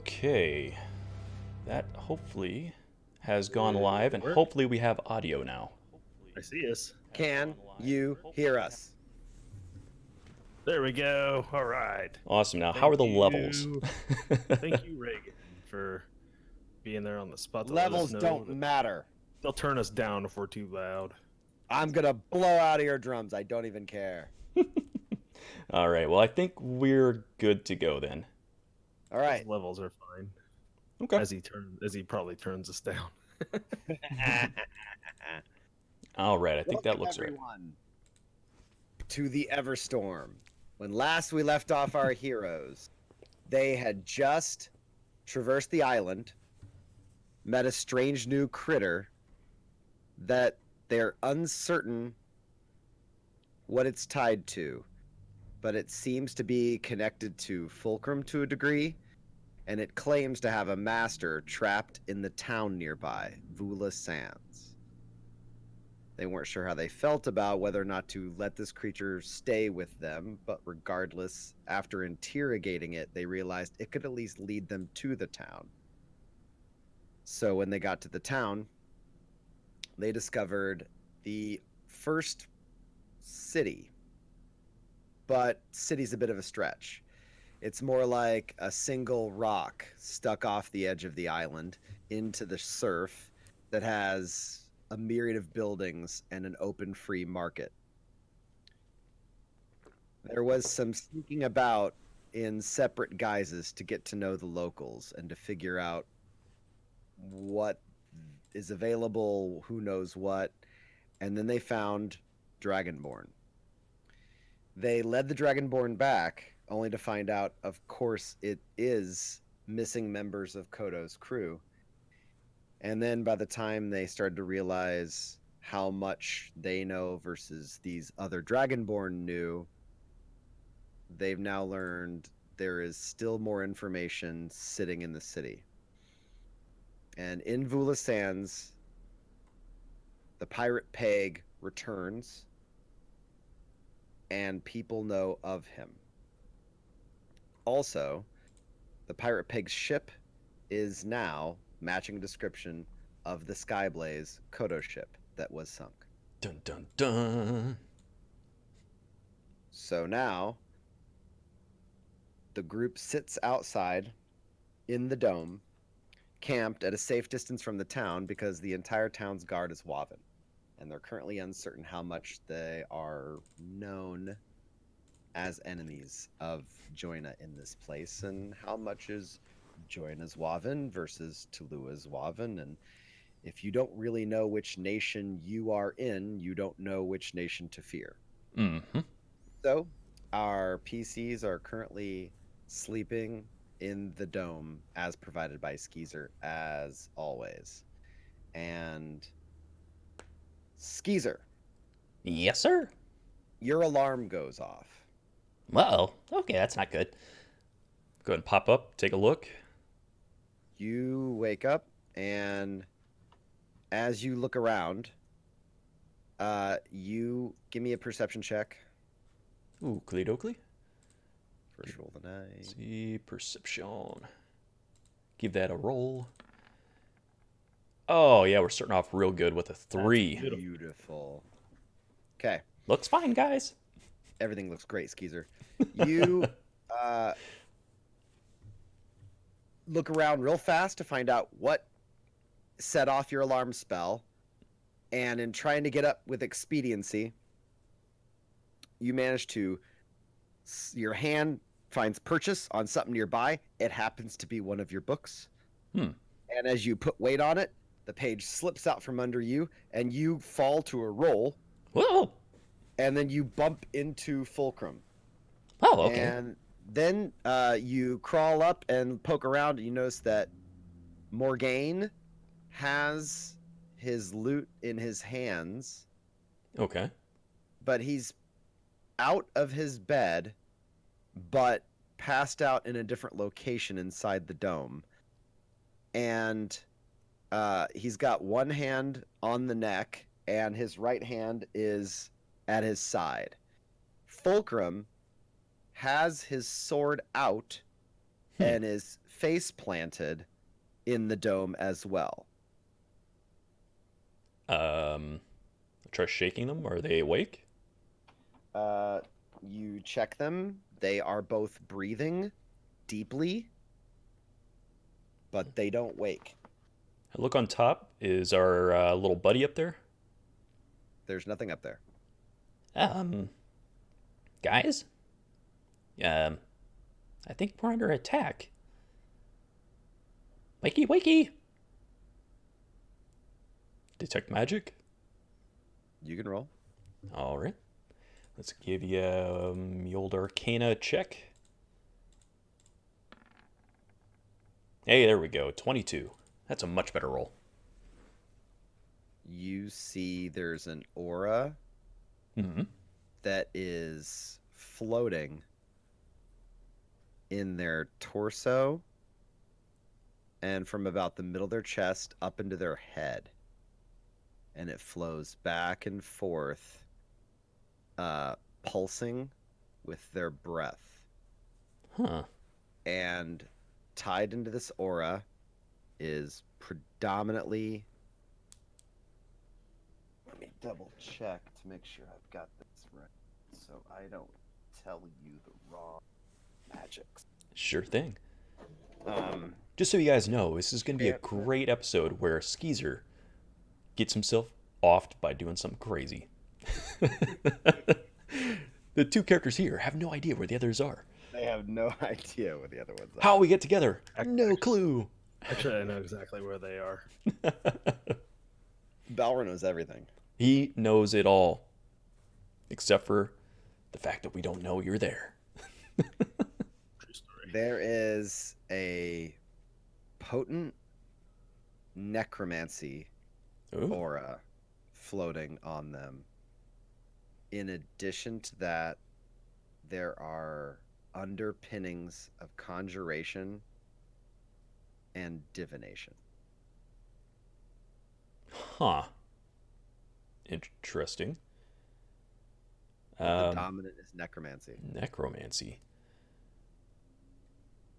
Okay, that hopefully has gone live, and hopefully we have audio now. I see us. Can you hear us? There we go. All right. Awesome. Now, how Thank are the levels? you. Thank you, Reagan, for being there on the spot to let us Levels know don't that matter. they'll turn us down if we're too loud. I'm gonna blow out eardrums. I don't even care. All right. Well, I think we're good to go then. All right. Those levels are fine. Okay. As he probably turns us down. All right. I think that Welcome, looks right. everyone, to the Everstorm. When last we left off our heroes, they had just traversed the island, met a strange new critter that they're uncertain what it's tied to, but it seems to be connected to Fulcrum to a degree, and it claims to have a master trapped in the town nearby, Vula Sands. They weren't sure how they felt about whether or not to let this creature stay with them, but regardless, after interrogating it, they realized it could at least lead them to the town. So when they got to the town, they discovered the first city. But city's a bit of a stretch. It's more like a single rock stuck off the edge of the island into the surf that has a myriad of buildings and an open free market. There was some sneaking about in separate guises to get to know the locals and to figure out what is available, who knows what, and then they found Dragonborn. They led the Dragonborn back, only to find out, of course, it is missing members of Kodo's crew. And then by the time they started to realize how much they know versus these other Dragonborn knew, they've now learned there is still more information sitting in the city. And in Vula Sands, the pirate Peg returns, and people know of him. Also, the pirate Peg's ship is now matching description of the Skyblaze Kodo ship that was sunk. Dun dun dun. So now, the group sits outside in the dome, camped at a safe distance from the town because the entire town's guard is Wavin. And they're currently uncertain how much they are known as enemies of Joina in this place, and how much is Joina's Wavin versus Tulua's Wavin. And if you don't really know which nation you are in, you don't know which nation to fear. Mm-hmm. So, our PCs are currently sleeping in the dome as provided by Skeezer, as always. And Skeezer, Yes, sir. your alarm goes off. Uh-oh. Okay, that's not good. Go ahead and pop up, take a look. You wake up, and as you look around, you give me a perception check. Ooh, Clee Dokley. First roll the night. See, perception. Give that a roll. Oh, yeah, we're starting off real good with a 3. Beautiful. Okay. Looks fine, guys. Everything looks great, Skeezer. You look around real fast to find out what set off your alarm spell. And in trying to get up with expediency, you manage to... Your hand finds purchase on something nearby. It happens to be one of your books. And as you put weight on it, the page slips out from under you, and you fall to a roll. Whoa. And then you bump into Fulcrum. Oh, okay. And then you crawl up and poke around, and you notice that Morgaine has his loot in his hands. Okay. But he's out of his bed, but passed out in a different location inside the dome. And he's got one hand on the neck, and his right hand is at his side. Fulcrum has his sword out, and is face planted in the dome as well. Try shaking them. Are they awake? You check them. They are both breathing deeply, but they don't wake. I look on top. Is our little buddy up there? There's nothing up there. Guys? I think we're under attack. Wakey, wakey! Detect magic? You can roll. All right. Let's give you the old Arcana check. Hey, there we go. 22. That's a much better roll. You see there's an aura that is floating in their torso and from about the middle of their chest up into their head. And it flows back and forth, pulsing with their breath. Huh. And tied into this aura is predominantly... Let me double check to make sure I've got this right, so I don't tell you the wrong magics. Sure thing. Just so you guys know, this is going to be a great episode where Skeezer gets himself offed by doing something crazy. The two characters here have no idea where the others are. They have no idea where the other ones are. How we get together? No clue. Actually, I know exactly where they are. Balra knows everything. He knows it all. Except for the fact that we don't know you're there. True story. There is a potent necromancy Ooh. aura floating on them. In addition to that, there are underpinnings of conjuration and divination. Huh. Interesting. The dominant is necromancy. Necromancy.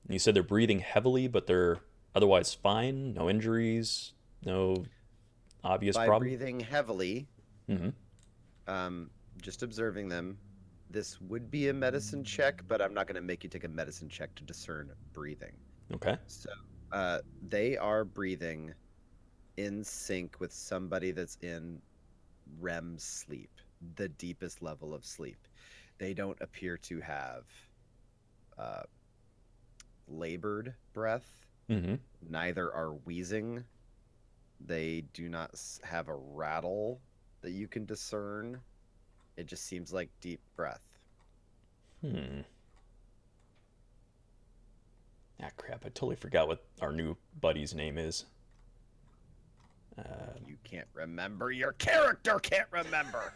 You said they're breathing heavily, but they're otherwise fine? No injuries? No obvious By problem? breathing heavily, Mm-hmm. just observing them, this would be a medicine check, but I'm not going to make you take a medicine check to discern breathing. Okay. So they are breathing in sync with somebody that's in REM sleep, the deepest level of sleep. They don't appear to have labored breath. Mm-hmm. Neither are wheezing. They do not have a rattle that you can discern. It just seems like deep breath. Ah, crap. I totally forgot what our new buddy's name is. You can't remember. Your character can't remember.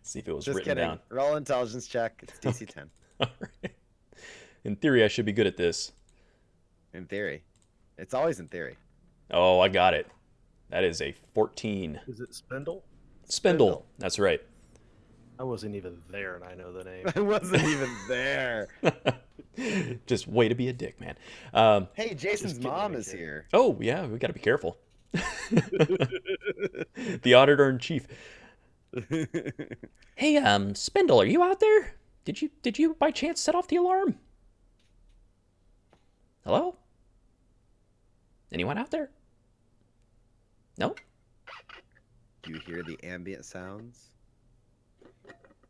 See if it was Just written kidding. down. Roll intelligence check. It's DC 10. All right. In theory, I should be good at this. In theory. It's always in theory. Oh, I got it. That is a 14. Is it Spindle? Spindle. That's right. I wasn't even there, and I know the name. I wasn't even there. Just way to be a dick, man. Hey, Jason's kidding, mom I'm is kidding. here. Oh, yeah, we got to be careful. The auditor in chief. Hey, Spindle, are you out there? Did you by chance set off the alarm? Hello? Anyone out there? No? You hear the ambient sounds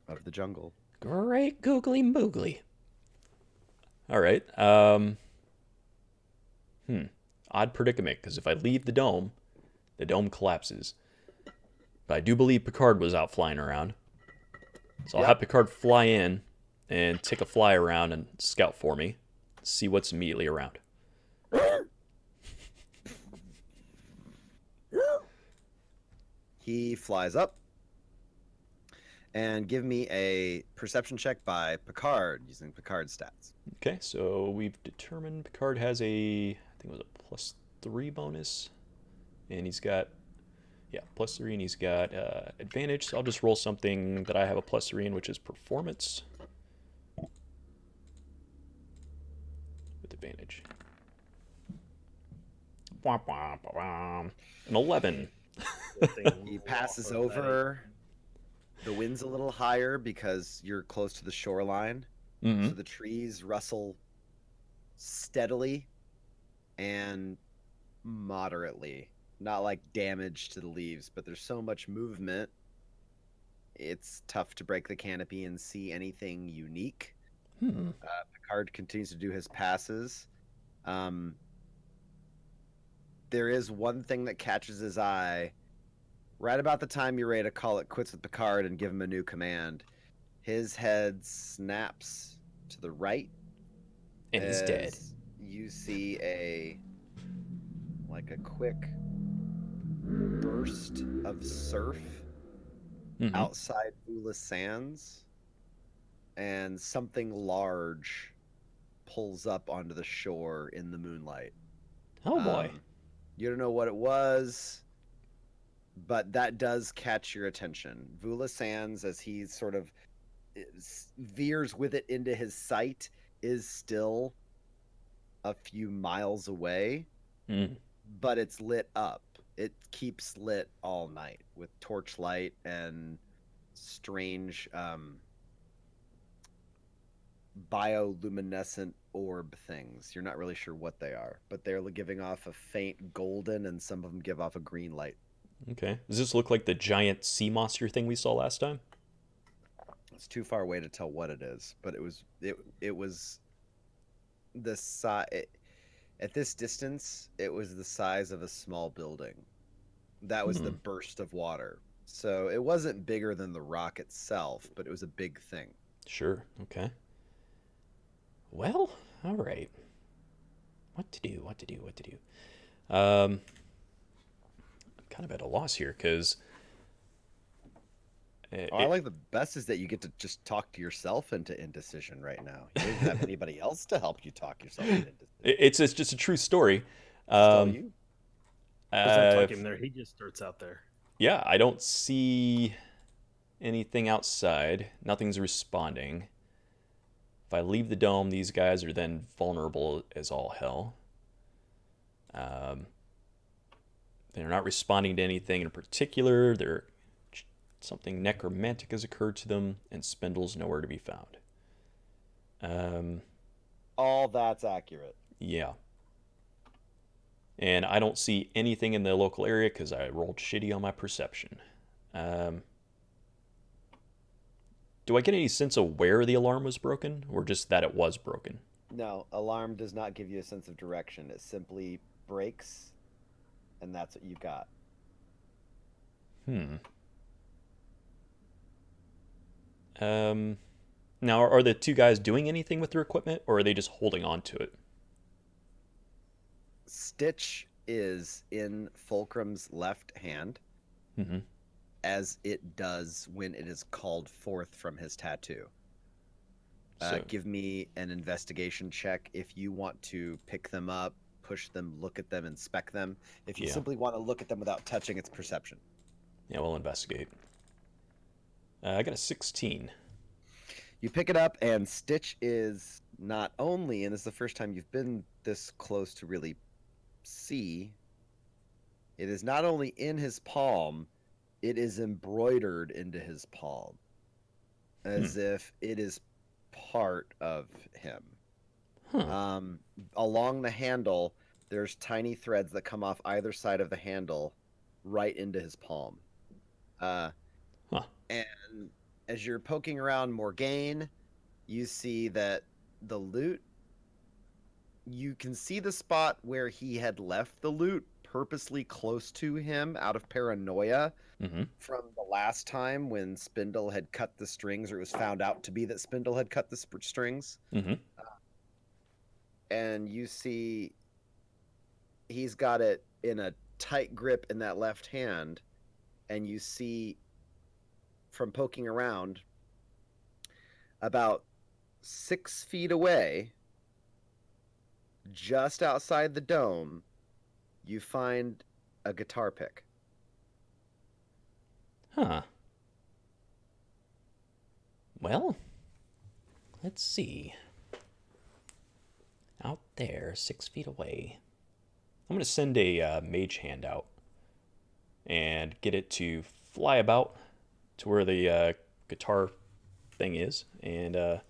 of the jungle. Great googly moogly. All right. Odd predicament, because if I leave the dome collapses. But I do believe Picard was out flying around. So I'll have Picard fly in and take a fly around and scout for me. See what's immediately around. He flies up. And give me a perception check by Picard using Picard stats. Okay, so we've determined Picard has I think it was a +3 bonus. And he's got, +3, and he's got advantage. So I'll just roll something that I have a +3 in, which is performance. advantage. Wah, wah, wah, wah. An 11. He passes over. The wind's a little higher because you're close to the shoreline. Mm-hmm. So the trees rustle steadily and moderately. Not like damage to the leaves, but there's so much movement. It's tough to break the canopy and see anything unique. Picard continues to do his passes. There is one thing that catches his eye. Right about the time you're ready to call it quits with Picard and give him a new command, his head snaps to the right. And he's dead. You see a quick burst of surf outside Vula Sands, and something large pulls up onto the shore in the moonlight. Oh boy. You don't know what it was, but that does catch your attention. Vula Sands, as he sort of veers with it into his sight, is still a few miles away, but it's lit up. It keeps lit all night with torchlight and strange bioluminescent orb things. You're not really sure what they are, but they're giving off a faint golden, and some of them give off a green light. Okay. Does this look like the giant sea monster thing we saw last time? It's too far away to tell what it is, but it was the size. At this distance, it was the size of a small building. That was the burst of water. So it wasn't bigger than the rock itself, but it was a big thing. Sure. Okay. Well, all right. What to do? I'm kind of at a loss here because... I like the best is that you get to just talk to yourself into indecision right now. You don't even have anybody else to help you talk yourself into indecision. It's just a true story. Still you. Doesn't talk him there. He just starts out there. Yeah, I don't see anything outside. Nothing's responding. If I leave the dome, these guys are then vulnerable as all hell. They're not responding to anything in particular. Something necromantic has occurred to them, and Spindle's nowhere to be found. All that's accurate. Yeah. And I don't see anything in the local area because I rolled shitty on my perception. Do I get any sense of where the alarm was broken, or just that it was broken? No, alarm does not give you a sense of direction. It simply breaks, and that's what you got. Now, are the two guys doing anything with their equipment, or are they just holding on to it? Stitch is in Fulcrum's left hand, as it does when it is called forth from his tattoo. Give me an investigation check if you want to pick them up, push them, look at them, inspect them. If you simply want to look at them without touching, it's perception. Yeah, we'll investigate. I got a 16. You pick it up, and Stitch is not only, and this is the first time you've been this close to really see, it is not only in his palm, it is embroidered into his palm, as if it is part of him. Along the handle, there's tiny threads that come off either side of the handle right into his palm. And as you're poking around Morgaine, you see that the loot, you can see the spot where he had left the loot purposely close to him out of paranoia from the last time when Spindle had cut the strings, or it was found out to be that Spindle had cut the strings. And you see he's got it in a tight grip in that left hand, and you see from poking around about 6 feet away, just outside the dome, you find a guitar pick. Well, let's see. Out there, 6 feet away. I'm going to send a mage hand out and get it to fly about to where the guitar thing is and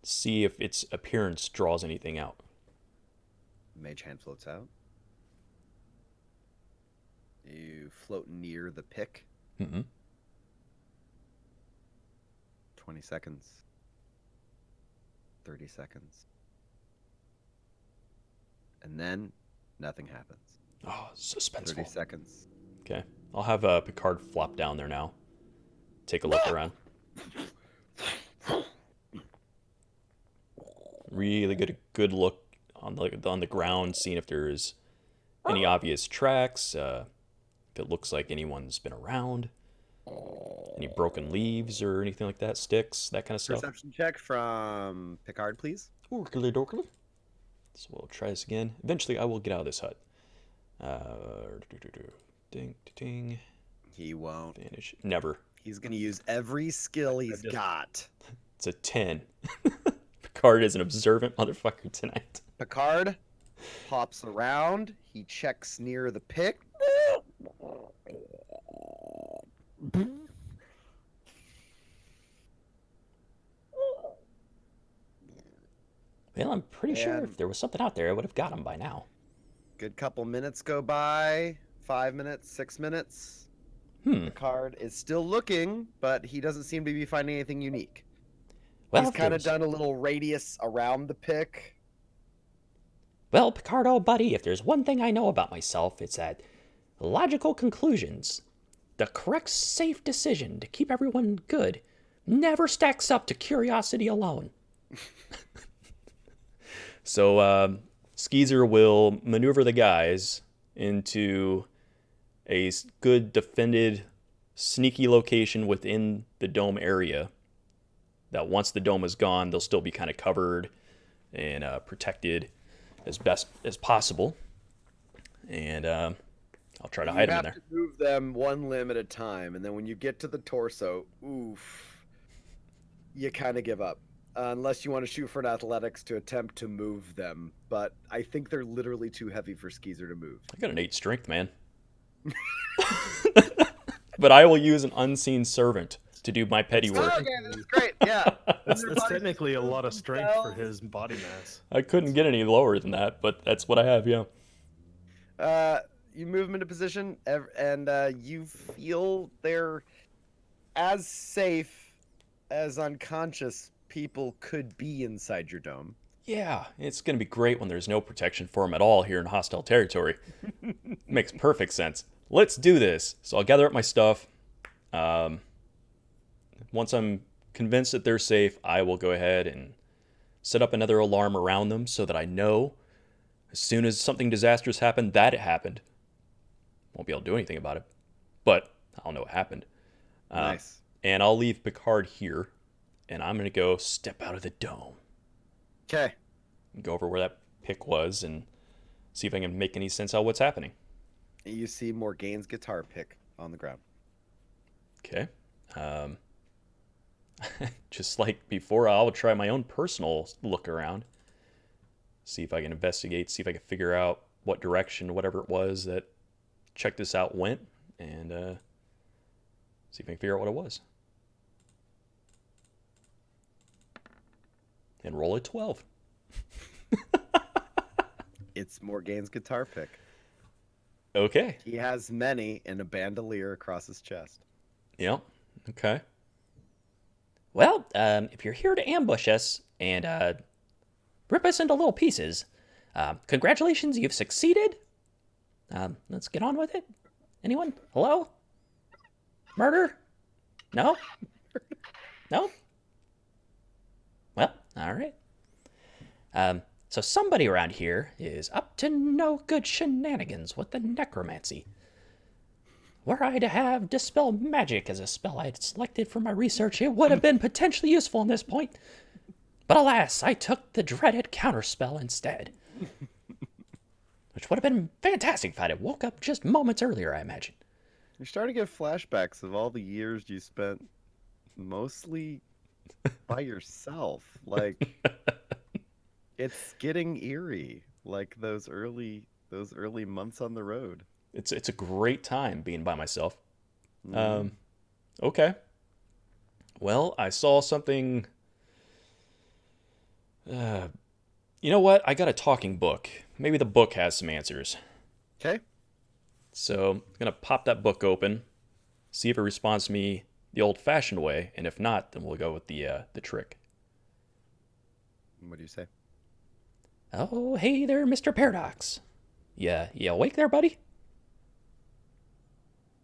see if its appearance draws anything out. Mage hand floats out. You float near the pick. Mm-hmm. 20 seconds. 30 seconds. And then nothing happens. Oh, suspenseful. 30 seconds. Okay. I'll have Picard flop down there now. Take a look around. Really get a good look on the ground, seeing if there's any obvious tracks, if it looks like anyone's been around, any broken leaves or anything like that, sticks, that kind of stuff. Perception check from Picard, please. Orkly dorkly. So we'll try this again. Eventually, I will get out of this hut. Ding, ding. He won't. Vanish. Never. He's going to use every skill he's got. It's a 10. Picard is an observant motherfucker tonight. Picard pops around. He checks near the pick. Well, I'm pretty sure if there was something out there, I would have got him by now. Good couple minutes go by. 5 minutes, 6 minutes. Picard is still looking, but he doesn't seem to be finding anything unique. Well, He's kind of done a little radius around the pick. Well, Picard, old buddy, if there's one thing I know about myself, it's that logical conclusions, the correct, safe decision to keep everyone good, never stacks up to curiosity alone. So, Skeezer will maneuver the guys into a good, defended, sneaky location within the dome area. That once the dome is gone, they'll still be kind of covered and protected as best as possible. And I'll try to hide them in there. You have to move them one limb at a time, and then when you get to the torso, oof, you kind of give up. Unless you want to shoot for an athletics to attempt to move them. But I think they're literally too heavy for Skeezer to move. I got an 8 strength, man. But I will use an unseen servant to do my petty work. Oh, okay, that's great. Yeah. That's technically a lot of strength for his body mass. I couldn't get any lower than that, but that's what I have, yeah. You move them into position, and you feel they're as safe as unconscious people could be inside your dome. Yeah, it's going to be great when there's no protection for them at all here in hostile territory. Makes perfect sense. Let's do this. So I'll gather up my stuff. Once I'm convinced that they're safe, I will go ahead and set up another alarm around them so that I know as soon as something disastrous happened, that it happened. Won't be able to do anything about it, but I'll know it happened. Nice. And I'll leave Picard here, and I'm going to go step out of the dome. Okay. Go over where that pick was and see if I can make any sense out of what's happening. You see Morgane's guitar pick on the ground. Okay. Just like before, I'll try my own personal look around. See if I can investigate, see if I can figure out what direction, whatever it was that checked this out went, and see if I can figure out what it was. And roll a 12. It's Morgane's guitar pick. Okay. He has many in a bandolier across his chest. Yep. Okay. Well, if you're here to ambush us and rip us into little pieces, congratulations, you've succeeded. Let's get on with it. Anyone? Hello? Murder? No? No? Well, all right. So somebody around here is up to no good shenanigans with the necromancy. Were I to have Dispel Magic as a spell I had selected for my research, it would have been potentially useful in this point. But alas, I took the dreaded counterspell instead. Which would have been fantastic if I had woke up just moments earlier, I imagine. You're starting to get flashbacks of all the years you spent mostly by yourself. Like, It's getting eerie, like those early months on the road. It's a great time being by myself. Mm. Um, okay. Well, I saw something. Uh, you know what? I got a talking book. Maybe the book has some answers. Okay. So I'm gonna pop that book open, see if it responds to me the old-fashioned way, and if not, then we'll go with the trick. What do you say? Oh, hey there, Mr. Paradox. Yeah, you awake there, buddy?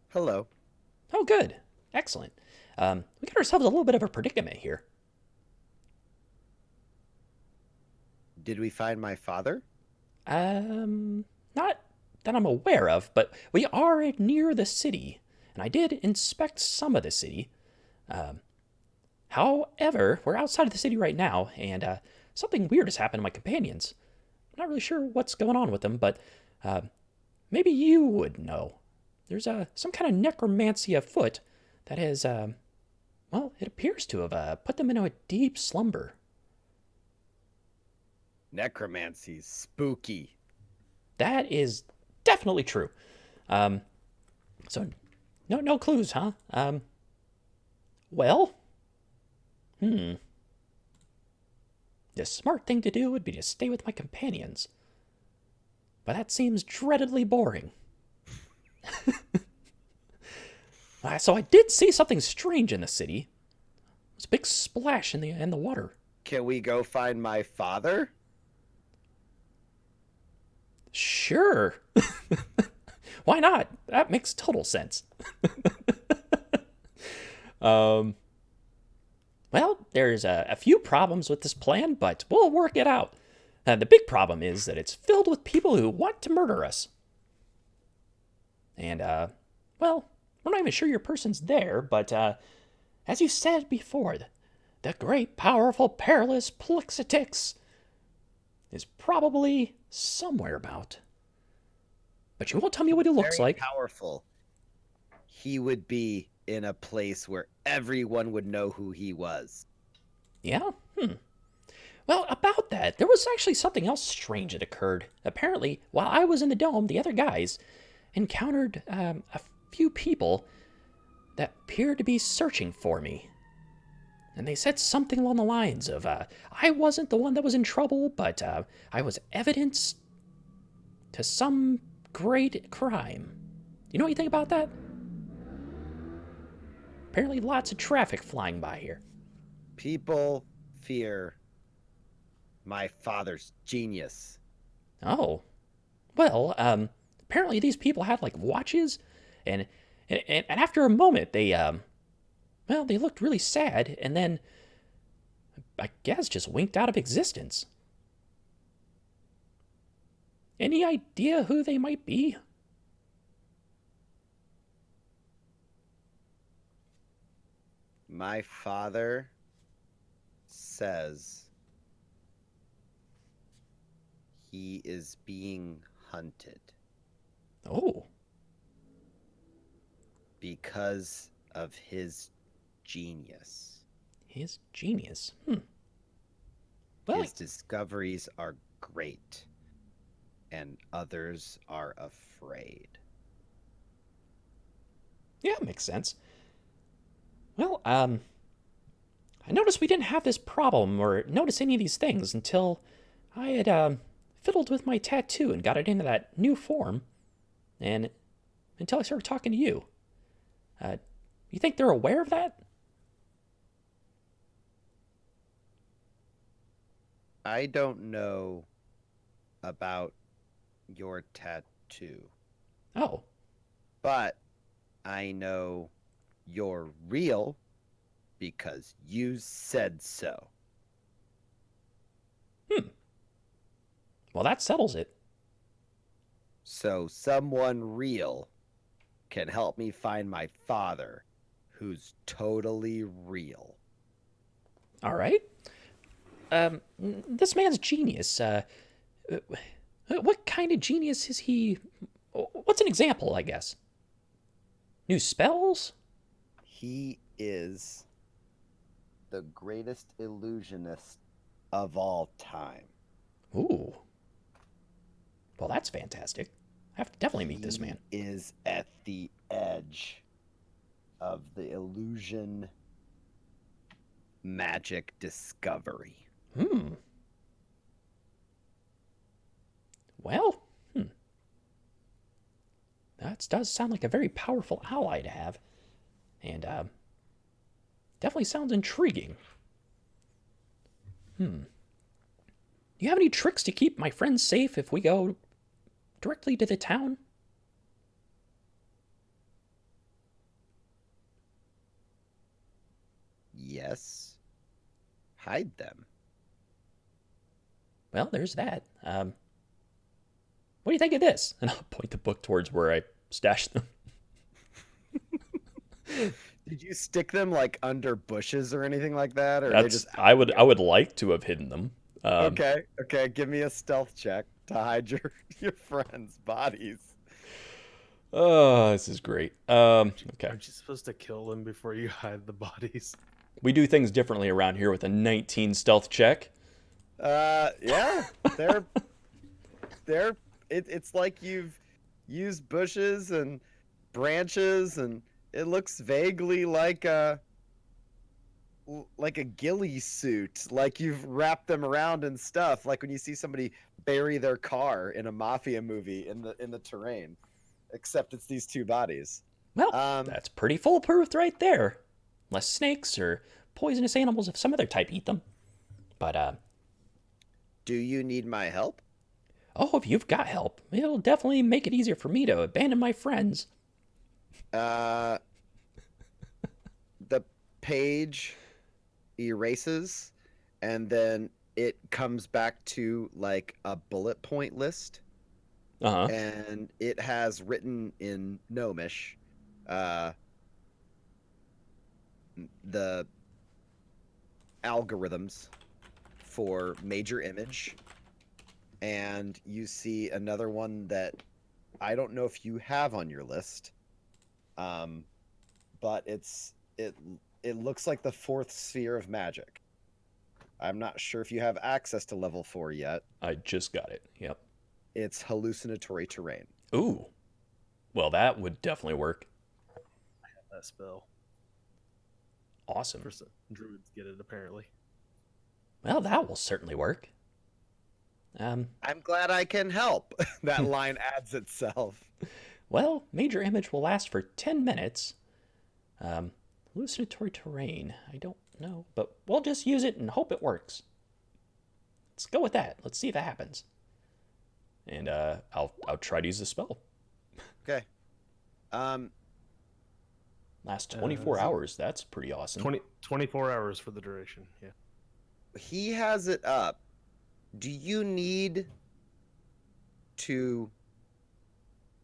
Hello. Oh, good. Excellent. We got ourselves a little bit of a predicament here. Did we find my father? Not that I'm aware of, but we are near the city, and I did inspect some of the city. However, we're outside of the city right now, and something weird has happened to my companions. I'm not really sure what's going on with them, but maybe you would know. There's some kind of necromancy afoot that has, well, it appears to have put them into a deep slumber. Necromancy's spooky. That is definitely true. Um, so, no clues, huh? Well, the smart thing to do would be to stay with my companions. But that seems dreadedly boring. So I did see something strange in the city. There's a big splash in the water. Can we go find my father? Sure. Why not? That makes total sense. Well, there's a few problems with this plan, but we'll work it out. The big problem is that it's filled with people who want to murder us. And, well, we're not even sure your person's there, but, as you said before, the great, powerful, perilous Plixitix is probably somewhere about. But you won't tell me what he looks Very like. powerful. He would be in a place where everyone would know who he was. Yeah? Well, about that, there was actually something else strange that occurred. Apparently, while I was in the dome, the other guys encountered a few people that appeared to be searching for me. And they said something along the lines of, I wasn't the one that was in trouble, but I was evidence to some great crime. You know anything about that? Apparently, lots of traffic flying by here. People fear my father's genius. Oh, well, apparently these people had like watches, and after a moment they well, they looked really sad, and then I guess just winked out of existence. Any idea who they might be? My father says he is being hunted Oh, because of his genius. his genius. Well, His discoveries are great, and others are afraid. yeah, makes sense. Well, I noticed we didn't have this problem or notice any of these things until I had fiddled with my tattoo and got it into that new form, and until I started talking to you. You think they're aware of that? I don't know about your tattoo, Oh, but I know you're real because you said so. well, that settles it. So someone real can help me find my father, who's totally real. All right. This man's genius. What kind of genius is he? What's an example, I guess? New spells? He is the greatest illusionist of all time. Ooh. Well, that's fantastic. I have to definitely meet this man. He is at the edge of the illusion magic discovery. Well, that does sound like a very powerful ally to have. And definitely sounds intriguing. Do you have any tricks to keep my friends safe if we go directly to the town? Yes. Hide them. Well, there's that. What do you think of this? And I'll point the book towards where I stashed them. Did you stick them like under bushes or anything like that, or they That's just out I would there? I would like to have hidden them. Okay, okay. Give me a stealth check to hide your friends' bodies. Oh, this is great. Okay. Aren't you supposed to kill them before you hide the bodies? We do things differently around here with a 19 stealth check. Yeah, they're it's like you've used bushes and branches, and it looks vaguely like a ghillie suit, like you've wrapped them around and stuff, like when you see somebody bury their car in a mafia movie in the terrain, except it's these two bodies. Well, Um, that's pretty foolproof right there. Unless snakes or poisonous animals of some other type eat them. But, do you need my help? oh, if you've got help, it'll definitely make it easier for me to abandon my friends. The page erases, and then it comes back to like a bullet point list, Uh-huh. and it has written in Gnomish the algorithms for major image, and you see another one that I don't know if you have on your list, but it looks like the fourth sphere of magic. I'm not sure if you have access to level 4 yet. I just got it. Yep. It's hallucinatory terrain. Ooh. Well, that would definitely work. That spell. Awesome. First, druids get it apparently. Well, that will certainly work. I'm glad I can help. That line adds itself. Well, major image will last for 10 minutes. Hallucinatory terrain. I don't know, but we'll just use it and hope it works. Let's go with that. Let's see if it happens. And I'll try to use the spell. Okay. Last 24 hours. That's pretty awesome. 24 hours for the duration. Yeah. He has it up. Do you need to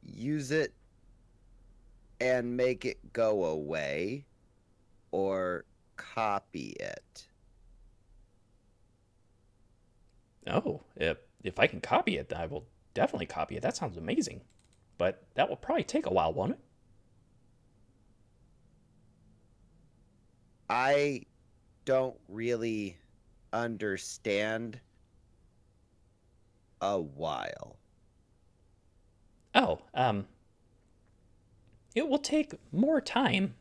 use it and make it go away, or copy it? Oh, if I can copy it, I will definitely copy it. That sounds amazing. But that will probably take a while, won't it? I don't really understand a while. Oh, it will take more time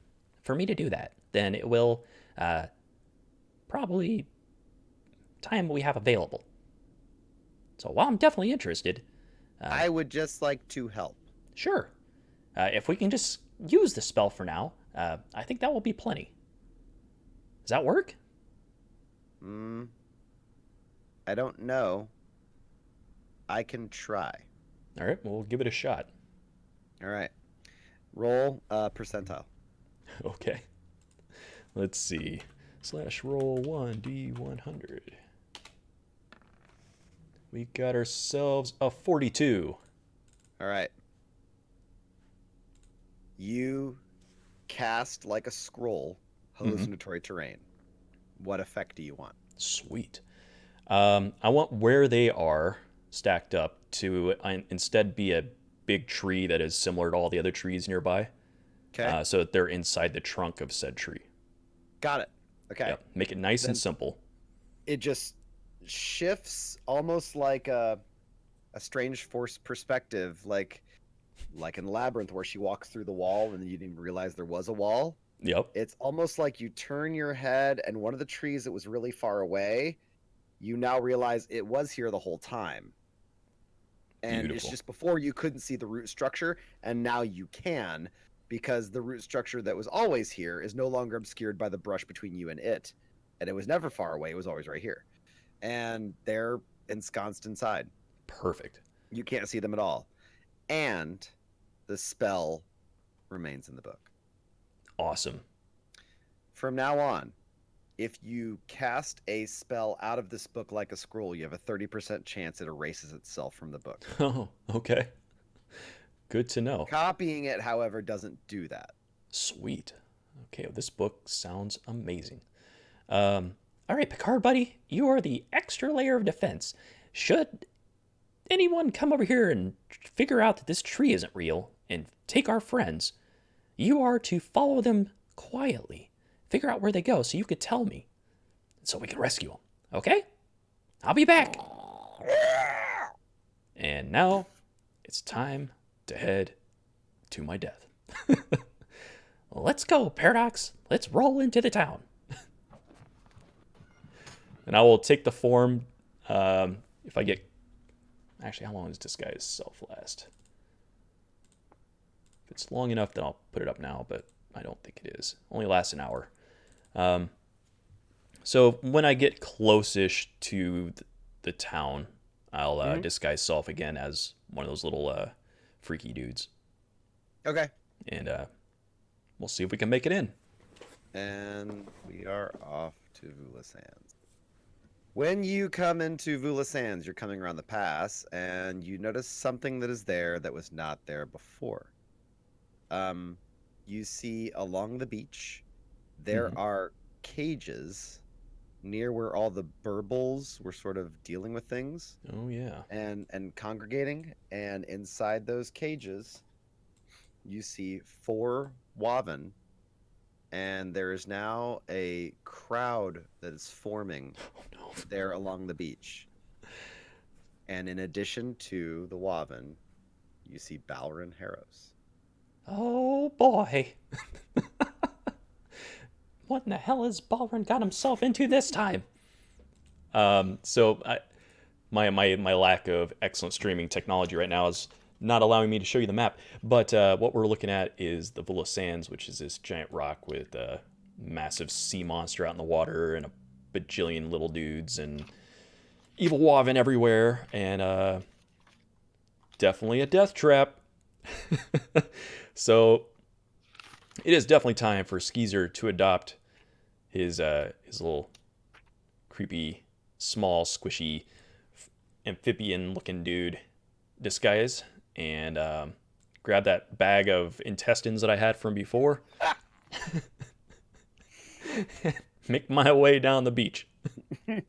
for me to do that than it will probably time we have available. So while I'm definitely interested, I would just like to help. sure. If we can just use the spell for now, I think that will be plenty. Does that work? I don't know. I can try. All right, well, we'll give it a shot. All right. Roll percentile. Okay. Let's see. /roll 1d100. We got ourselves a 42. All right. You cast like a scroll hallucinatory terrain. What effect do you want? Sweet. I want where they are stacked up to instead be a big tree that is similar to all the other trees nearby. Okay. So that they're inside the trunk of said tree. Got it. Okay. Yep. Make it nice Then- and simple. It just shifts almost like a strange force perspective, like in Labyrinth where she walks through the wall and you didn't realize there was a wall. Yep. It's almost like you turn your head and one of the trees that was really far away, you now realize it was here the whole time. And Beautiful. it's just before you couldn't see the root structure, and now you can, because the root structure that was always here is no longer obscured by the brush between you and it. And it was never far away, it was always right here. And they're ensconced inside. Perfect. You can't see them at all. And the spell remains in the book. Awesome. From now on, if you cast a spell out of this book like a scroll, you have a 30% chance it erases itself from the book. Oh, okay. Good to know. Copying it, however, doesn't do that. Sweet. Okay, well, this book sounds amazing. All right, Picard, buddy, you are the extra layer of defense. Should anyone come over here and figure out that this tree isn't real and take our friends, you are to follow them quietly. Figure out where they go so you could tell me, so we can rescue them. Okay? I'll be back. And now it's time to head to my death. Let's go, Paradox. Let's roll into the town. And I will take the form if I get... Actually, how long does disguise self last? If it's long enough, then I'll put it up now, but I don't think it is. Only lasts an hour. So when I get close-ish to the town, I'll disguise self again as one of those little freaky dudes. Okay. And we'll see if we can make it in. And we are off to Vula Sands. When you come into Vula Sands, you're coming around the pass, and you notice something that is there that was not there before. You see along the beach, there are cages near where all the burbles were sort of dealing with things. Oh, yeah. And congregating. And inside those cages, you see 4 Waven. And there is now a crowd that is forming there along the beach. And in addition to the Waven, you see Balrin Harrows. Oh, boy. What in the hell has Balrin got himself into this time? So my lack of excellent streaming technology right now is not allowing me to show you the map. But what we're looking at is the Vula Sands, which is this giant rock with a massive sea monster out in the water and a bajillion little dudes and evil Waven everywhere. And definitely a death trap. So it is definitely time for Skeezer to adopt his little creepy, small, squishy, amphibian-looking dude disguise and grab that bag of intestines that I had from before. Make my way down the beach. All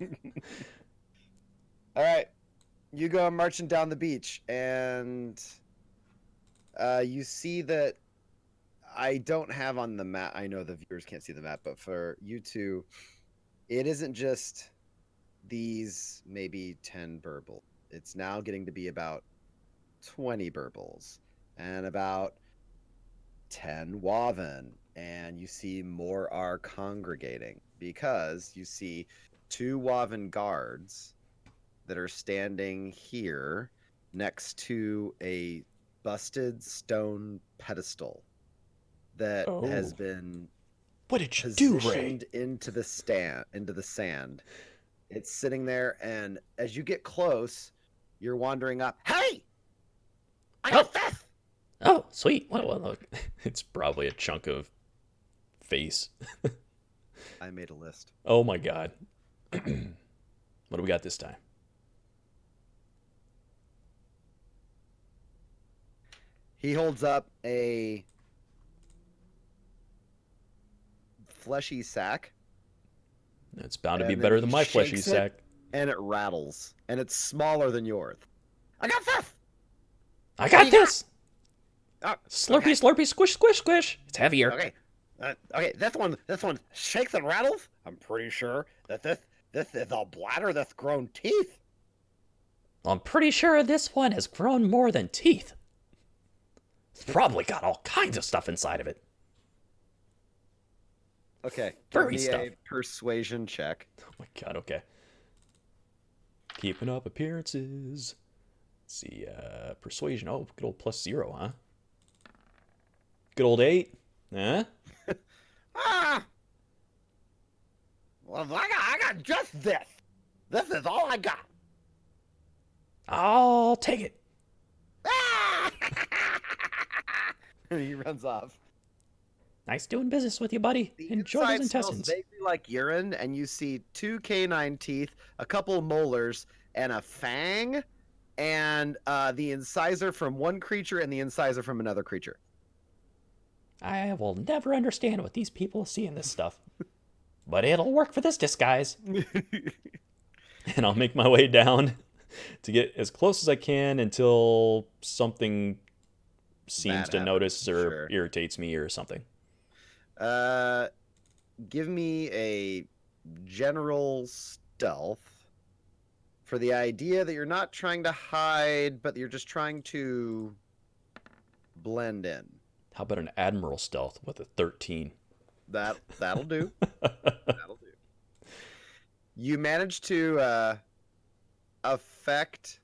right. You go marching down the beach, and you see that I don't have on the map. I know the viewers can't see the map, but for you two, it isn't just these maybe 10 burbles. It's now getting to be about 20 burbles and about 10 Waven. And you see more are congregating because you see 2 Waven guards that are standing here next to a busted stone pedestal that has been what did you do, Ray? Positioned into the sand. It's sitting there, and as you get close, you're wandering up. Hey, I got this. Oh, sweet! What? Look, it's probably a chunk of face. I made a list. Oh my god! What do we got this time? He holds up a fleshy sack. It's bound to be better than my fleshy sack. And it rattles. And it's smaller than yours. I got this! I got this! Oh, Slurpy, okay. slurpy, squish, squish, squish. It's heavier. Okay. Okay, this one shakes and rattles. I'm pretty sure that this This is a bladder that's grown teeth. I'm pretty sure this one has grown more than teeth. It's probably got all kinds of stuff inside of it. Okay, give Furry me stuff. a persuasion check. Oh my god, okay. Keeping up appearances. Let's see, persuasion. Oh, good old +0, huh? Good old 8. Huh? Ah! Well, I got just this. This is all I got. I'll take it. Ah! And he runs off. Nice doing business with you, buddy. The Enjoy those inside smells intestines. vaguely like urine, and you see 2 canine teeth, a couple molars, and a fang, and the incisor from one creature and the incisor from another creature. I will never understand what these people see in this stuff. But it'll work for this disguise. And I'll make my way down to get as close as I can until something seems Bad to happens, notice or sure. irritates me or something. Give me a general stealth for the idea that you're not trying to hide, but you're just trying to blend in. How about an Admiral stealth with a 13? That'll do. That'll do. You manage to affect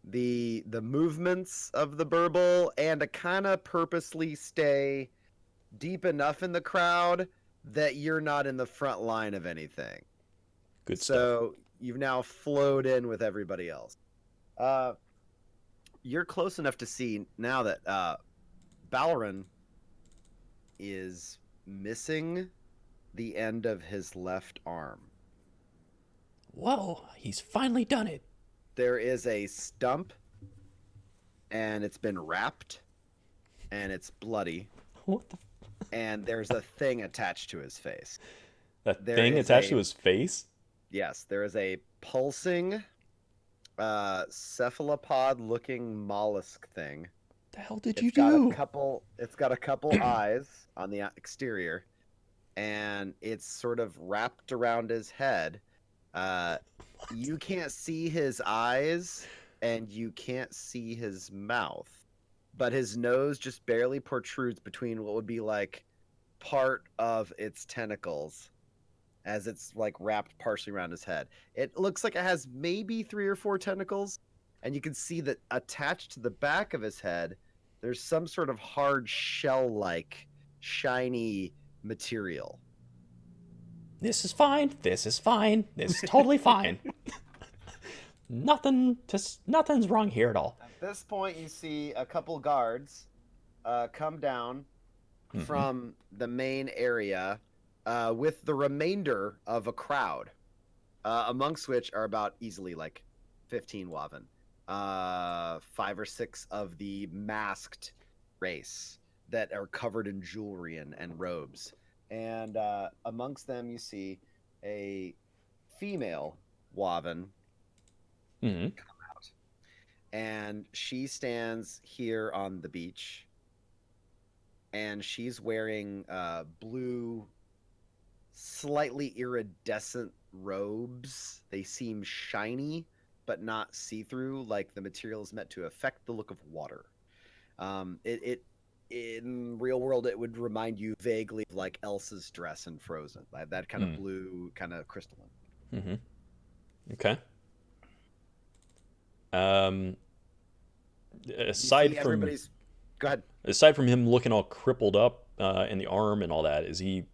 the movements of the burble and to kind of purposely stay deep enough in the crowd that you're not in the front line of anything. Good stuff. So you've now flowed in with everybody else. You're close enough to see now that Ballerin is missing the end of his left arm. Whoa, he's finally done it. There is a stump, and it's been wrapped, and it's bloody, What the? and there's a thing attached to his face. That There thing is attached a- to his face? Yes, there is a pulsing cephalopod-looking mollusk thing. What the hell did It's you got do? it's got a couple eyes on the exterior, and it's sort of wrapped around his head. You can't see his eyes, and you can't see his mouth, but his nose just barely protrudes between what would be like part of its tentacles, as it's like wrapped partially around his head. It looks like it has maybe 3 or 4 tentacles, and you can see that attached to the back of his head, there's some sort of hard shell-like, shiny material. This is fine. This is fine. This is totally fine. Nothing's wrong here at all. At this point, you see a couple guards come down from the main area with the remainder of a crowd, amongst which are about easily like 15 Waven. 5 or 6 of the masked race that are covered in jewelry and robes. And amongst them, you see a female Waven Mm-hmm. come out. And she stands here on the beach. And she's wearing blue, slightly iridescent robes. They seem shiny, but not see-through, like the material is meant to affect the look of water. In real world, it would remind you vaguely of like Elsa's dress in Frozen, like that kind of blue, kind of crystalline. Mm-hmm. Okay. Aside go ahead. Aside from him looking all crippled up in the arm and all that, is he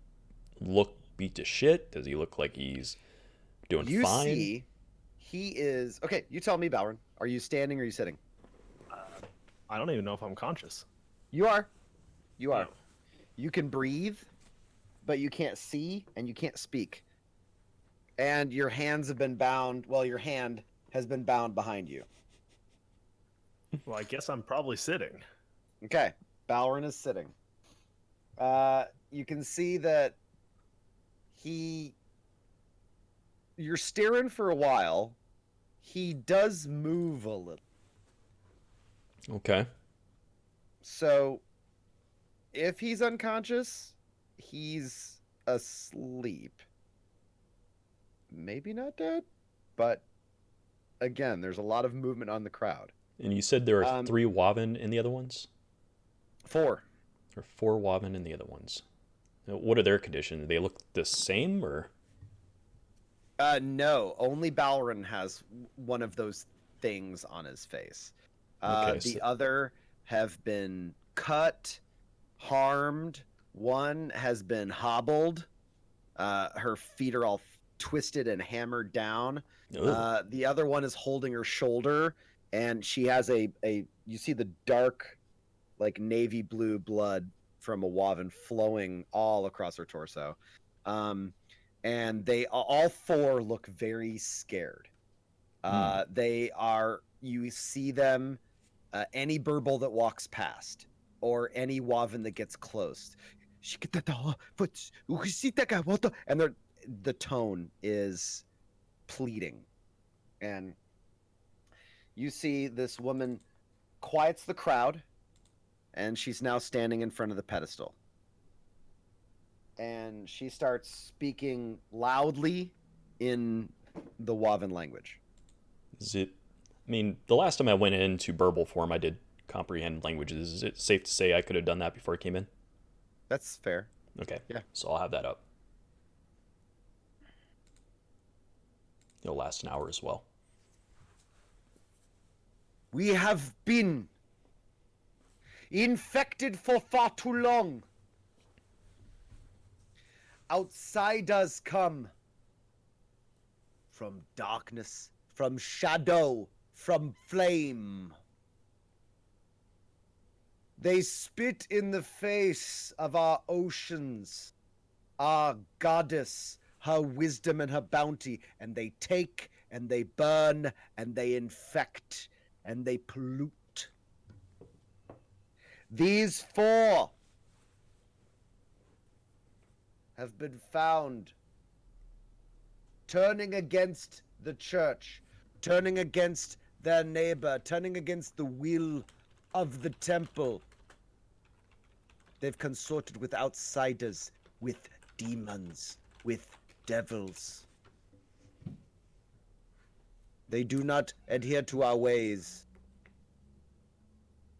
look beat to shit? Does he look like he's doing You fine? see, he is okay. You tell me, Balrin. Are you standing or are you sitting? I don't even know if I'm conscious. You are. You are. Yeah. You can breathe, but you can't see and you can't speak. And your hands have been bound. Well, your hand has been bound behind you. Well, I guess I'm probably sitting. Okay. Balrin is sitting. You can see that you're staring for a while. He does move a little. Okay. So, if he's unconscious, he's asleep. maybe not dead, but again, there's a lot of movement on the crowd. And you said there are 3 Waven in the other ones? 4. Or 4 Waven in the other ones. Now, what are their conditions? Do they look the same, or? No, only Balrin has one of those things on his face. Okay, The so- other have been cut, harmed. One has been hobbled. Her feet are all twisted and hammered down. Ugh. The other one is holding her shoulder, and she has a you see the dark, like navy blue blood from a Waven flowing all across her torso. And they all 4 look very scared. They are, you see them, any burble that walks past or any Waven that gets close, and the tone is pleading. And you see this woman quiets the crowd, and she's now standing in front of the pedestal. And she starts speaking loudly in the Waven language. Is it? I mean, the last time I went into burble form, I did comprehend languages. Is it safe to say I could have done that before I came in? That's fair. Okay. Yeah. So I'll have that up. It'll last an hour as well. We have been infected for far too long. Outsiders come from darkness, from shadow, from flame. They spit in the face of our oceans, our goddess, her wisdom and her bounty, and they take and they burn and they infect and they pollute. These 4 have been found turning against the church, turning against their neighbor, turning against the will of the temple. They've consorted with outsiders, with demons, with devils. They do not adhere to our ways.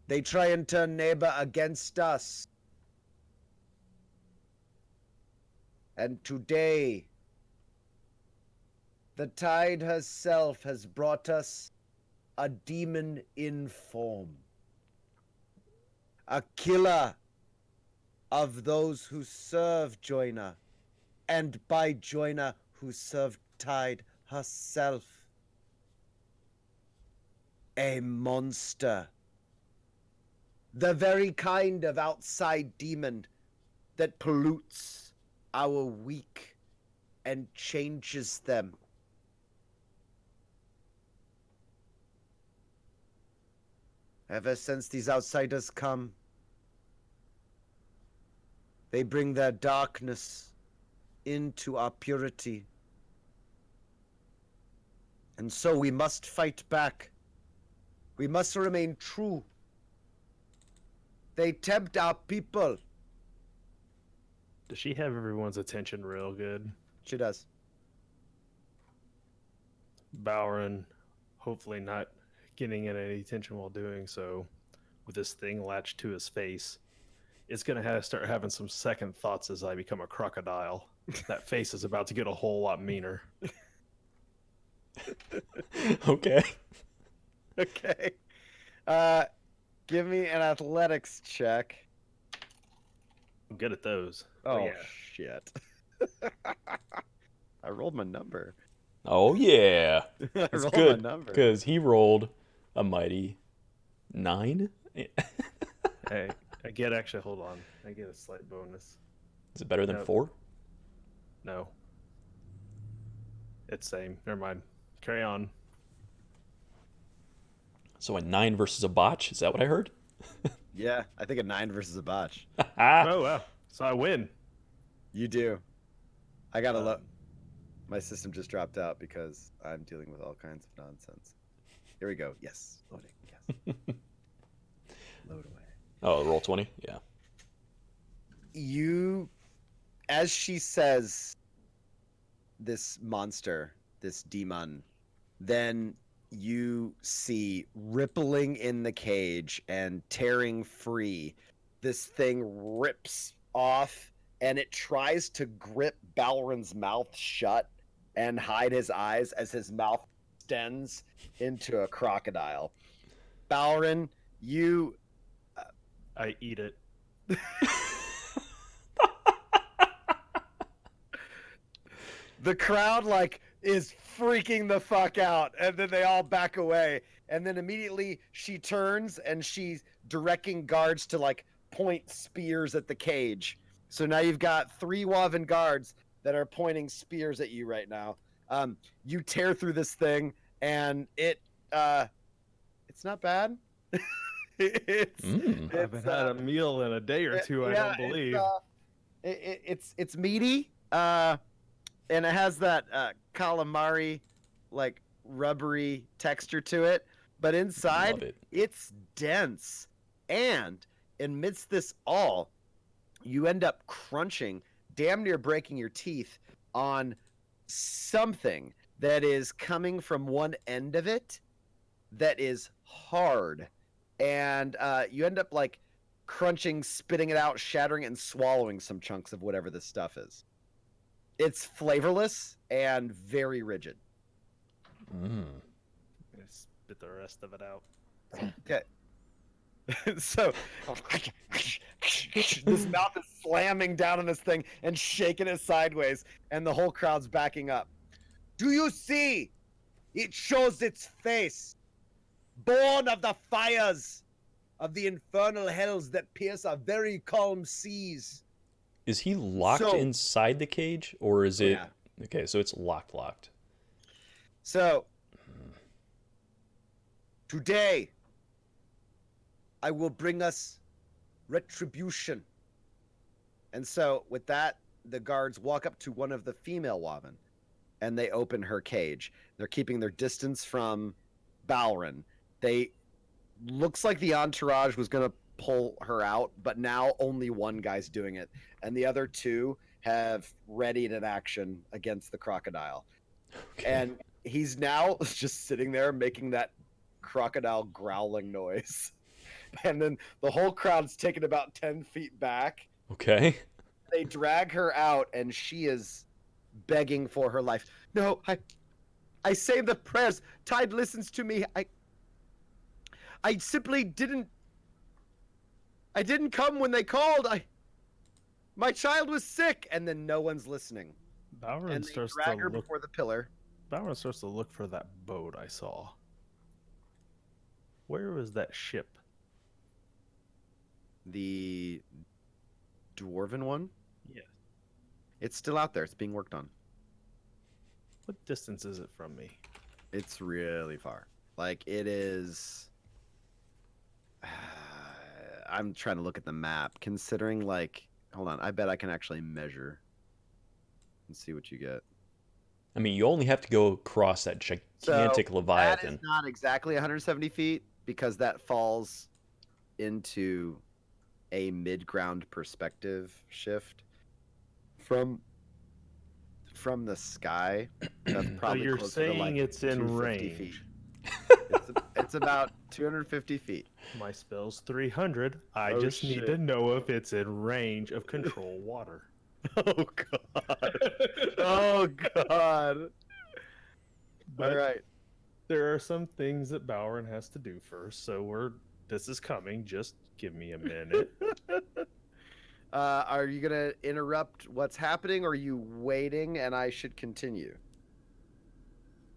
They try and turn neighbor against us. And today, the tide herself has brought us a demon in form. A killer of those who serve Joiner, and by Joiner who served Tide herself. A monster. The very kind of outside demon that pollutes our weak and changes them. Ever since these outsiders come, they bring their darkness into our purity. And so we must fight back. We must remain true. They tempt our people. Does she have everyone's attention real good? She does. Bowron, hopefully not getting any attention while doing so, with this thing latched to his face, it's going to start having some second thoughts as I become a crocodile. That face is about to get a whole lot meaner. Okay. Okay. Give me an athletics check. I'm good at those. Oh, yeah. shit. I rolled my number. Oh yeah. I That's rolled good my number. because he rolled a mighty 9. Hey, I get actually, hold on. I get a slight bonus. Is it better than Nope. 4? No. It's same. Never mind. Carry on. So a 9 versus a botch. Is that what I heard? Yeah, I think a 9 versus a botch. Oh, wow. So I win. You do. I gotta look. My system just dropped out because I'm dealing with all kinds of nonsense. Here we go. Yes. Loading. Yes. Load away. Oh, roll 20? Yeah. You, as she says, this monster, this demon, then you see rippling in the cage and tearing free. This thing rips off and it tries to grip Balrin's mouth shut and hide his eyes as his mouth extends into a crocodile. Balrin, you I eat it. the crowd like is freaking the fuck out, and then they all back away, and then immediately she turns and she's directing guards to like point spears at the cage. So now you've got 3 Waven guards that are pointing spears at you right now. You tear through this thing and it's not bad. I haven't had a meal in a day or two. I don't believe. It's meaty, and it has that calamari, like rubbery texture to it. But inside, it's dense, and amidst this all, you end up crunching, damn near breaking your teeth on something that is coming from one end of it that is hard. And you end up like crunching, spitting it out, shattering it, and swallowing some chunks of whatever this stuff is. It's flavorless and very rigid. Spit the rest of it out. Okay. So this mouth is slamming down on this thing and shaking it sideways, and the whole crowd's backing up. Do you see? It shows its face. Born of the fires of the infernal hells that pierce our very calm seas. Is he locked inside the cage, or is it... Yeah. Okay, so it's locked. So, today, I will bring us retribution. And so, with that, the guards walk up to one of the female Waven, and they open her cage. They're keeping their distance from Balrin. Looks like the entourage was going to pull her out, but now only one guy's doing it, and the other 2 have readied an action against the crocodile. Okay. And he's now just sitting there making that crocodile growling noise. And then the whole crowd's taken about 10 feet back. Okay. They drag her out, and she is begging for her life. No, I say the prayers. Tide listens to me. I simply didn't. I didn't come when they called. My child was sick, and then no one's listening. Balrin And they starts drag to her look. before the pillar. Balrin starts to look for that boat I saw. Where was that ship? The dwarven one? Yeah. It's still out there. It's being worked on. What distance is it from me? It's really far. Like, it is... I'm trying to look at the map, considering, like... Hold on, I bet I can actually measure and see what you get. I mean, you only have to go across that gigantic Leviathan. That is not exactly 170 feet, because that falls into a mid-ground perspective shift. From the sky, that's probably you're closer saying to like it's in 250 range. feet. It's about 250 feet. My spell's 300. I Oh, just need shit. to know if it's in range of control water. Oh god. Oh god. But All right. there are some things that Balrin has to do first, so this is coming. Just give me a minute. Are you gonna interrupt what's happening, or are you waiting and I should continue?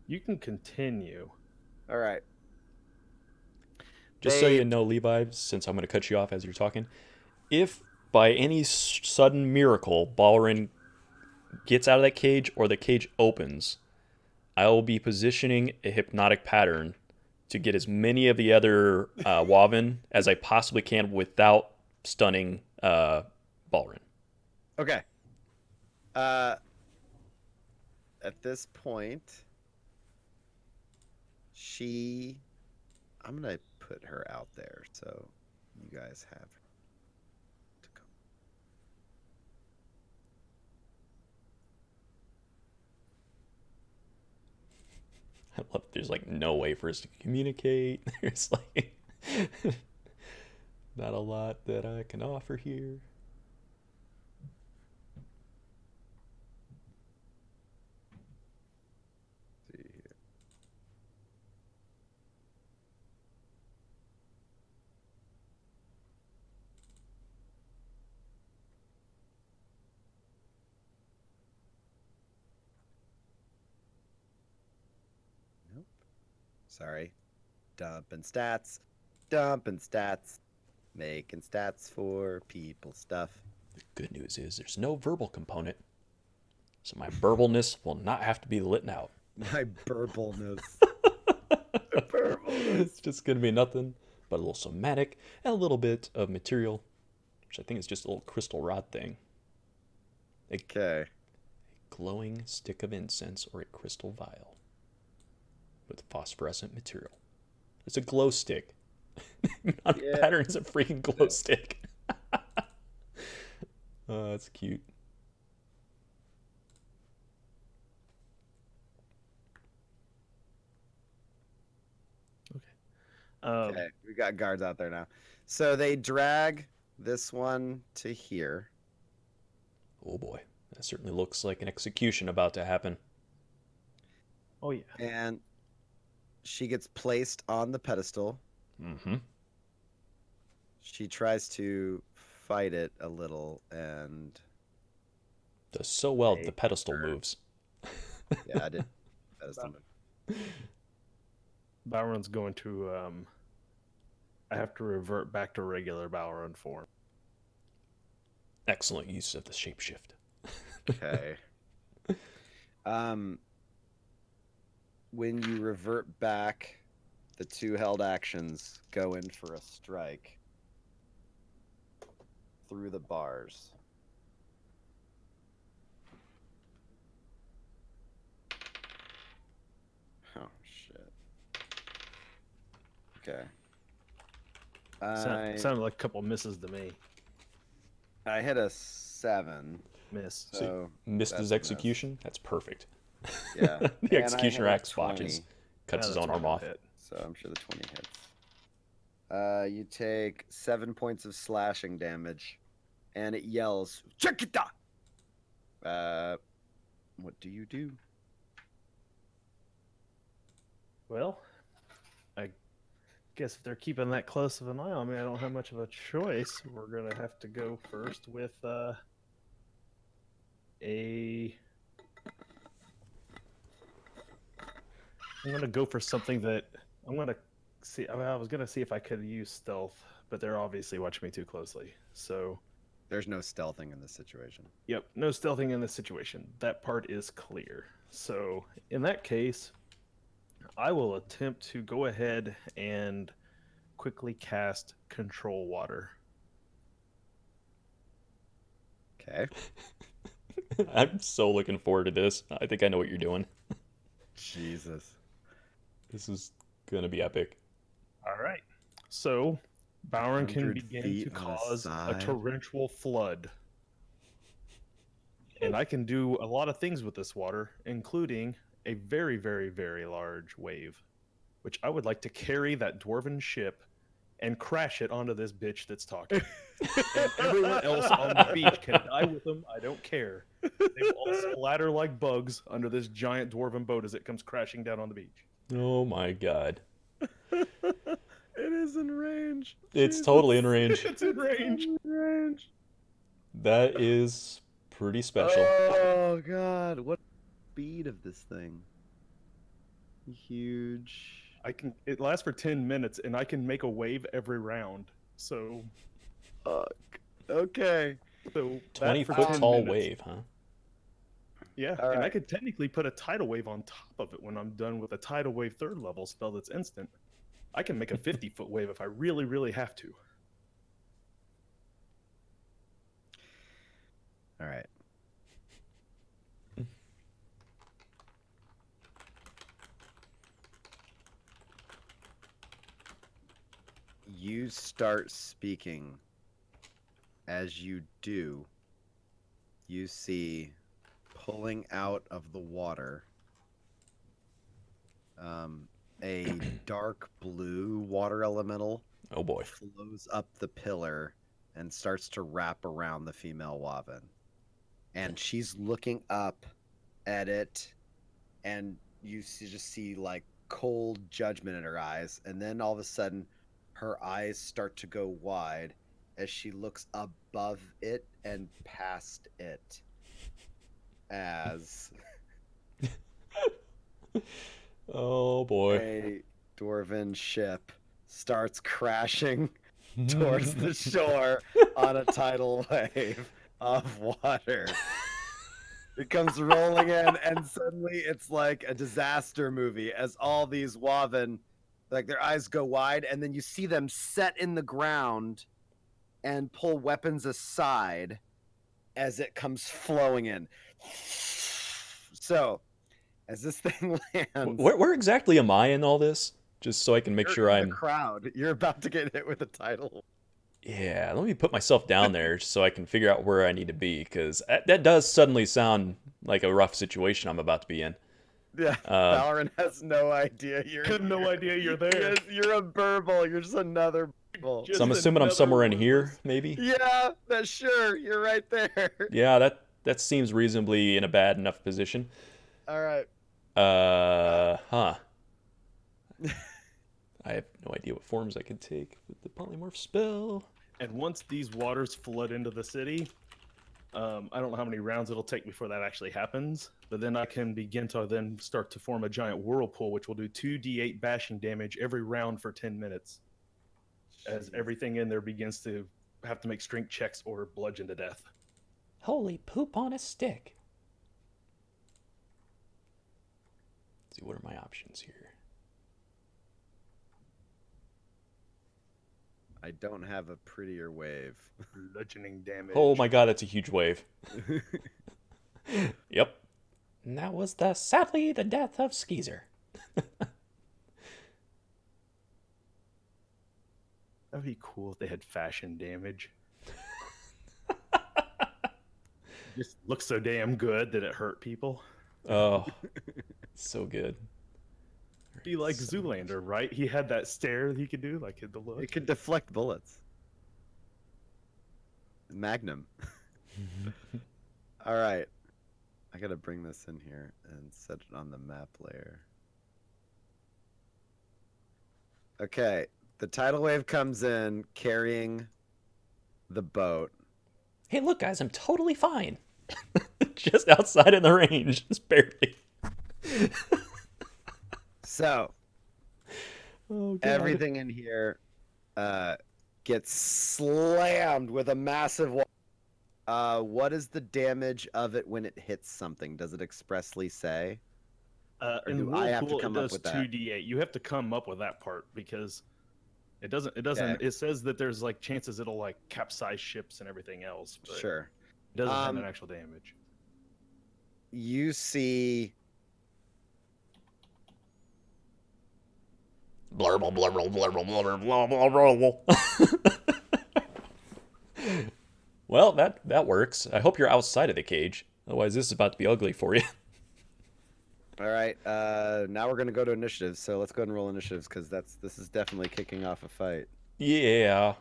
You can continue. All right. Just so you know, Levi, since I'm going to cut you off as you're talking, if by any sudden miracle Balrin gets out of that cage or the cage opens, I will be positioning a hypnotic pattern to get as many of the other Waven as I possibly can without stunning Balrin. Okay. At this point, I'm gonna put her out there so you guys have to come. I love there's like no way for us to communicate. There's like not a lot that I can offer here. See here. Nope. Sorry. Dumping stats. Dumping stats. Making stats for people stuff. The good news is there's no verbal component, so my burbalness will not have to be lit out. My burbalness. It's just gonna be nothing but a little somatic and a little bit of material, which I think is just a little crystal rod thing. Okay. Glowing stick of incense or a crystal vial with phosphorescent material. It's a glow stick. Not a pattern, it's a freaking glow stick. Oh, that's cute. Okay, we got guards out there now. So they drag this one to here. Oh boy, that certainly looks like an execution about to happen. Oh yeah. And she gets placed on the pedestal. Mm-hmm. She tries to fight it a little and Does so well the pedestal moves. yeah, I did. Pedestal move. Balron's going to I have to revert back to regular Balron form. Excellent use of the shapeshift. Okay. When you revert back, the two held actions go in for a strike through the bars. Oh shit. Okay. Sounded like a couple misses to me. I hit a 7. Miss. So missed that's his a execution. That's perfect. Yeah. The And I executioner hit a axe botches, 20. cuts Yeah, his that's own a arm good off. hit. So I'm sure the 20 hits. You take 7 points of slashing damage, and it yells, "Chekita!" What do you do? Well, I guess if they're keeping that close of an eye on me, I don't have much of a choice. We're gonna have to go first with a. I'm gonna go for something that I'm gonna see. I was gonna see if I could use stealth, but they're obviously watching me too closely. So, There's no stealthing in this situation. yep, no stealthing in this situation. That part is clear. So, in that case, I will attempt to go ahead and quickly cast Control Water. Okay. I'm so looking forward to this. I think I know what you're doing. Jesus. This is gonna be epic. All right. So, Bowron can 100 begin feet to on a cause a side. torrential flood. And I can do a lot of things with this water, including a very, very, very large wave, which I would like to carry that dwarven ship and crash it onto this bitch that's talking. And everyone else on the beach can die with them. I don't care. They will all splatter like bugs under this giant dwarven boat as it comes crashing down on the beach. Oh my god. It is in range. It's totally in range. It's in range. That is pretty special. Oh god, what speed of this thing? Huge. It lasts for 10 minutes and I can make a wave every round. So Okay. that 20 for foot 10 tall minutes. wave, huh? Yeah, All and I right. could technically put a tidal wave on top of it when I'm done with a tidal wave 3rd level spell that's instant. I can make a 50-foot wave if I really, really have to. All right. You start speaking. As you do, you see pulling out of the water a dark blue water elemental Oh boy. flows up the pillar and starts to wrap around the female Waven. And she's looking up at it, and you just see like cold judgment in her eyes. And then all of a sudden, her eyes start to go wide as she looks above it and past it as Oh boy. a dwarven ship starts crashing towards the shore on a tidal wave of water. It comes rolling in, and suddenly it's like a disaster movie as all these Waven, like their eyes go wide, and then you see them set in the ground and pull weapons aside as it comes flowing in. So, as this thing lands, Where exactly am I in all this? Just so I can make you're sure in I'm. the crowd. You're about to get hit with a title. Yeah, let me put myself down there so I can figure out where I need to be, because that does suddenly sound like a rough situation I'm about to be in. Yeah, Valorant has no idea you're. I have no idea you're there. You're a burble. You're just another burble. So I'm Just assuming I'm another somewhere in one of here, those- maybe? Yeah, that's sure. You're right there. Yeah, that seems reasonably in a bad enough position. All right. Huh. I have no idea what forms I could take with the polymorph spell. And once these waters flood into the city, I don't know how many rounds it'll take before that actually happens, but then I can begin to then start to form a giant whirlpool, which will do 2d8 bashing damage every round for 10 minutes. As everything in there begins to have to make strength checks or bludgeon to death. Holy poop on a stick. Let's see, what are my options here? I don't have a prettier wave. Bludgeoning damage. Oh my god, that's a huge wave. Yep. And that was sadly the death of Skeezer. That'd be cool if they had fashion damage. Just looks so damn good that it hurt people. Oh, so good. Be like Zoolander, right? He had that stare that he could do, like the look. It can deflect bullets. Magnum. All right. I gotta bring this in here and set it on the map layer. Okay. The tidal wave comes in carrying the boat. Hey, look, guys, I'm totally fine. Just outside of the range, just barely. So, Oh, God. everything in here gets slammed with a massive what is the damage of it when it hits something? Does it expressly say? Or In do I have to Whirlpool, come it up does with that? 2d8. You have to come up with that part because it doesn't. Okay. It says that there's like chances it'll like capsize ships and everything else. But Sure. It doesn't have an actual damage. You see Blurble, blurble, blurble, blurble, blurble, blurble. Well, that works. I hope you're outside of the cage. Otherwise, this is about to be ugly for you. all right, now we're gonna go to initiatives, so let's go ahead and roll initiatives because this is definitely kicking off a fight. Yeah.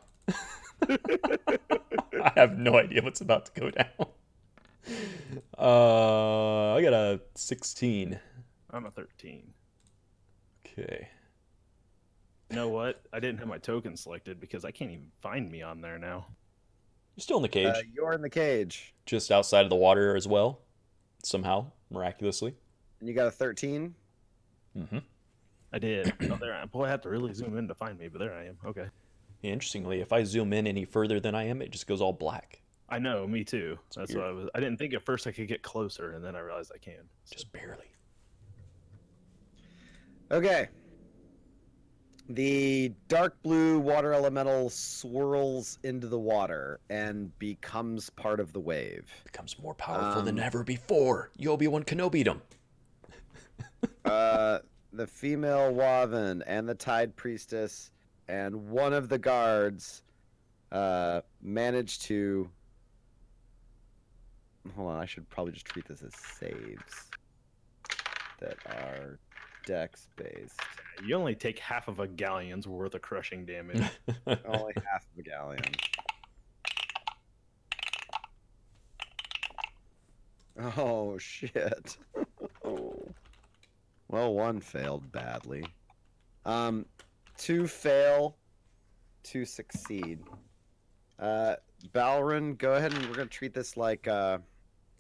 I have no idea what's about to go down. I got a 16. I'm a 13. Okay. You know what? I didn't have my token selected because I can't even find me on there now. You're still in the cage. You're in the cage, Just outside of the water as well. Somehow, miraculously. and you got a 13. Mm-hmm. I did. Oh, there I am. Boy, I have to really zoom in to find me, but there I am. Okay. Interestingly, if I zoom in any further than I am, it just goes all black. I know, me too. That's weird. what I was. I didn't think at first I could get closer, and then I realized I can. Just barely. Okay. The dark blue water elemental swirls into the water and becomes part of the wave. Becomes more powerful than ever before. Obi-Wan Kenobi'd him. The female Waven and the Tide Priestess and one of the guards manage to... Hold on, I should probably just treat this as saves that are dex based. You only take half of a galleon's worth of crushing damage. Only half of a galleon. Oh shit. Well, one failed badly. 2 fail, 2 succeed. Balrin, go ahead and we're gonna treat this like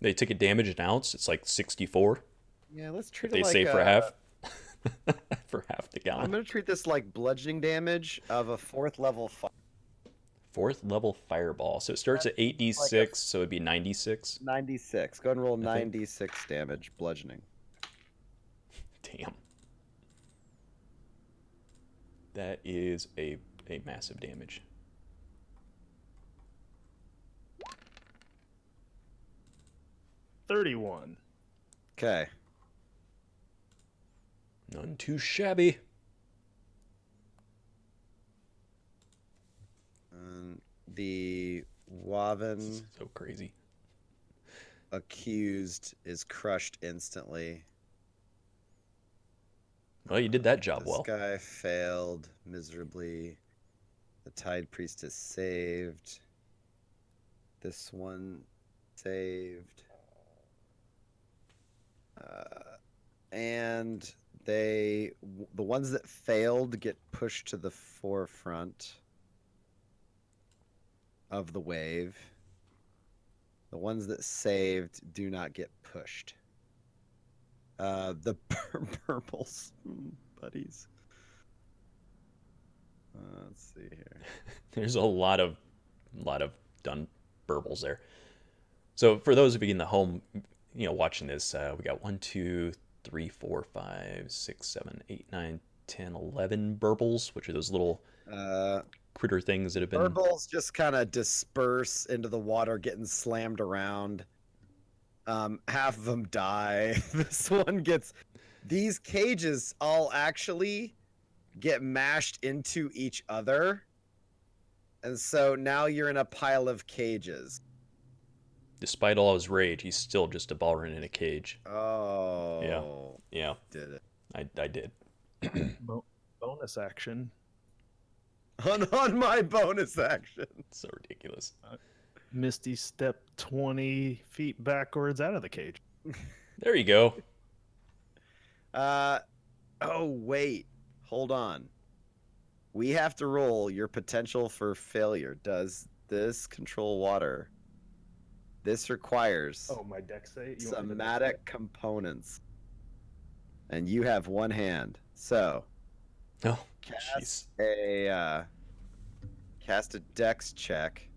They take a damage an ounce. It's like 64. yeah, let's treat They it like say for half. For half the I'm gallon. gonna treat this like bludgeoning damage of a 4th level fire. 4th level fireball. So it starts at 8d6, so it'd be 96. 96. Go ahead and roll I think. 96 damage bludgeoning. Damn. That is a massive damage. $31. Okay. None too shabby. The Waven So crazy. accused is crushed instantly. Well, you did that job This well. guy failed miserably. The Tide Priestess saved. This one saved. And the ones that failed get pushed to the forefront of the wave. The ones that saved do not get pushed. The purples, buddies. Let's see here. There's a lot of done burbles there. So for those of you in the home, watching this, we got 1, 2, 3, 4, 5, 6, 7, 8, 9, 10, 11 burbles, which are those little critter things that have been. Burbles just kind of disperse into the water, getting slammed around. Half of them die. This one gets. These cages all actually get mashed into each other. And so now you're in a pile of cages. Despite all his rage, he's still just a Balrin in a cage. Oh. Yeah. Did it. I did. Bonus action. On my bonus action. So ridiculous. Misty step 20 feet backwards out of the cage. There you go. Oh, wait. Hold on. We have to roll your potential for failure. Does this control water? This requires My deck save? somatic components. And you have one hand. So, Oh, jeez. cast a dex check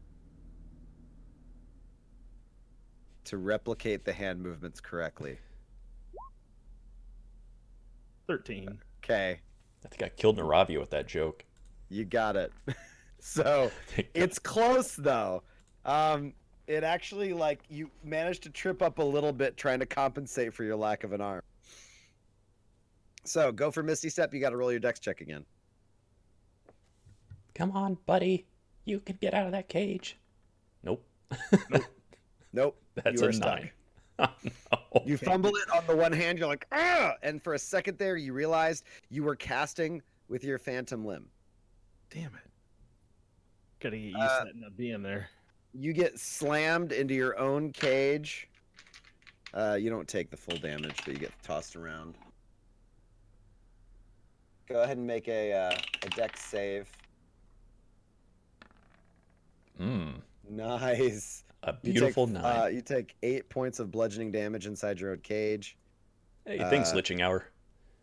to replicate the hand movements correctly. 13. Okay, I think I killed Naravia with that joke. you got it. So, it's close though. It actually, like, you managed to trip up a little bit trying to compensate for your lack of an arm. So, go for Misty Step. You got to roll your dex check again. Come on, buddy. You can get out of that cage. Nope. Nope. That's you are a stuck. 9. Oh, no. You fumble it on the one hand. You're like, ah! And for a second there, you realized you were casting with your phantom limb. Damn it. Gotta get used to that not being there. You get slammed into your own cage. You don't take the full damage, but you get tossed around. Go ahead and make a dex save. Nice. A beautiful 9. You take 8 points of bludgeoning damage inside your own cage. Hey, thanks, Liching Hour.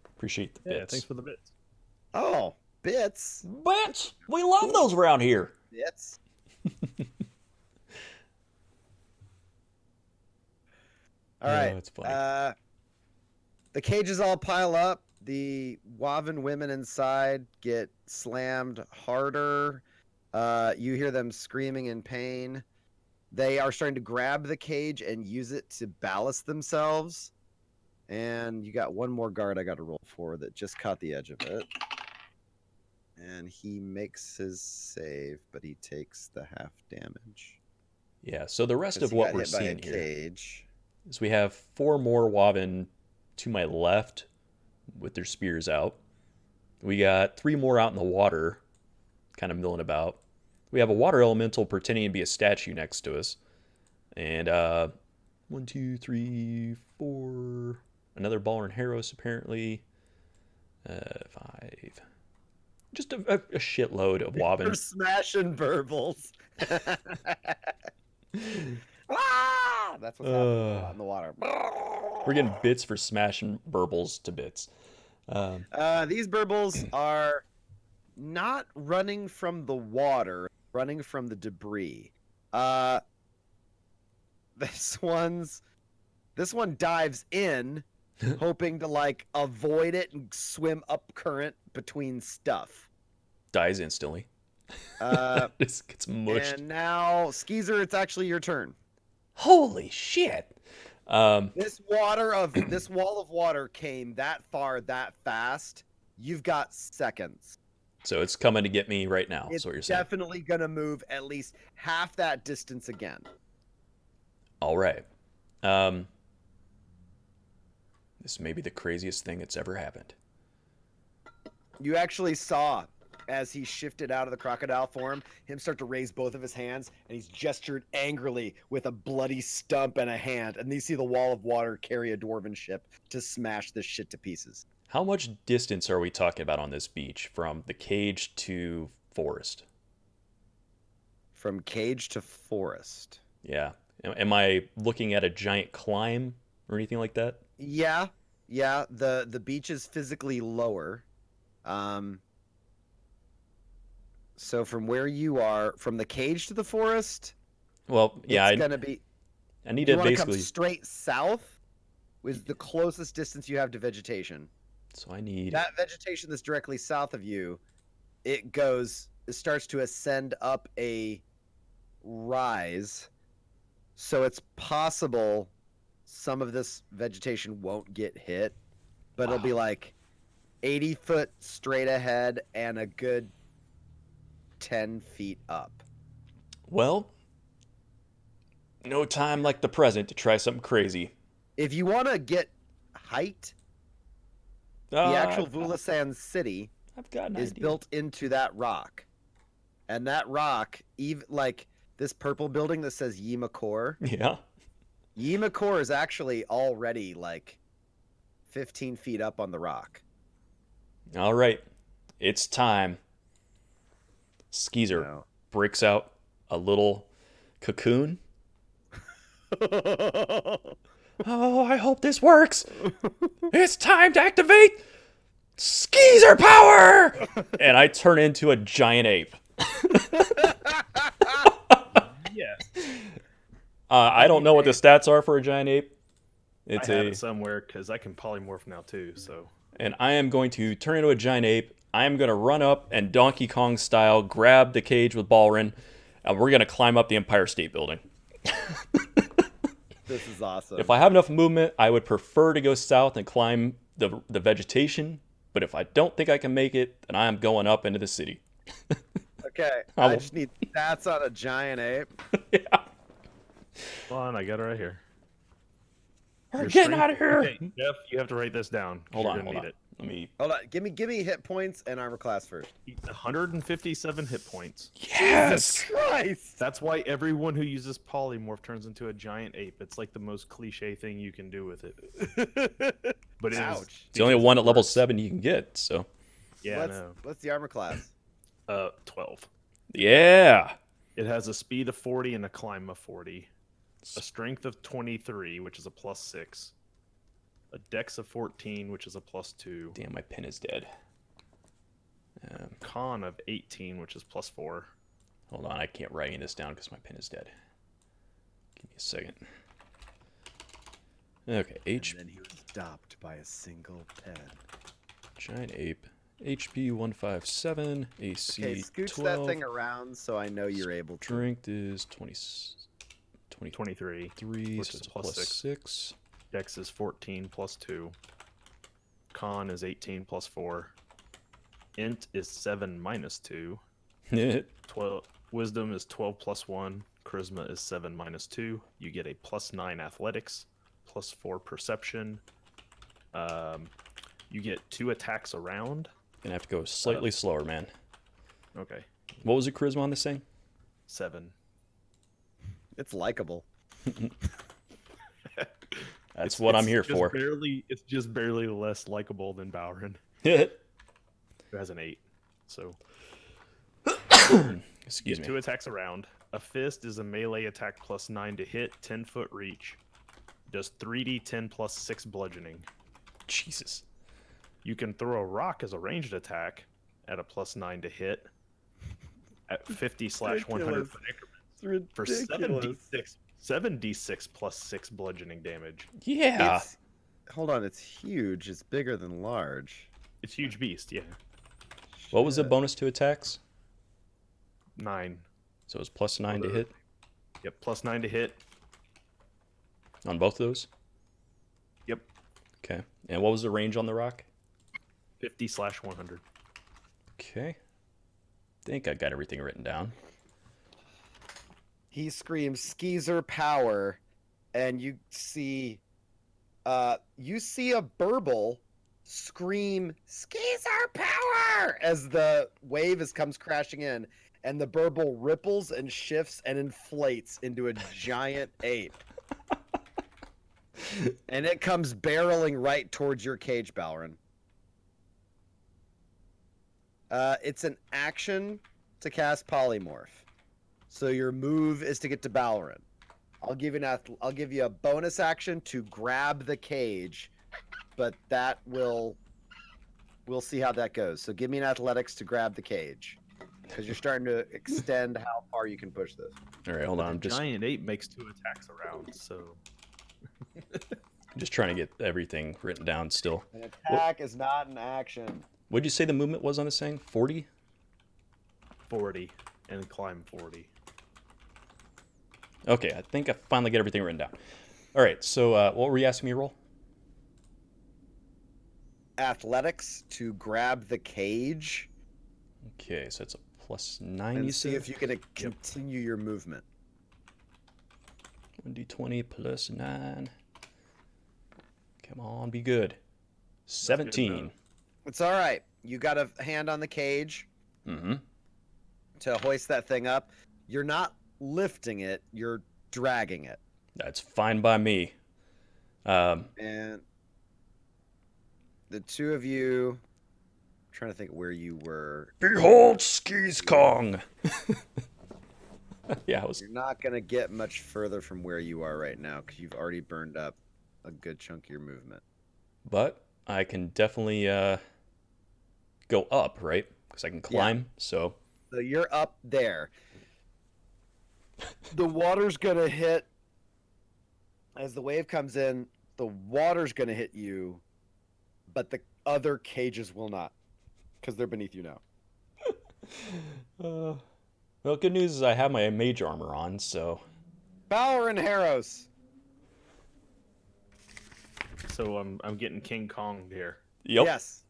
Appreciate the bits. Yeah, thanks for the bits. Oh, bits. Bits! We love those around here. Bits. All right. That's funny. The cages all pile up. The Waven women inside get slammed harder. You hear them screaming in pain. They are starting to grab the cage and use it to ballast themselves. And you got one more guard I got to roll for that just caught the edge of it. And he makes his save, but he takes the half damage. Yeah, so the rest 'Cause of he what got we're hit by a seeing here cage. is we have 4 more Waven to my left with their spears out. We got 3 more out in the water, kind of milling about. We have a water elemental pretending to be a statue next to us. And 1, 2, 3, 4. Another Baller and Harros, apparently. 5. Just a shitload of We're wobbins. smashing burbles. Ah! That's what's happening a lot in the water. We're getting bits for smashing burbles to bits. These burbles are not running from the water, running from the debris. This one dives in, hoping to like avoid it and swim up current between stuff. Dies instantly. It gets mushed. And now, Skeezer, it's actually your turn. Holy shit! This wall of water came that far that fast. You've got seconds. So it's coming to get me right now. It's That's what you're saying. definitely gonna move at least half that distance again. All right. This may be the craziest thing that's ever happened. You actually saw, as he shifted out of the crocodile form, him start to raise both of his hands, and he's gestured angrily with a bloody stump and a hand, and you see the wall of water carry a dwarven ship to smash this shit to pieces. How much distance are we talking about on this beach from the cage to forest? From cage to forest. Yeah. Am I looking at a giant climb or anything like that? Yeah. The beach is physically lower. So from where you are, from the cage to the forest, Well, yeah, it's gonna be. I need You to want to basically. come straight south, is the closest distance you have to vegetation. So I need. That vegetation that's directly south of you, it starts to ascend up a rise. So it's possible some of this vegetation won't get hit, but it'll be like 80 foot straight ahead and a good 10 feet up. Well, no time like the present to try something crazy. If you want to get height, the actual Vula Sands city I've got an is idea. built into that rock. And that rock, even like this purple building that says Yimakor, Yeah. Yimakor is actually already like 15 feet up on the rock. All right. It's time. Skeezer No. breaks out a little cocoon. Oh, I hope this works. It's time to activate Skeezer power! And I turn into a giant ape. Yes. I don't know what the stats are for a giant ape. I It's have it somewhere because I can polymorph now too. So and I am going to turn into a giant ape. I am going to run up and Donkey Kong style grab the cage with Balrin, and we're going to climb up the Empire State Building. This is awesome. If I have enough movement, I would prefer to go south and climb the vegetation. But if I don't think I can make it, then I am going up into the city. Okay, I I will- just need stats on a giant ape. Yeah. hold on, I got it right here. We're Your getting strength- out of here. Okay, Jeff, you have to write this down. 'cause Hold you're on, gonna hold on. need it. Let me. Hold on, give me hit points and armor class first. 157 hit points. Yes. Christ! That's why everyone who uses polymorph turns into a giant ape. It's like the most cliche thing you can do with it. But it is. Ouch. It's the only one at level works. 7 you can get. So Yeah, I know. What's the armor class? 12. yeah. It has a speed of 40 and a climb of 40. A strength of 23, which is a +6. A dex of 14, which is a +2. Damn, my pen is dead. Con of 18, which is +4. Hold on, I can't write any of this down because my pen is dead. Give me a second. Okay, And then he was stopped by a single pen. giant ape, HP 157, AC Okay, scooch 12. that thing around so I know you're able to. Strength is 23, 23. Which so is it's a +6. +6. Dex is 14 +2. Con is 18 +4. Int is 7 -2. 12. Wisdom is 12 +1. Charisma is 7 -2. You get a +9 athletics, +4 perception. You get 2 attacks around. Gonna have to go slightly slower, man. Okay. What was the charisma on this thing? 7. It's likable. That's what I'm here just for. It's just barely less likable than Bowron, who has an 8. So, Excuse me. 2 attacks around. A fist is a melee attack plus 9 to hit, 10-foot reach. Does 3d10 plus 6 bludgeoning. Jesus. You can throw a rock as a ranged attack at a plus 9 to hit at 50/100 foot increments for 7d6 plus 6 bludgeoning damage. Yeah. Hold on, it's huge. It's bigger than large. It's huge beast, yeah. What was the bonus to attacks? 9. So it was plus 9 to hit Yep, plus 9 to hit. on both of those? Yep, Okay. And what was the range on the rock? 50/100. Okay. Think I got everything written down. He screams Skeezer power, and you see a burble scream Skeezer power as the wave comes crashing in, and the burble ripples and shifts and inflates into a giant ape. And it comes barreling right towards your cage, Balrin. It's an action to cast Polymorph. So your move is to get to Balrin. I'll give you a bonus action to grab the cage, but we'll see how that goes. So give me an athletics to grab the cage, because you're starting to extend how far you can push this. All right, hold on. I'm just Giant ape makes 2 attacks around, so trying to get everything written down still. An attack is not an action. What'd you say the movement was on this thing? 40? 40 and climb 40. Okay, I think I finally get everything written down. All right, so what were you asking me to roll? Athletics to grab the cage Okay, so it's a plus 9, you and see said? if you can continue your movement. 1d20 plus 9. Come on, be good. 17. It's all right. You got a hand on the cage Mm-hmm. to hoist that thing up. You're not lifting it, you're dragging it. That's fine by me. And the two of you, I'm trying to think where you were. Behold, Skis Kong! Yeah, I was. You're not going to get much further from where you are right now because you've already burned up a good chunk of your movement. But I can definitely go up, right? Because I can climb, so... So you're up there. The water's going to hit. As the wave comes in, the water's going to hit you, but the other cages will not because they're beneath you now. Well, good news is I have my mage armor on, so... Power and Harrows. So I'm getting King Kong here. Yep. Yes.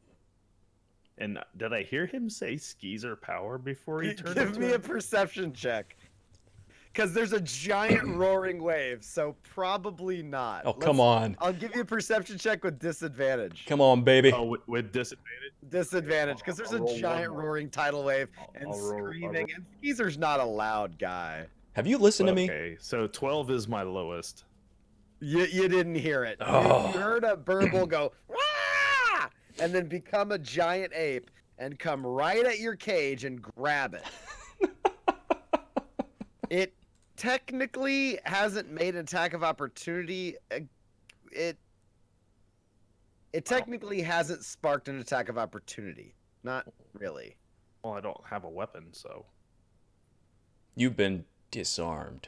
And did I hear him say Skeezer power before he turned Give into me a a perception check. Because there's a giant roaring wave, so probably not. Oh, come on. I'll give you a perception check with disadvantage. Come on, baby. Oh, with disadvantage? Disadvantage, because there's I'll a roll giant one more. roaring tidal wave and I'll roll- screaming. And Skeezer's not a loud guy. Have you listened to me? Okay, so 12 is my lowest. You didn't hear it. Oh. You heard a burble go, "Wah!" and then become a giant ape and come right at your cage and grab it. It technically hasn't made an attack of opportunity. It technically hasn't sparked an attack of opportunity. Not really. Well, I don't have a weapon, so You've been disarmed.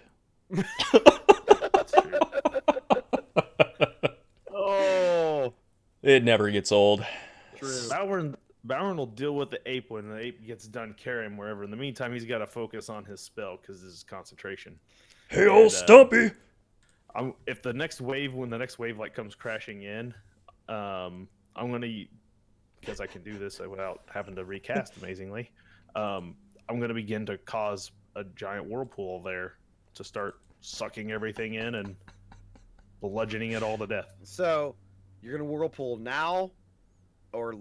that's true. Oh, It never gets old. true. Bowron will deal with the ape when the ape gets done carrying him wherever. In the meantime, he's got to focus on his spell because this is concentration. Hey, old And, Stumpy! If the next wave, when the next wave like comes crashing in, I'm gonna, because I can do this without having to recast. Amazingly, I'm gonna begin to cause a giant whirlpool there to start sucking everything in and bludgeoning it all to death. So, you're gonna whirlpool now, or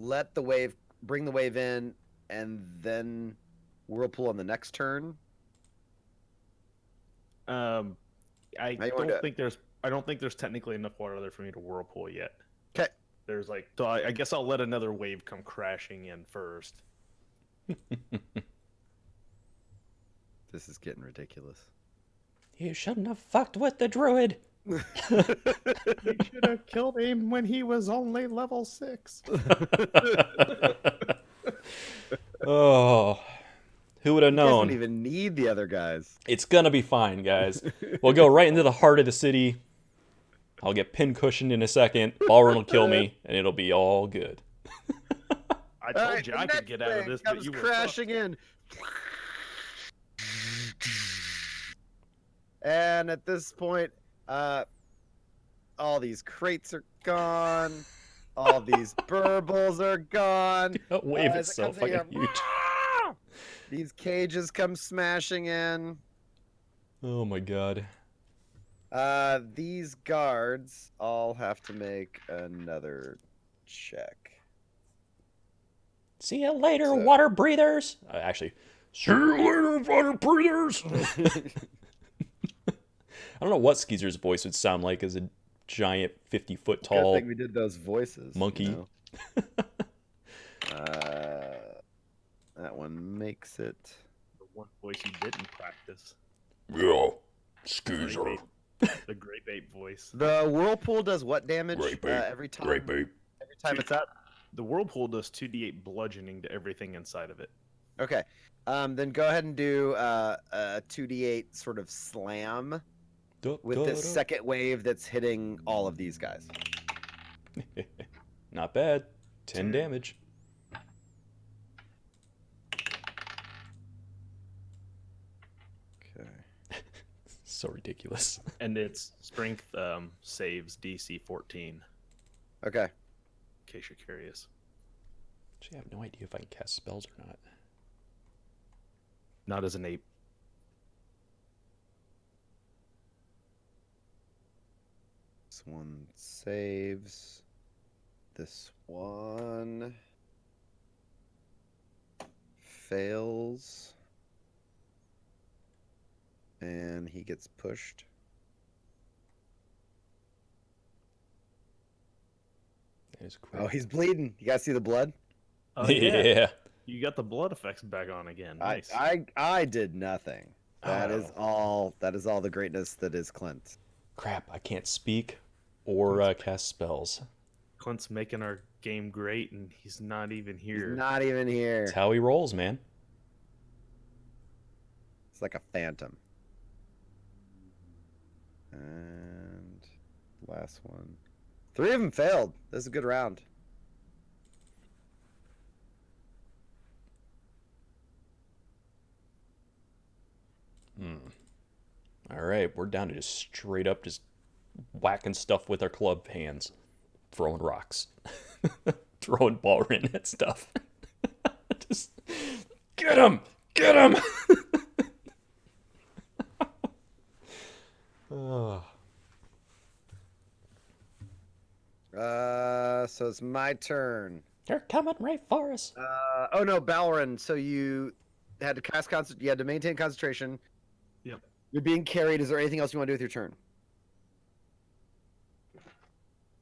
bring the wave in, and then whirlpool on the next turn? I How you wanna do don't it? think there's technically enough water there for me to whirlpool yet. Okay. There's like, so I guess I'll let another wave come crashing in first. This is getting ridiculous. You shouldn't have fucked with the druid. You should have killed him when he was only level 6. Oh, who would have You guys don't known? even need the other guys. It's gonna be fine, guys. We'll go right into the heart of the city. I'll get pin cushioned in a second. Ballroom will kill me, and it'll be all good. I told you I could get out of this, but you were crashing in. And at this point, all these crates are gone. All these burbles are gone. That wave as is it so comes in fucking here, huge. These cages come smashing in. Oh my god. These guards all have to make another check. See you later, So- water breathers. Actually, see you later, water breathers. I don't know what Skeezer's voice would sound like as a giant 50-foot Good tall thing we did those voices. monkey. You know? That one makes it. the one voice you didn't practice. Yeah, Skeezer. The Great Ape voice. The whirlpool does what damage Great bait. every time? Great babe. Every time it's up. The whirlpool does 2d8 bludgeoning to everything inside of it. Okay. Then go ahead and do a 2d8 sort of slam with this second wave that's hitting all of these guys. Not bad. 10 damage. Okay. So ridiculous. And its strength saves DC 14, Okay. in case you're curious. Actually, I have no idea if I can cast spells or not. Not as an ape. This one saves. This one fails. And he gets pushed. That is Oh, cool. he's bleeding. You guys see the blood? Oh, yeah. You got the blood effects back on again. Nice. I did nothing. That is Oh. all. That is all the greatness that is Clint. Crap, I can't speak or cast spells. Clint's making our game great, and he's not even here. He's not even here. That's how he rolls, man. It's like a phantom. And last one. 3 of them failed. This is a good round. All right, we're down to just straight up just whacking stuff with our club hands. Throwing rocks. Throwing ball rin at stuff. Just get him! Get him! Oh. So it's my turn. They're coming right for us. Oh no, Balrin. So you had to cast you had to maintain concentration. Yep. You're being carried. Is there anything else you want to do with your turn?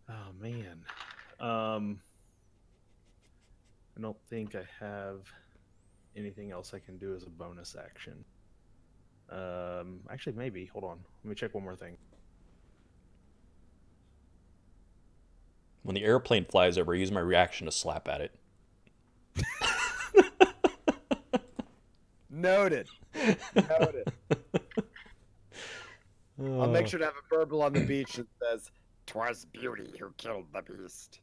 Oh man. I don't think I have anything else I can do as a bonus action. Actually, maybe. Hold on. Let me check one more thing. When the airplane flies over, I use my reaction to slap at it. Noted. Noted. I'll make sure to have a burble on the beach that says, "'Twas beauty who killed the beast."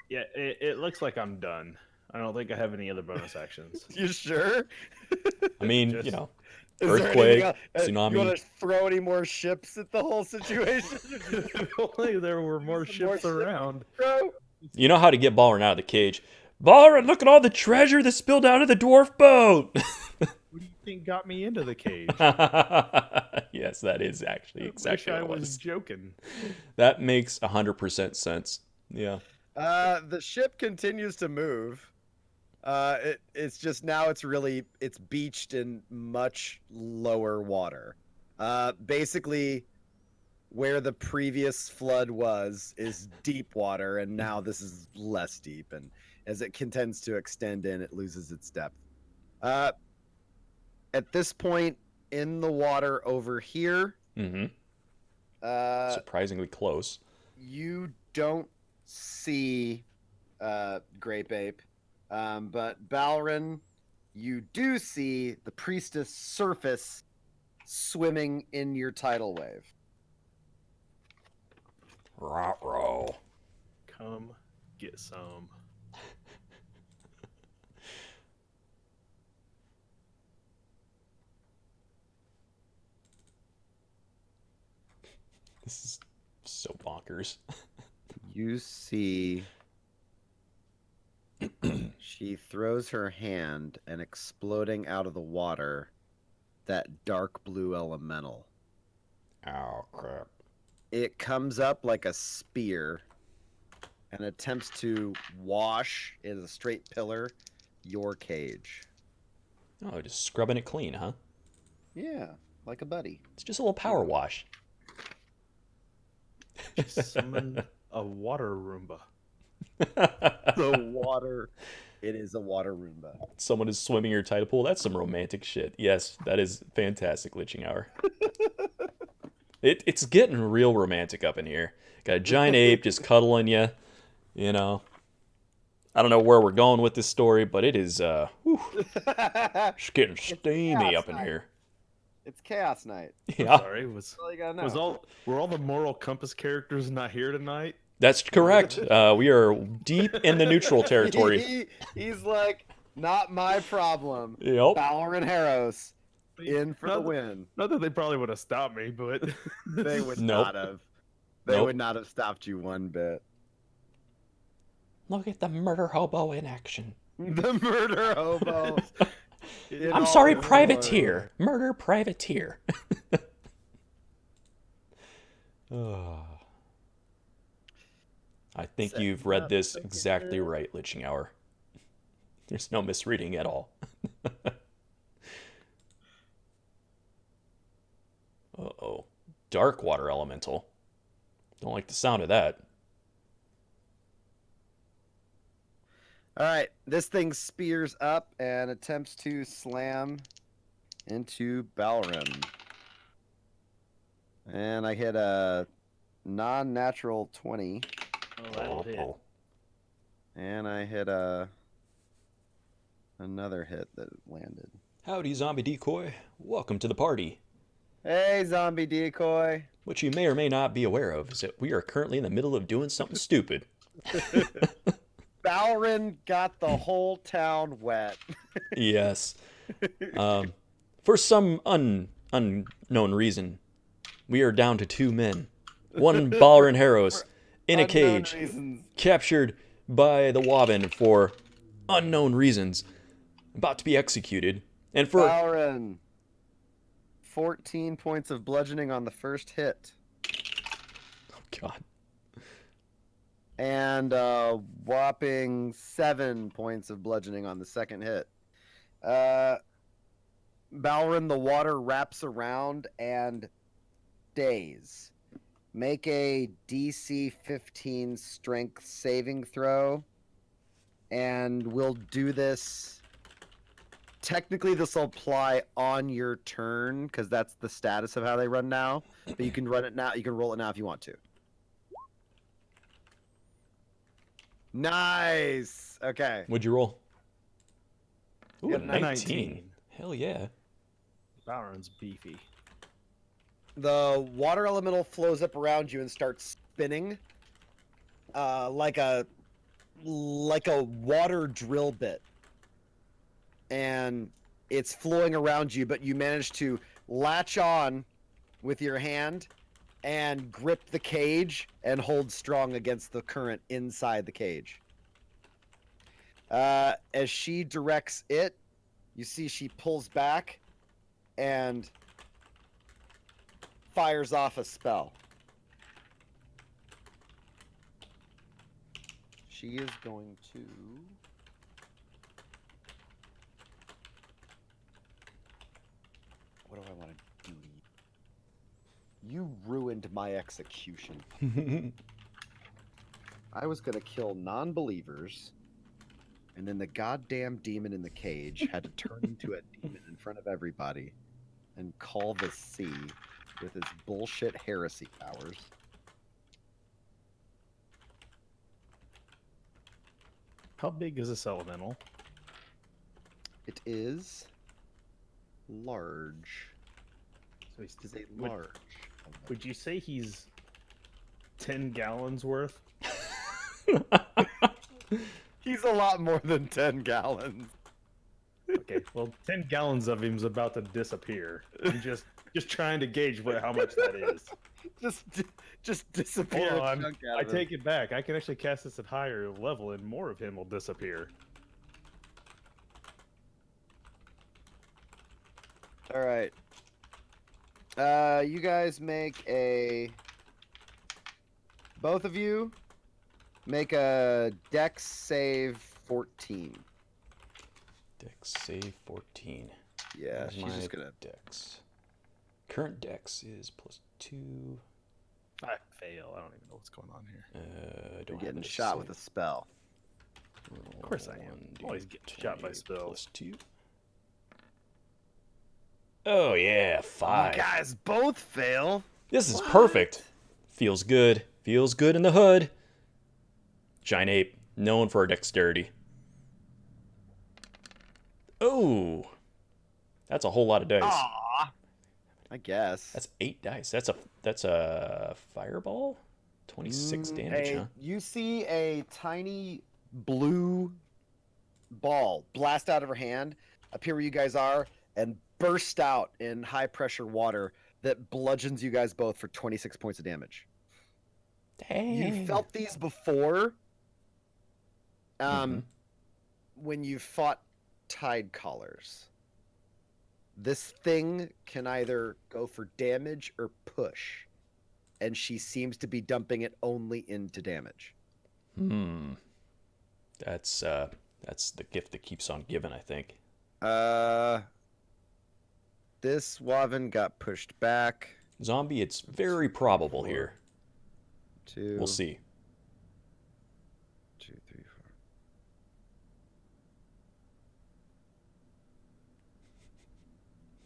Yeah, it looks like I'm done. I don't think I have any other bonus actions. You sure? I mean, Just- you know, Is there earthquake, anything else? tsunami. You want to throw any more ships at the whole situation? If only there were more Some more ships ships. around. Bro? You know how to get Ballrin out of the cage. Ballrin, look at all the treasure that spilled out of the dwarf boat. What are you Thing got me into the cage. Yes, that is actually exactly Wish what I it was was. joking. That makes 100% sense. Yeah. The ship continues to move. It's just now it's beached in much lower water. Basically, where the previous flood is deep water, and now this is less deep. And as it continues to extend in, it loses its depth. At this point in the water over here, Mm-hmm. uh, Surprisingly close. you don't see Grape Ape, but Balrin, you do see the priestess surface swimming in your tidal wave. Ruh-roh. Come get some. This is so bonkers. You see she throws her hand, and exploding out of the water, that dark blue elemental. Oh, crap. It comes up like a spear and attempts to wash in a straight pillar your cage. Oh, just scrubbing it clean, huh? Yeah, like a buddy. It's just a little power wash. Just summon a water Roomba. The water. It is a water Roomba. Someone is swimming your tide pool. That's some romantic shit. Yes, that is fantastic, Liching Hour. It's getting real romantic up in here. Got a giant ape just cuddling you. You know. I don't know where we're going with this story, but it is it's getting steamy up in here. It's Chaos Night. Yeah, Sorry, That's all you gotta know. were all the moral compass characters not here tonight? that's correct. We are deep in the neutral territory. He's like, not my problem. Yep. Fowler and Harros in for the win. Not that they probably would have stopped me, but They would Nope. not have. They Nope. would not have stopped you one bit. Look at the murder hobo in action. The murder hobo. I'm sorry, privateer. Murder privateer. Oh. I think Setting you've read up this like exactly a- right, Liching Hour. There's no misreading at all. Uh-oh. Dark water elemental. Don't like the sound of that. All right, this thing spears up and attempts to slam into Balrim. And I hit a non-natural 20, oh, that'll hit. Oh. and I hit another hit that landed. Howdy, zombie decoy. Welcome to the party. Hey, zombie decoy. What you may or may not be aware of is that we are currently in the middle of doing something stupid. Balrin got the whole town wet. Yes. For some unknown reason, we are down to 2 men. One Balrin Harros in a Unknown cage, reasons. captured by the Wobbin for unknown reasons, about to be executed. And for Balrin, 14 points of bludgeoning on the first hit. oh god, And a whopping 7 points of bludgeoning on the second hit. Balrin, the water wraps around and stays. Make a DC 15 strength saving throw. And we'll do this. Technically, this will apply on your turn because that's the status of how they run now. But you can run it now. You can roll it now if you want to. Nice. Okay. what'd you roll? Ooh, Yeah, a 19. 19. Hell yeah. Balron's beefy. The water elemental flows up around you and starts spinning, like a water drill bit, and it's flowing around you. But you manage to latch on with your hand and grip the cage and hold strong against the current inside the cage. As she directs it, you see she pulls back and fires off a spell. She is going to... What do I want to do? You ruined my execution. I was going to kill non-believers, and then the goddamn demon in the cage had to turn into a demon in front of everybody and call the sea with his bullshit heresy powers. How big is this elemental? It is large. So he's, It is a large. would you say he's 10 gallons worth? He's a lot more than 10 gallons. Okay, well, 10 gallons of him's about to disappear. I'm just trying to gauge how much that is. just disappear. Hold on, chunk out I of him. take it back. I can actually cast this at higher level, and more of him will disappear. All right. You guys make both of you make a Dex save 14. Dex save 14. Yeah, Where's she's my just gonna. Dex. Current Dex is +2. I fail. I don't even know what's going on here. I You're don't have getting it shot saved. with a spell. Of course I am. Always get shot by spells. +2. Oh yeah, 5. You guys both fail. This is perfect. Feels good. Feels good in the hood. Giant ape, known for our dexterity. Oh, that's a whole lot of dice. Aw. I guess. That's 8 dice. That's a fireball. 26 damage, huh? You see a tiny blue ball blast out of her hand, appear where you guys are, and burst out in high pressure water that bludgeons you guys both for 26 points of damage. Dang. You felt these before when you fought tide collars. This thing can either go for damage or push, and she seems to be dumping it only into damage. That's the gift that keeps on giving, I think. This Wavin got pushed back. Zombie, it's very probable here. 2. We'll see. 2, 3, 4.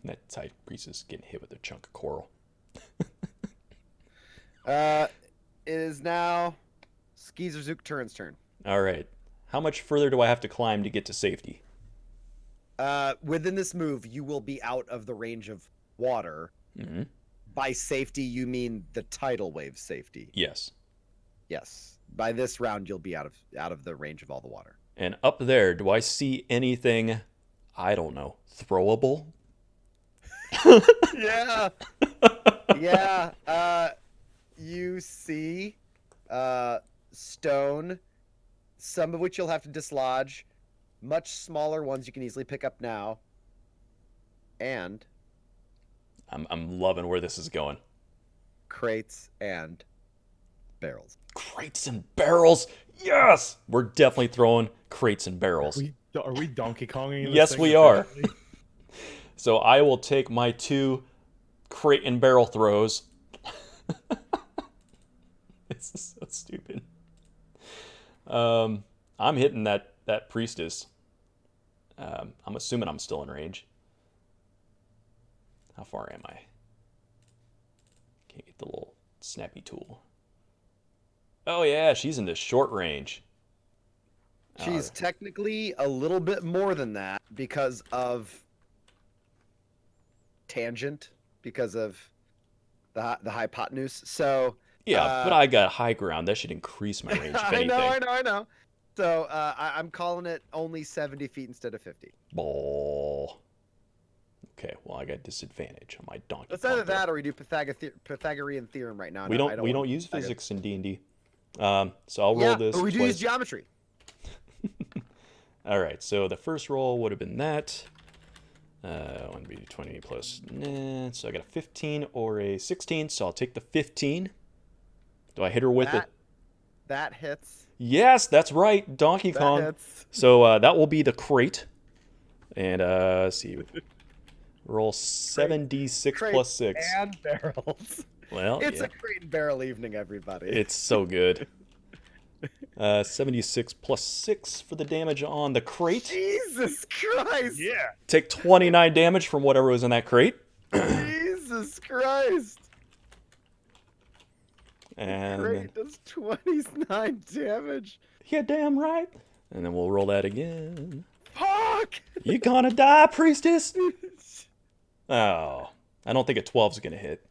That tide priest is getting hit with a chunk of coral. It is now Skeezerzook Turin's turn. All right. How much further do I have to climb to get to safety? Within this move, you will be out of the range of water. Mm-hmm. By safety, you mean the tidal wave safety. Yes. Yes. By this round, you'll be out of the range of all the water. And up there, do I see anything, I don't know, throwable? Yeah. Yeah. You see stone, some of which you'll have to dislodge, much smaller ones you can easily pick up now, and I'm loving where this is going. crates and barrels. Crates and barrels. Yes, we're definitely throwing crates and barrels. Are we Donkey Konging? This Yes, thing we are. efficiently? So I will take my 2 crate and barrel throws. This is so stupid. I'm hitting that priestess. I'm assuming I'm still in range. How far am I? Can't get the little snappy tool. Oh yeah, she's in the short range. She's technically a little bit more than that because of tangent, because of the hypotenuse. So yeah, but I got high ground. That should increase my range. If I anything. I know. So I'm calling it only 70 feet instead of 50. Ball. Okay, well I got disadvantage on my donkey. It's either Kong throw. that or we do Pythagorean theorem right now. We don't use physics in D&D. So I'll roll this. But we do twice. use geometry. All right, so the first roll would have been that. 1d20 plus. Nah, so I got a 15 or a 16, so I'll take the 15. Do I hit her with it? That hits. Yes, that's right, Donkey That Kong. hits. So that will be the crate. And let's see. Roll 7d6 Crate plus 6. and barrels. Well, It's yeah. a crate and barrel evening, everybody. It's so good. 76 plus 6 for the damage on the crate. Jesus Christ! Yeah. Take 29 damage from whatever was in that crate. Jesus Christ! And Crate does 29 damage. yeah, damn right. And then we'll roll that again. Fuck! You gonna die, priestess? Oh, I don't think a 12's gonna hit.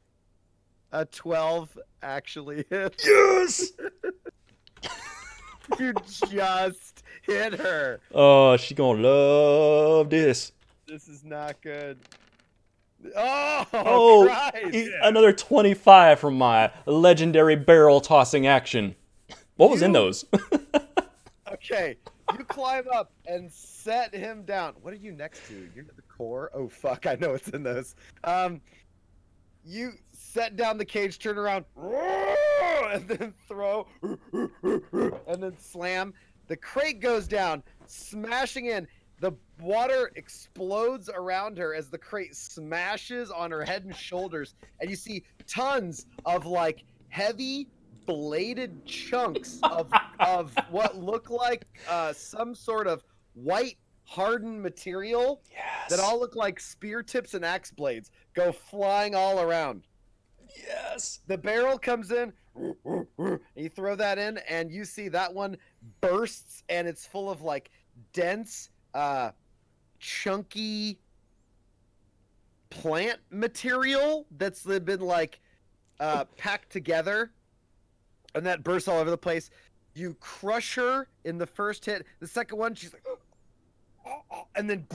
A 12 actually hits. Yes! You just hit her. Oh, she gonna love this. This is not good. Oh, Oh, Christ! another 25 from my legendary barrel tossing action. What was in You- those? Okay, you climb up and set him down. What are you next to? You're at the core? Oh, fuck, I know what's in those. You set down the cage, turn around, and then throw, and then slam. The crate goes down, smashing in. The water explodes around her as the crate smashes on her head and shoulders, and you see tons of like heavy bladed chunks of what look like some sort of white hardened material Yes. that all look like spear tips and axe blades go flying all around. Yes. The barrel comes in, and you throw that in, and you see that one bursts, and it's full of like dense, chunky plant material that's been like packed together, and that bursts all over the place. You crush her in the first hit. The second one, she's like, and then,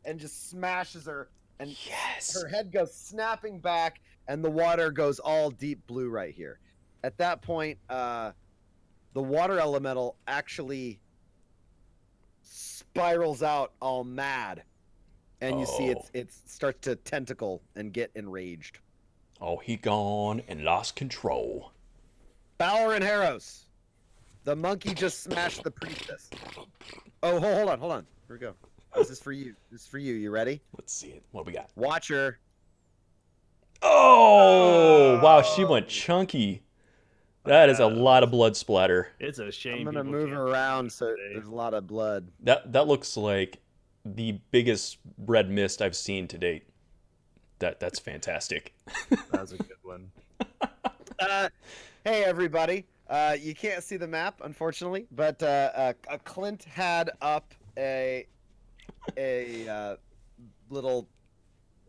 and just smashes her, and Yes. her head goes snapping back, and the water goes all deep blue right here. At that point, the water elemental actually spirals out all mad, and you see it starts to tentacle and get enraged. Oh, he gone and lost control. Bauer and Harrows, the monkey just smashed the priestess. Oh, hold on. Here we go. This is for you. You ready? Let's see it. What we got? Watch her. Oh, wow, she went chunky. That is a lot of blood splatter. It's a shame. I'm gonna people move can't her around so today. there's a lot of blood. That looks like the biggest red mist I've seen to date. That's fantastic. That's a good one. Hey everybody. You can't see the map, unfortunately, but Clint had up a little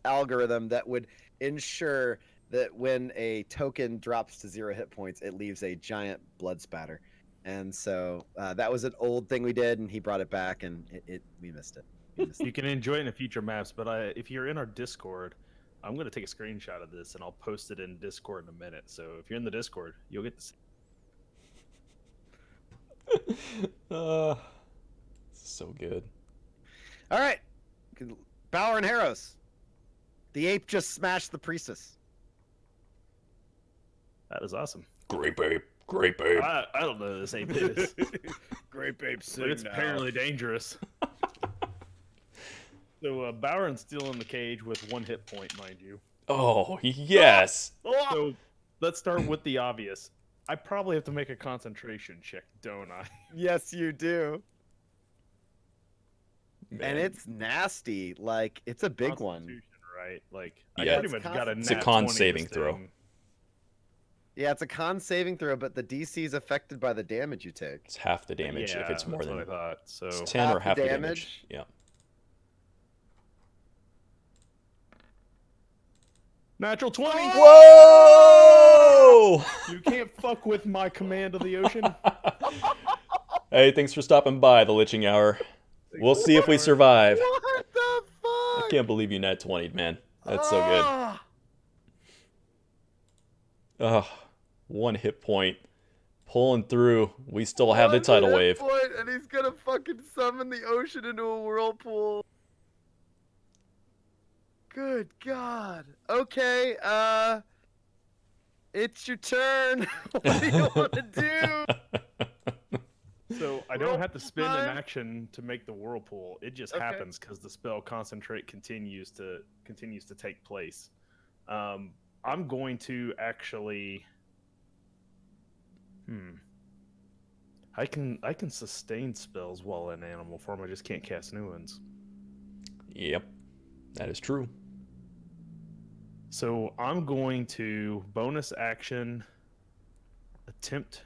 algorithm that would ensure that when a token drops to 0 hit points, it leaves a giant blood spatter. And so that was an old thing we did, and he brought it back, and we missed it. You can enjoy it in future maps, but if you're in our Discord, I'm going to take a screenshot of this and I'll post it in Discord in a minute. So if you're in the Discord, you'll get to see. So good. All right. Bauer and Harrows. The ape just smashed the priestess. That is awesome. Great babe. Great babe. I don't know who this ape is, Great babe, but it's apparently dangerous. So Bowron's still in the cage with 1 hit point, mind you. Oh, yes. So let's start with the obvious. I probably have to make a concentration check, don't I? Yes, you do. Man. And it's nasty. Like, it's a big one. Constitution, right? Like, Yeah, I pretty much got a it's a nat con 20 saving this throw. thing. Yeah, it's a con saving throw, but the DC is affected by the damage you take. It's half the damage if it's more that's than what I thought. So it's 10 or half half the the damage? damage. Yeah. natural 20. Whoa! You can't fuck with my command of the ocean. Hey, thanks for stopping by the Liching Hour. We'll see if we survive. What the I fuck? can't believe you nat 20'd, man. That's so good. Ah! Ugh, 1 hit point. Pulling through. We still have the One tidal hit wave. point, and he's gonna fucking summon the ocean into a whirlpool. good God. Okay, it's your turn. What do you want to do? So I don't have to spend an Time? action to make the whirlpool. It just Okay. happens because the spell concentrate continues to take place. I'm going to actually. I can sustain spells while in animal form. I just can't cast new ones. Yep, that is true. So I'm going to bonus action attempt.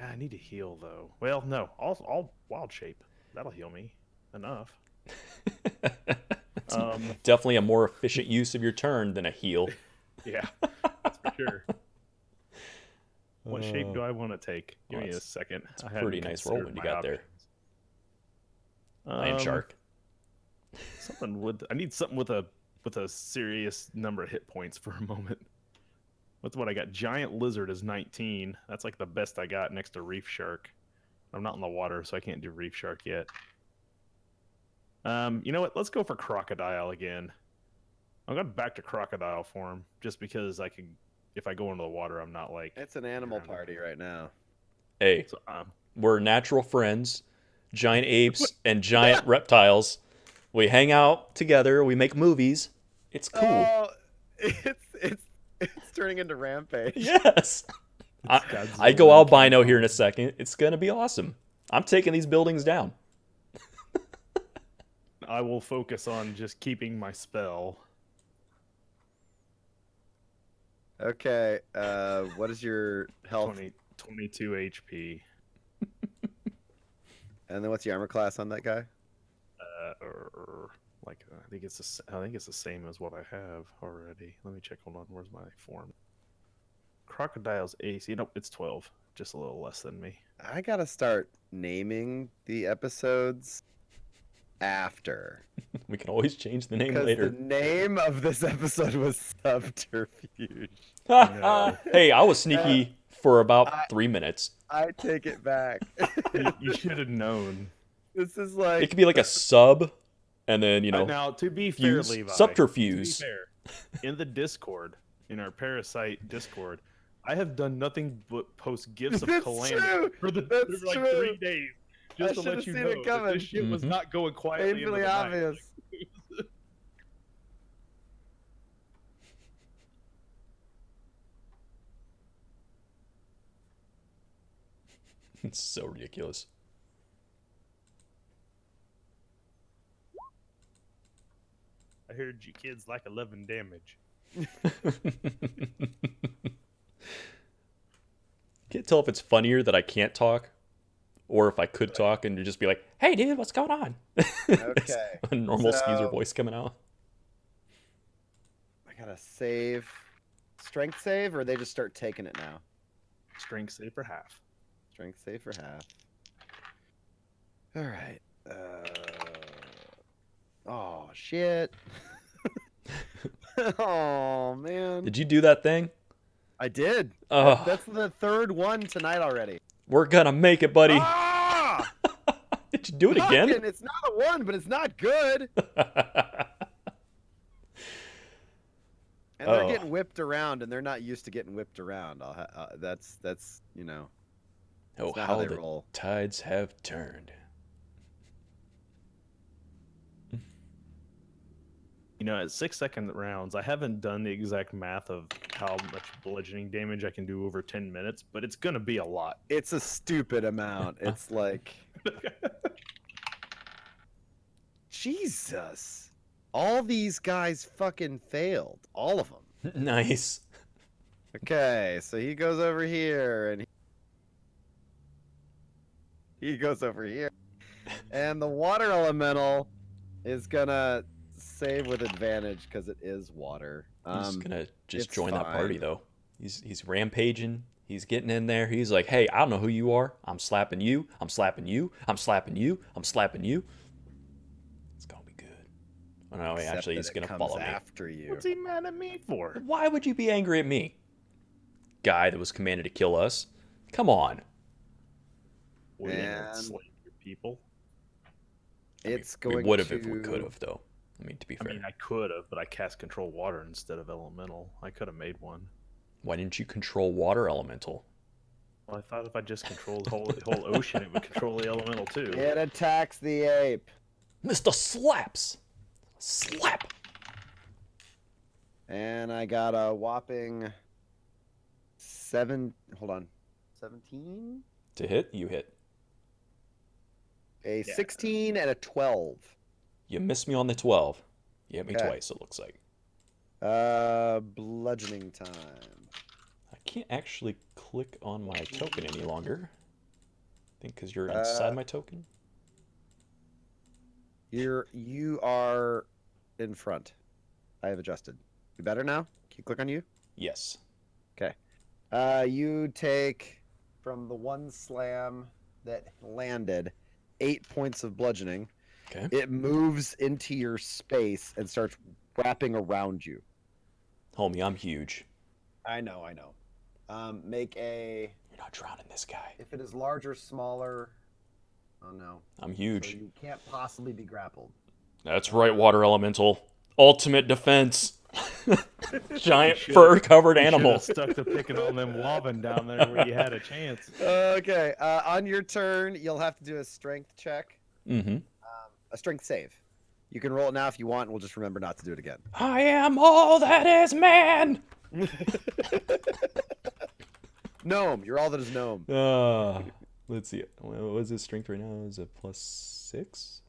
I need to heal though. Well, no, I'll wild shape. That'll heal me enough. Definitely a more efficient use of your turn than a heal. Yeah, that's for sure. What shape do I want to take? Give me a second. It's a pretty nice roll when you got there. Land shark. I need something with a serious number of hit points for a moment. What's what I got? Giant lizard is 19. That's like the best I got next to reef shark. I'm not in the water, so I can't do reef shark yet. You know what? Let's go for crocodile again. I'm going back to crocodile form just because I can. If I go into the water, I'm not like. It's an animal party right now. Hey, So, we're natural friends, giant apes and giant reptiles. We hang out together. We make movies. It's cool. Oh, it's turning into Rampage. Yes. I go albino here in a second. It's going to be awesome. I'm taking these buildings down. I will focus on just keeping my spell. Okay, what is your health? 22 HP. And then what's the armor class on that guy? I think it's the same as what I have already. Let me check. Hold on. Where's my form? Crocodile's AC. Nope, it's 12. Just a little less than me. I gotta start naming the episodes after. We can always change the name Because later. the name of this episode was Subterfuge. Hey, I was sneaky for about 3 minutes. I take it back. You should have known. This is like... It could be like a sub, and then, Now, to be fair, fuse, Levi. subterfuge. To be fair, in the Discord, in our Parasite Discord, I have done nothing but post gifts of That's calamity true. for That's like true. 3 days. Just to let you know that this shit was not going quietly into Painfully the night. obvious. It's so ridiculous. I heard you kids like 11 damage. Can't tell if it's funnier that I can't talk, or if I could talk and just be like, "Hey, dude, what's going on?" Okay. A normal So- skeezer voice coming out. I gotta save. Strength save, or they just start taking it now? Strength save for half. Strength save for half. All right. Oh, shit. Oh, man. Did you do that thing? I did. Oh, That's the third one tonight already. we're gonna make it, buddy. Ah! Did you do it again? Fucking, it's not a one, but it's not good. And they're Oh. getting whipped around, and they're not used to getting whipped around. That's you know. Oh, That's not how how they the roll. tides have turned. You know, at 6-second rounds, I haven't done the exact math of how much bludgeoning damage I can do over 10 minutes, but it's going to be a lot. It's a stupid amount. It's like, Jesus. All these guys fucking failed. All of them. Nice. Okay, so he goes over here, and he goes over here. And the water elemental is gonna save with advantage because it is water. He's gonna just it's join that party fine. though. He's rampaging. He's getting in there. He's like, "Hey, I don't know who you are. I'm slapping you. I'm slapping you. I'm slapping you. I'm slapping you." It's gonna be good. Oh no, Except actually, that he's it gonna comes follow me. after you. What's he mad at me for? Why would you be angry at me, guy that was commanded to kill us? Come on. We didn't Man. enslave your people. It's We going would have to... if we could have, though. I mean, to be I fair. mean, I could have, but I cast control water instead of elemental. I could have made one. Why didn't you control water elemental? Well, I thought if I just controlled the whole ocean, it would control the elemental too. It attacks the ape. Mr. Slaps! Slap! And I got a whopping 17. To hit, you hit. A Yeah. 16 and a 12. You missed me on the 12. You hit me Okay. twice, it looks like. Bludgeoning time. I can't actually click on my token any longer. I think because you're inside my token. You are in front. I have adjusted. You better now? Can you click on you? Yes. Okay. You take from the one slam that landed 8 points of bludgeoning. Okay. It moves into your space and starts wrapping around you. Homie, I'm huge. I know. Make a. You're not drowning this guy. If it is larger, smaller. Oh no. I'm So huge. you can't possibly be grappled. That's right, water elemental. Ultimate defense. Giant should've- fur-covered You animal. should've stuck to picking on them wobbin down there where you had a chance. Okay. On your turn, you'll have to do a strength check. Mm-hmm. A strength save. You can roll it now if you want, and we'll just remember not to do it again. I am all that is man. Gnome. You're all that is gnome. Let's see. What was his strength right now? Is it +6?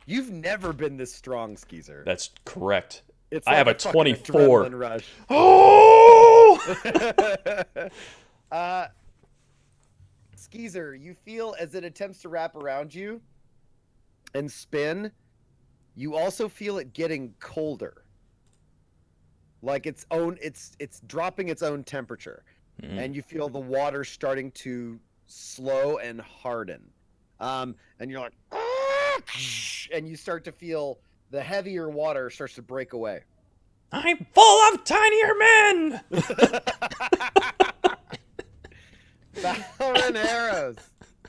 You've never been this strong, Skeezer. That's correct. It's I have a fucking 24. adrenaline rush. Oh! Skeezer, you feel as it attempts to wrap around you and spin, you also feel it getting colder. Like it's dropping its own temperature. And you feel the water starting to slow and harden. And you're like, "Ah!" And you start to feel the heavier water starts to break away. I'm full of tinier men. Bow and arrows.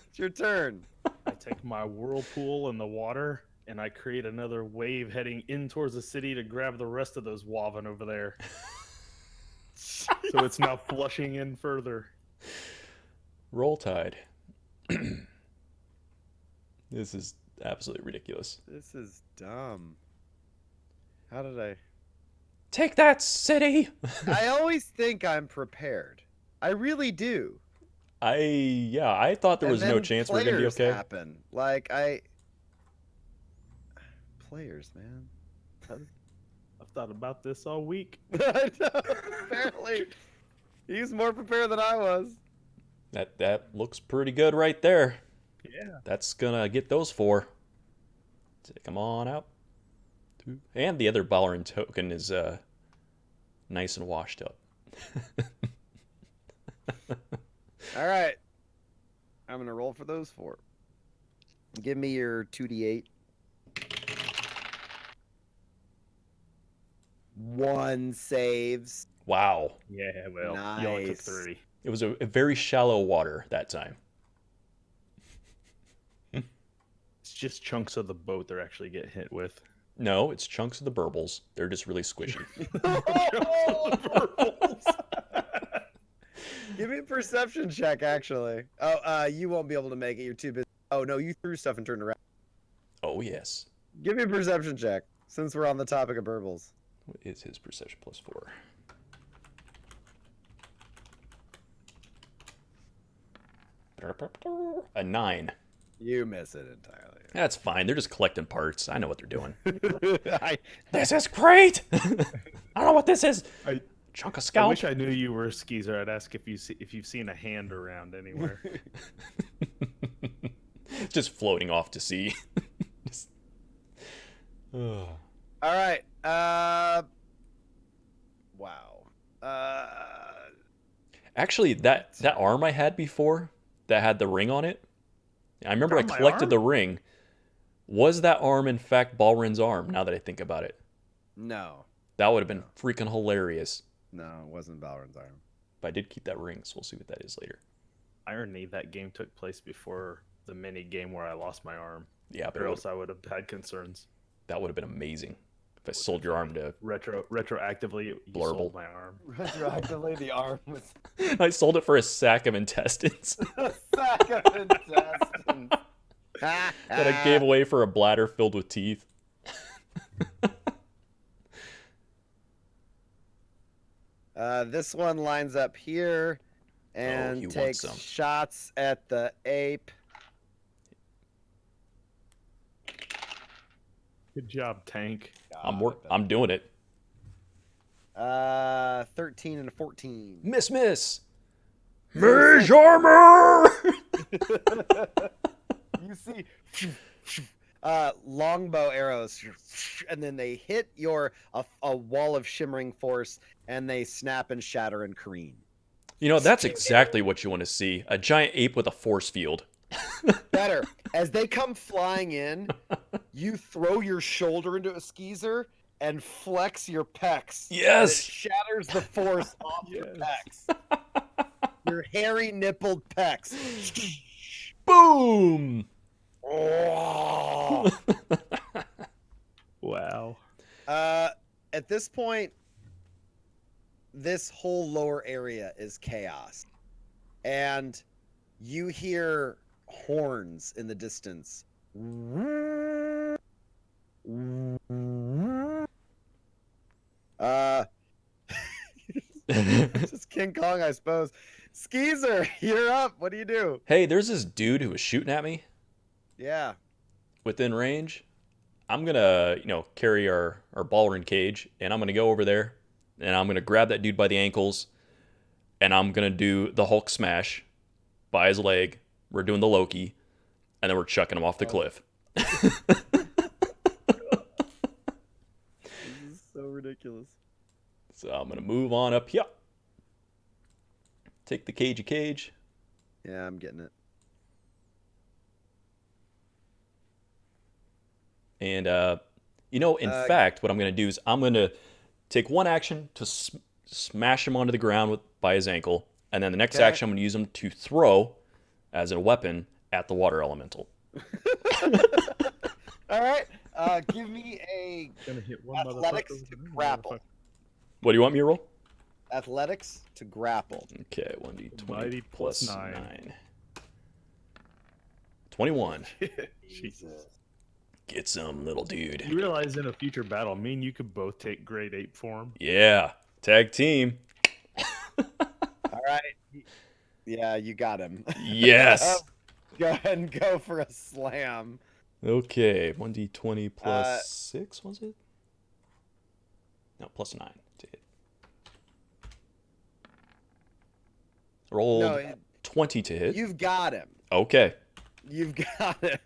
It's your turn. I take my whirlpool in the water and I create another wave heading in towards the city to grab the rest of those wobbin over there. So it's now flushing in further. Roll Tide. This is absolutely ridiculous. This is dumb. How did I? Take that, city. I always think I'm prepared. I really do. I thought there was And no then chance we were gonna be players okay. Happen. Players, man. I've thought about this all week. I know, apparently, he's more prepared than I was. That looks pretty good right there. Yeah. That's gonna get those 4. Take them on out. And the other Ballerin token is nice and washed up. All right, I'm gonna roll for those 4. Give me your 2d8. 1 saves. Wow. Yeah, well, you only took Nice. 3. It was a very shallow water that time. It's just chunks of the boat they're actually get hit with. No, it's chunks of the burbles. They're just really squishy. Give me a perception check, actually. Oh, you won't be able to make it. You're too busy. Oh no, you threw stuff and turned around. Oh, yes. Give me a perception check, since we're on the topic of burbles. What is his perception +4? A 9. You miss it entirely. That's fine. They're just collecting parts. I know what they're doing. I, This is great! I don't know what this is. Chunk of I scalp. wish I knew you were a skeezer. I'd ask if you've seen a hand around anywhere. It's just floating off to sea. Just- Ugh. all right. Wow. Actually, that arm I had before that had the ring on it, I remember I On my collected arm? the ring. Was that arm in fact Balrin's arm? Now that I think about it, No. that would have been freaking hilarious. No, it wasn't Balrin's arm. But I did keep that ring, so we'll see what that is later. Irony, that game took place before the mini game where I lost my arm. Yeah, but Or else I would have had concerns. That would have been amazing if I sold your arm to. Retroactively, you Blurble. sold my arm. Retroactively, the arm was I sold it for a sack of intestines a sack of intestines. that I gave away for a bladder filled with teeth. This one lines up here and he wants takes some. shots at the ape. Good job, Tank. I'm doing it. 13 and a 14. Miss. Mage armor! You see longbow arrows, and then they hit a wall of shimmering force, and they snap and shatter and careen. You know, that's exactly what you want to see. A giant ape with a force field. Better. As they come flying in, you throw your shoulder into a skeezer and flex your pecs. Yes! And it shatters the force off your pecs. Your hairy nippled pecs. Boom! Oh. Wow. At this point, this whole lower area is chaos. And you hear horns in the distance. Just King Kong, I suppose. Skeezer, you're up. What do you do? Hey, there's this dude who was shooting at me Yeah. within range. I'm gonna, carry our ballroom cage, and I'm gonna go over there, and I'm gonna grab that dude by the ankles, and I'm gonna do the Hulk smash by his leg. We're doing the Loki, and then we're chucking him off the cliff. This is so ridiculous. So I'm gonna move on up here. Take the cage. Yeah, I'm getting it. And, in fact, what I'm going to do is I'm going to take one action to smash him onto the ground by his ankle. And then the next action, I'm going to use him to throw as a weapon at the water elemental. All right. Give me a Gonna hit one athletics motherfucker to with a grapple. What do you want me to roll? Athletics to grapple. Okay, 1d20 Mighty plus plus 9. 21. Jesus. Get some, little dude. You realize in a future battle, me and you could both take grade 8 form. Yeah, tag team. All right. Yeah, you got him. Yes. Go ahead and go for a slam. Okay, 1d20 plus 6, was it? No, plus 9 to hit. Rolled 20 to hit. You've got him. Okay. You've got him.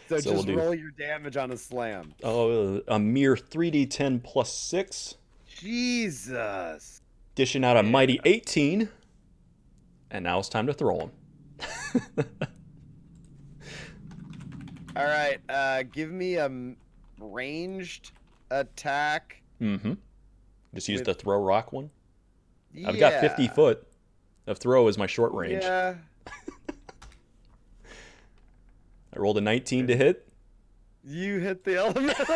So So we'll just do- roll your damage on a slam. Oh, a mere 3d10 plus 6. Jesus. Dishing out a mighty 18. And now it's time to throw him. All right. Give me a ranged attack. Mm-hmm. Just use With- the throw rock one. I've got 50 foot of throw as my short range. Yeah. I rolled a 19 to hit. You hit the elemental.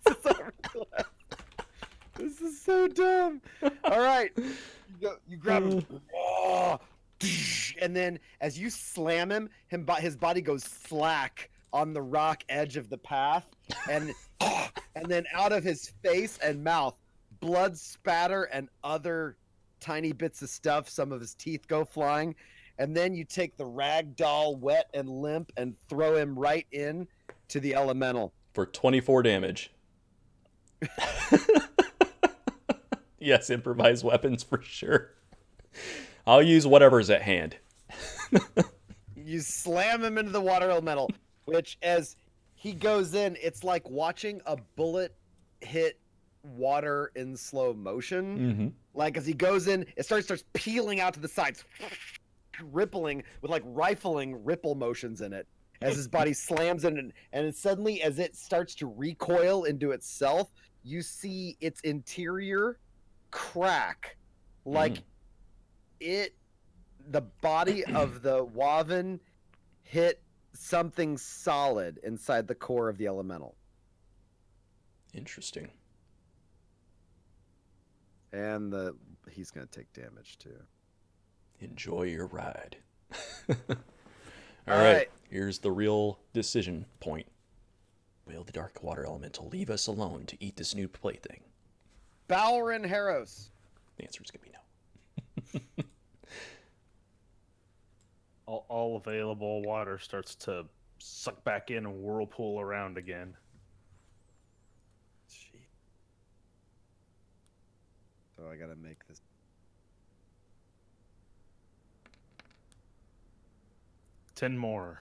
It's overclass. This is so dumb. All right. You grab him. Oh, and then as you slam him, his body goes slack on the rock edge of the path. And then out of his face and mouth, blood spatter and other tiny bits of stuff. Some of his teeth go flying. And then you take the rag doll, wet and limp, and throw him right in to the elemental. For 24 damage. Yes, improvised weapons for sure. I'll use whatever's at hand. You slam him into the water elemental, which as he goes in, it's like watching a bullet hit water in slow motion. Mm-hmm. Like as he goes in, it starts peeling out to the sides, rippling with like rifling ripple motions in it as his body slams in, and suddenly as it starts to recoil into itself, you see its interior crack, like the body of the Waven hit something solid inside the core of the elemental. Interesting. And he's gonna take damage too. Enjoy your ride. All All right. right. Here's the real decision point. Will the dark water elemental leave us alone to eat this new plaything? Balrin Harros. The answer is going to be no. All available water starts to suck back in and whirlpool around again. So I gotta make this. Ten more.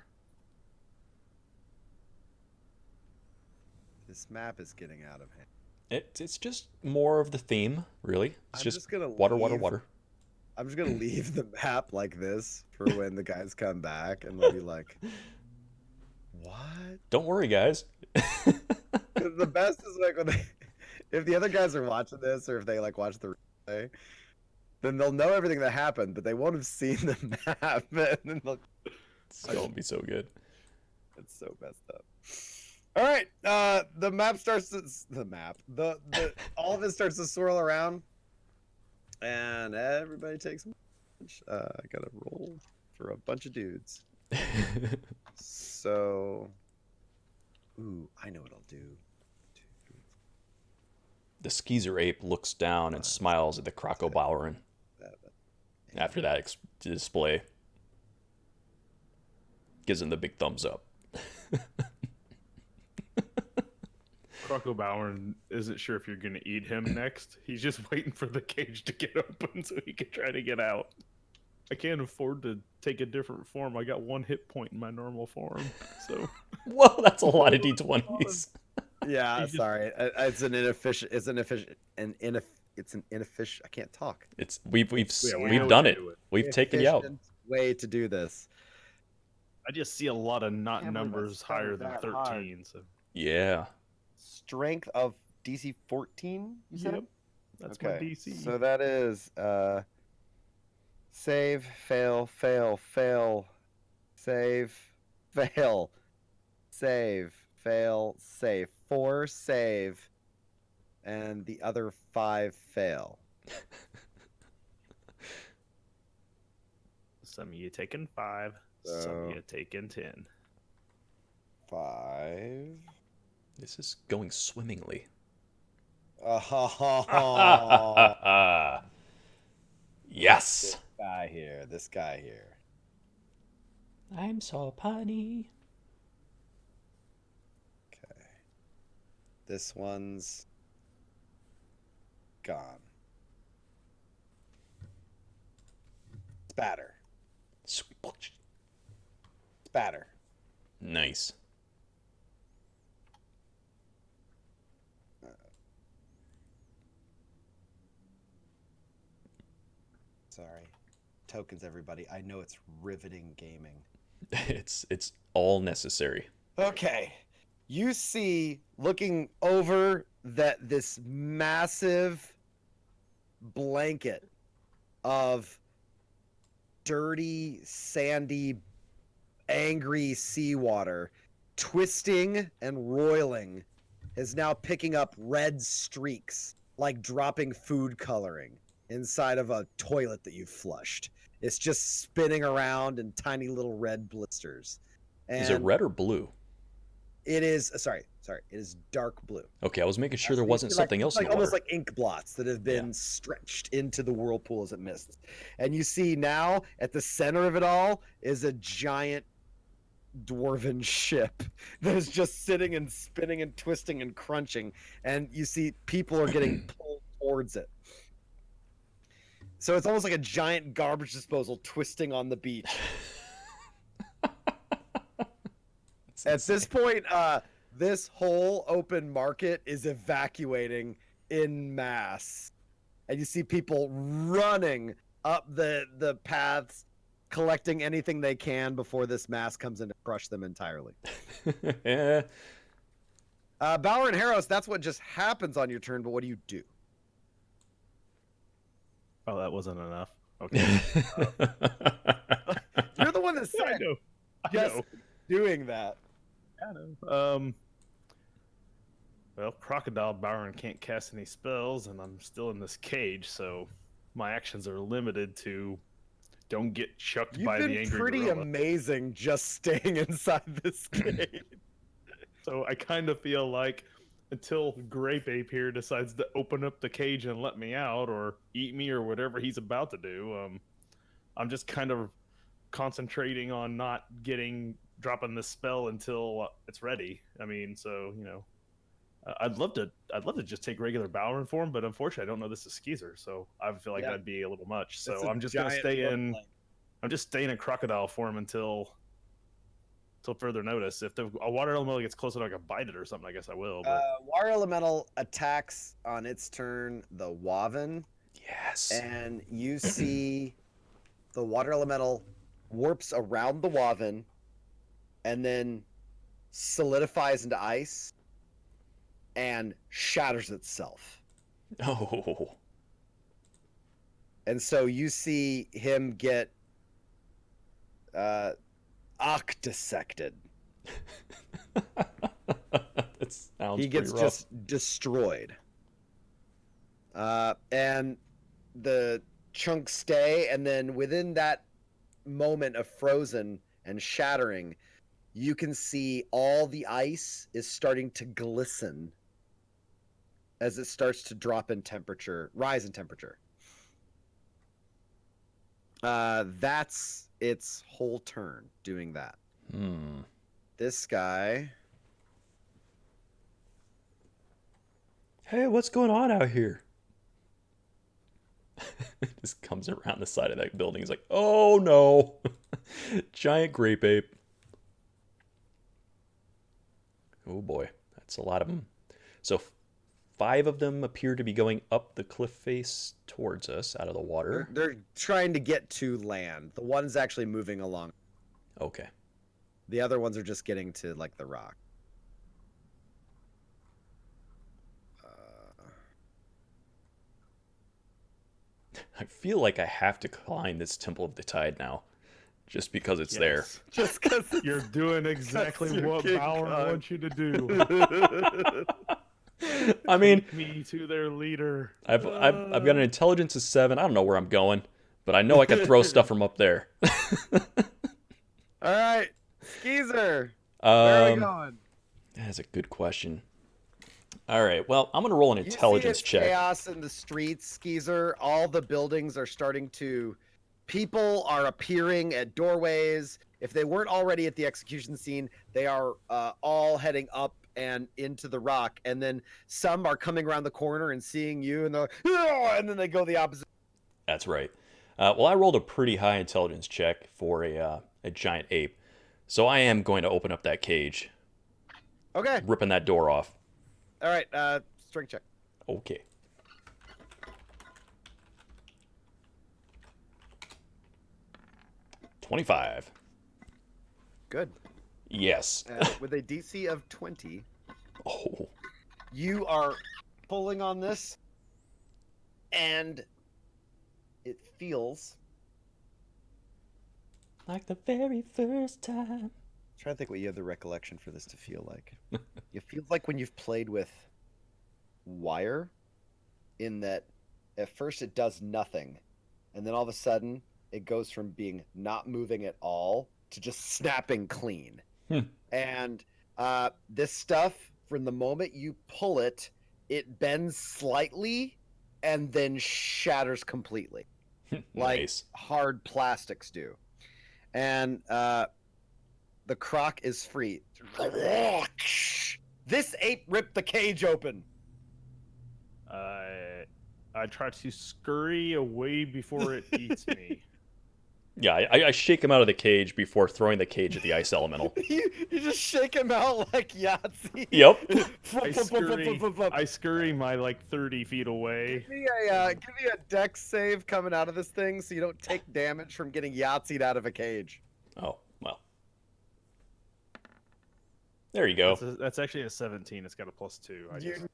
This map is getting out of hand. It's just more of the theme, really. It's I'm just just gonna water, water, leave- water. I'm just gonna leave the map like this for when the guys come back, and they'll be like, "What?" Don't worry, guys. 'Cause the best is like when if the other guys are watching this, or if they like watch the replay, then they'll know everything that happened, but they won't have seen the map, and then they'll. It's going to be so good. It's so messed up. All right, the map starts to the all of it starts to swirl around, and everybody takes. I gotta roll for a bunch of dudes. So, ooh, I know what I'll do. The skeezer ape looks down and smiles at the crocobowrin after that display. Gives him the big thumbs up. Crocobowrin isn't sure if you're going to eat him next. He's just waiting for the cage to get open so he can try to get out. I can't afford to take a different form. I got 1 hit point in my normal form. So Whoa, that's a lot of d20s. Yeah, He just- sorry. It's an inefficient. It's an inefficient. I can't talk. We've Yeah, we we've know done what it. you're doing. We've taken you out. Efficient way to do this. I just see a lot of not Can't believe I numbers started higher than that 13. hard. So Yeah. Strength of DC 14. You said. Yep, that's my DC. So that is save, fail, fail, fail, save, fail, save, fail, save. 4 save, and the other 5 fail. Some of you taking 5, some So- of you taking 10. 5. This is going swimmingly. Oh, Yes. this guy here. I'm so punny. Okay. This one's gone. Spatter. Spatter. Nice. Sorry. Tokens, everybody. I know it's riveting gaming. It's all necessary. Okay. You see, looking over this massive blanket of dirty, sandy, angry seawater twisting and roiling is now picking up red streaks like dropping food coloring inside of a toilet that you've flushed. It's just spinning around in tiny little red blisters. Is it red or blue? It is it is dark blue. Okay, I was making sure there So you wasn't see, like, something else in like the almost water. like ink blots that have been stretched into the whirlpool as it mists. And you see now at the center of it all is a giant dwarven ship that is just sitting and spinning and twisting and crunching, and you see people are getting pulled towards it. So it's almost like a giant garbage disposal twisting on the beach. At this point, this whole open market is evacuating in mass. And you see people running up the paths, collecting anything they can before this mass comes in to crush them entirely. Yeah. Bauer and Harros, that's what just happens on your turn, but what do you do? Oh, that wasn't enough. Okay. You're the one that Yeah, I said know. I just know. doing that. I know. Well, Crocodile Byron can't cast any spells, and I'm still in this cage, so my actions are limited to don't get chucked You've by the been angry pretty gorilla. amazing just staying inside this cage. So I kind of feel like until Grape Ape here decides to open up the cage and let me out, or eat me, or whatever he's about to do, I'm just kind of concentrating on not dropping this spell until it's ready. I mean, so I'd love to just take regular Bowron form, but unfortunately, I don't know this is Skeezer, so I feel like Yeah. that'd be a little much. It's So a I'm just gonna giant stay look in. like- I'm just staying in crocodile form until further notice. If a water elemental gets close enough, I can bite it or something. I guess I will. But Water Elemental attacks on its turn the Waven, Yes. and you see the Water Elemental warps around the Waven and then solidifies into ice and shatters itself. Oh. And so you see him get octisected. That sounds He gets pretty rough. just destroyed. And the chunks stay, and then within that moment of frozen and shattering, you can see all the ice is starting to glisten as it starts to drop in temperature, rise in temperature. That's its whole turn doing that. This guy. Hey, what's going on out here? Just comes around the side of that building. He's like, oh no. Giant grape ape. Oh boy, that's a lot of them. So 5 of them appear to be going up the cliff face towards us out of the water. They're trying to get to land. The one's actually moving along. Okay. The other ones are just getting to like the rock. I feel like I have to climb this Temple of the Tide now. Just because it's there. Just because you're doing exactly you're what King Bowron Kong. wants you to do. I mean, Take me to their leader. I've got an intelligence of 7. I don't know where I'm going, but I know I can throw stuff from up there. All right, Skeezer. Where are we going? That's a good question. All right, well, I'm gonna roll an intelligence you see check. Chaos in the streets, Skeezer. All the buildings are starting to. People are appearing at doorways. If they weren't already at the execution scene, they are all heading up and into the rock. And then some are coming around the corner and seeing you, and they're like, "Ah!" And then they go the opposite. That's right. Well, I rolled a pretty high intelligence check for a giant ape, so I am going to open up that cage, Okay. ripping that door off. All right. Strength check. Okay. $25. Good. Yes. With a DC of 20, Oh. you are pulling on this, and it feels. Like the very first time. I'm trying to think what you have the recollection for this to feel like. It feels like when you've played with wire, in that at first it does nothing, and then all of a sudden it goes from being not moving at all to just snapping clean. And this stuff, from the moment you pull it, it bends slightly and then shatters completely, like Nice. hard plastics do. And the croc is free. This ape ripped the cage open. I try to scurry away before it eats me. Yeah, I shake him out of the cage before throwing the cage at the ice elemental. you just shake him out like Yahtzee. Yep. I scurry my like 30 feet away. Give me a dex save coming out of this thing so you don't take damage from getting Yahtzeed out of a cage. Oh, well. There you go. That's actually a 17. It's got a +2.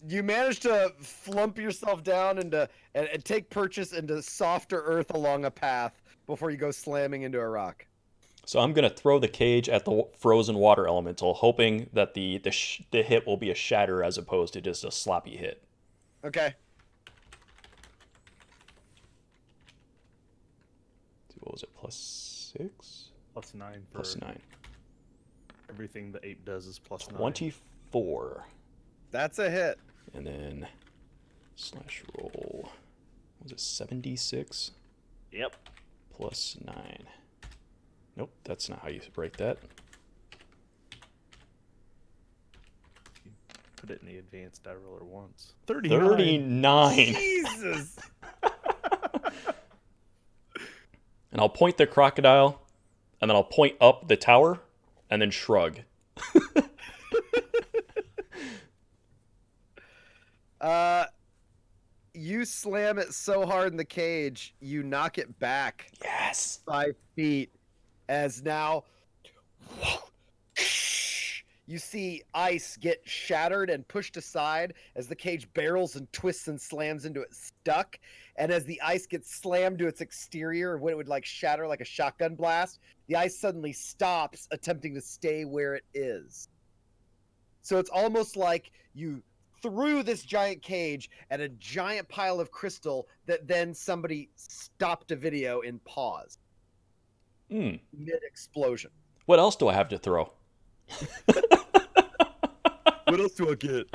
You managed to flump yourself down and take purchase into softer earth along a path before you go slamming into a rock. So I'm going to throw the cage at the frozen water elemental, hoping that the hit will be a shatter as opposed to just a sloppy hit. Okay. What was it? +6? +9 for +9. everything the ape does is +9. 24. That's a hit. And then /roll. Was it 76? Yep. +9. Nope, that's not how you break that. Put it in the advanced die roller once. 39. 39. Jesus. And I'll point the crocodile, and then I'll point up the tower, and then shrug. You slam it so hard in the cage, you knock it back Yes. 5 feet, as now you see ice get shattered and pushed aside as the cage barrels and twists and slams into it stuck. And as the ice gets slammed to its exterior, when it would like shatter like a shotgun blast, the ice suddenly stops, attempting to stay where it is. So it's almost like you threw this giant cage at a giant pile of crystal that then somebody stopped a video in pause. Mid-explosion. What else do I have to throw? What else do I get?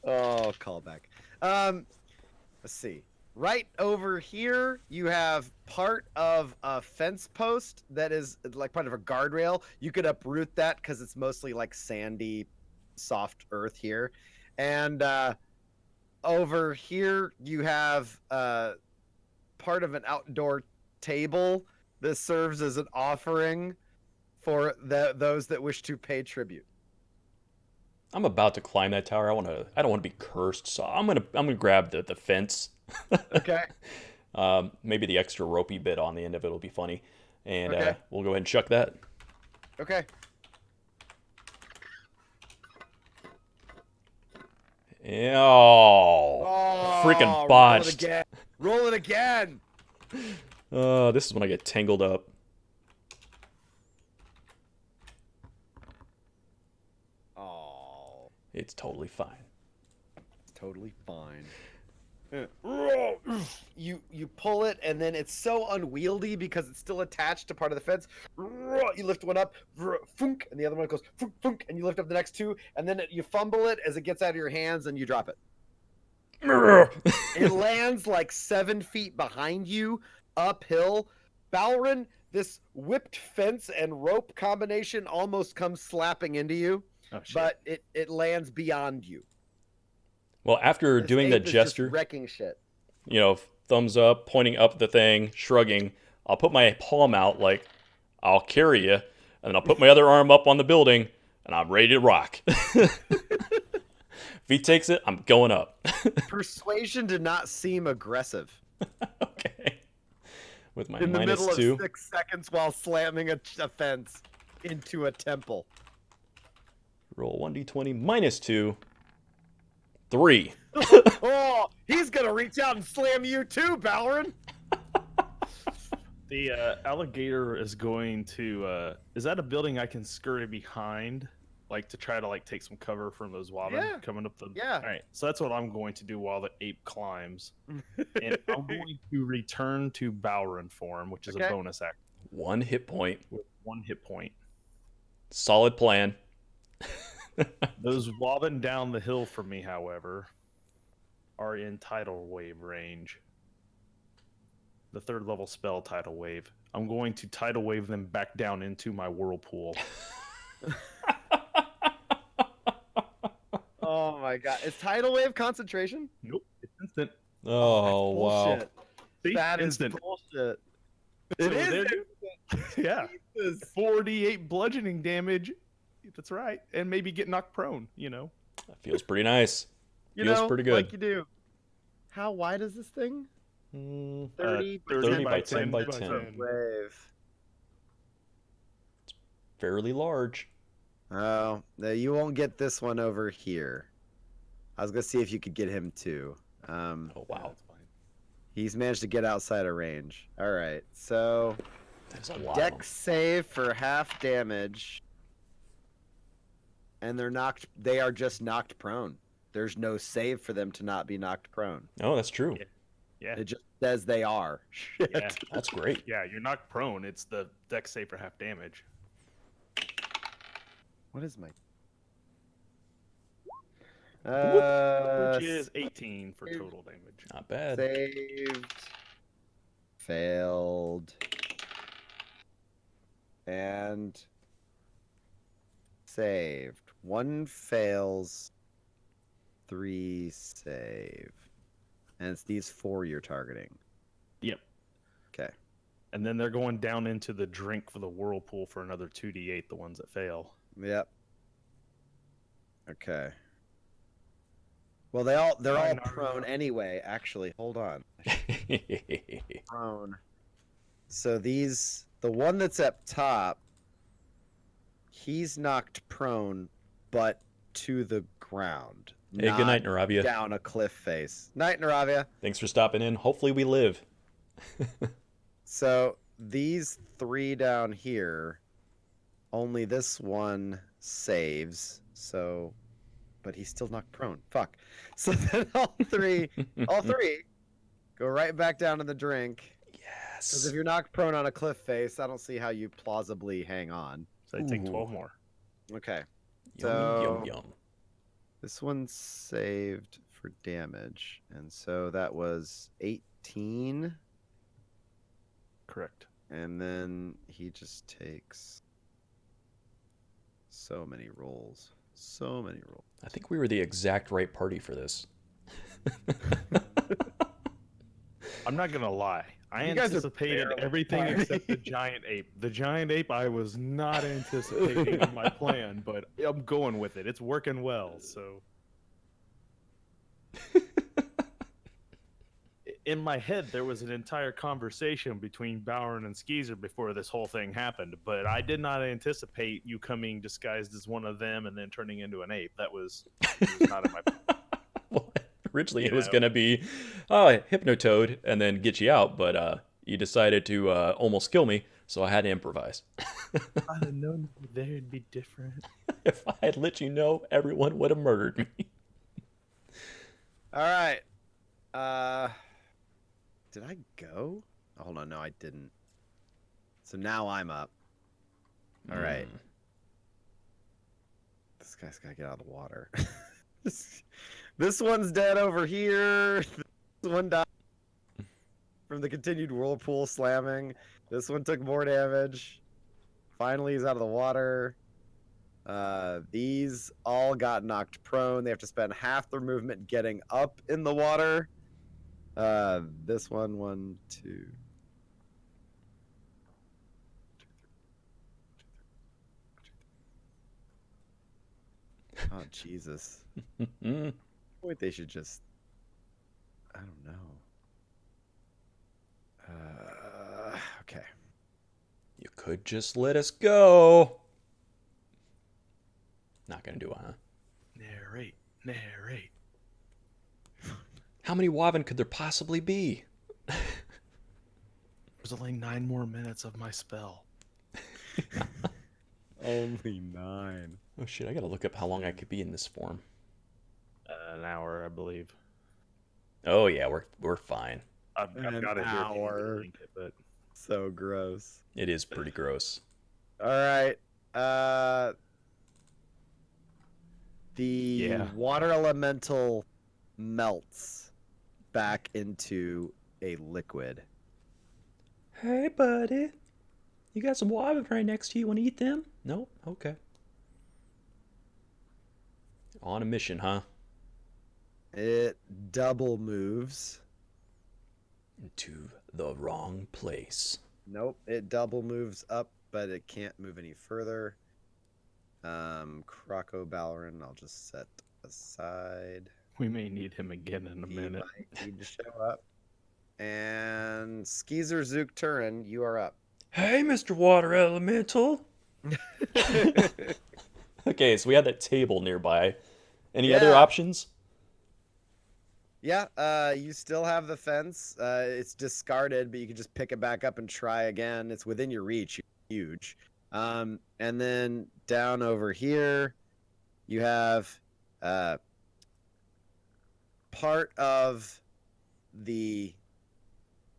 Oh, callback. Let's see. Right over here, you have part of a fence post that is like part of a guardrail. You could uproot that because it's mostly like sandy, soft earth here. And over here, you have part of an outdoor table that serves as an offering for those that wish to pay tribute. I'm about to climb that tower. I don't want to be cursed, so I'm gonna grab the fence. Okay. Maybe the extra ropey bit on the end of it will be funny, and Okay. We'll go ahead and chuck that. Okay. Oh, freaking botched. Roll it again. This is when I get tangled up. Oh, It's totally fine. it's totally fine. You pull it, and then it's so unwieldy because it's still attached to part of the fence. You lift one up, funk, and the other one goes funk, funk, and you lift up the next two, and then you fumble it as it gets out of your hands, and you drop it. It lands like 7 feet behind you, uphill. Balrin, this whipped fence and rope combination almost comes slapping into you, Oh, shit. but it lands beyond you. Well, after This doing that ape is just gesture, wrecking shit. thumbs up, pointing up the thing, shrugging, I'll put my palm out like, I'll carry you, and then I'll put my other arm up on the building, and I'm ready to rock. If he takes it, I'm going up. Persuasion did not seem aggressive. Okay. With my In the middle of -2. 6 seconds while slamming a fence into a temple. Roll 1d20 -2. 3. Oh, he's gonna reach out and slam you too, Balrin. The alligator is going to. Is that a building I can scurry behind, like to try to take some cover from those wobbin coming up the? Yeah. All right. So that's what I'm going to do while the ape climbs, and I'm going to return to Balrin form, which is Okay. a bonus act 1 hit point. with 1 hit point. Solid plan. Those wobbin down the hill from me, however, are in tidal wave range. The 3rd level spell tidal wave. I'm going to tidal wave them back down into my whirlpool. Oh my god. Is tidal wave concentration? Nope, it's instant. Oh, wow. Bullshit. See? That is instant. bullshit. So It is there- instant. Yeah, Jesus. 48 bludgeoning damage. That's right, and maybe get knocked prone. That feels pretty nice. You Feels know, pretty good. like you do. How wide is this thing? 30 by 30 by 10 10 by by 10. Wave. Fairly large. Oh, no, you won't get this one over here. I was gonna see if you could get him too. Oh, wow. That's fine. He's managed to get outside of range. All right, so That's a lot of deck them. save for half damage, and they are just knocked prone. There's no save for them to not be knocked prone. Oh, that's true. Yeah. It just says they are. Shit. Yeah. That's great. Yeah, you're knocked prone. It's the deck save for half damage. What is my? Which is 18 for total damage. Not bad. Saved. Failed. And saved. 1 fails. 3 save. And it's these 4 you're targeting. Yep. Okay. And then they're going down into the drink for the whirlpool for another 2d8, the ones that fail. Yep. Okay. Well, they're all Naruto. prone anyway. Actually, hold on. Prone. So the one that's up top, he's knocked prone, but to the ground. Hey, good night, not Naravia. Down a cliff face. Night, Naravia. Thanks for stopping in. Hopefully we live. So these 3 down here, only this one saves. So, but he's still knocked prone. Fuck. So then all three go right back down to the drink. Because Yes. if you're knocked prone on a cliff face, I don't see how you plausibly hang on. So they take Ooh. 12 more. Okay. Yum, So- yum, yum. This one's saved for damage. And so that was 18. Correct. And then he just takes so many rolls. So many rolls. I think we were the exact right party for this. I'm not going to lie. I You guys are anticipated barely everything party. except the giant ape. The giant ape I was not anticipating in my plan, but I'm going with it. It's working well, so... In my head, there was an entire conversation between Bowern and Skeezer before this whole thing happened, but I did not anticipate you coming disguised as one of them and then turning into an ape. That was not in my plan. Well, originally it You was know. going to be, oh, Hypnotoad and then get you out, but you decided to almost kill me, so I had to improvise. I'd have known there'd be different. If I had let you know, everyone would have murdered me. All right. Did I go? Oh, hold on. No, I didn't. So now I'm up. All right. This guy's got to get out of the water. This one's dead over here. This one died from the continued whirlpool slamming. This one took more damage. Finally, he's out of the water. These all got knocked prone. They have to spend half their movement getting up in the water. This one, 2. Oh, Jesus. Wait, they should just... I don't know. Okay. You could just let us go. Not going to do it, huh? Narrate. How many Wavin could there possibly be? There's only 9 more minutes of my spell. Only 9. Oh shit, I gotta look up how long I could be in this form. An hour, I believe. Oh yeah, we're fine. I've An got it here. if you need me to hour. link it, but So gross. It is pretty gross. All right. The Yeah. water elemental melts back into a liquid. Hey buddy, you got some Wavin right next to you. Want to eat them? No? Okay. On a mission, huh? It double moves. To the wrong place. Nope, it double moves up, but it can't move any further. Croco Ballerin, I'll just set aside. we may need him again in a He minute. might need to show up. And Skeezer Zook Turin, you are up. Hey, Mr. Water Elemental. Okay, so we had that table nearby. Any other Yeah. options? Yeah, you still have the fence. It's discarded, but you can just pick it back up and try again. It's within your reach. You're huge. And then down over here, you have part of the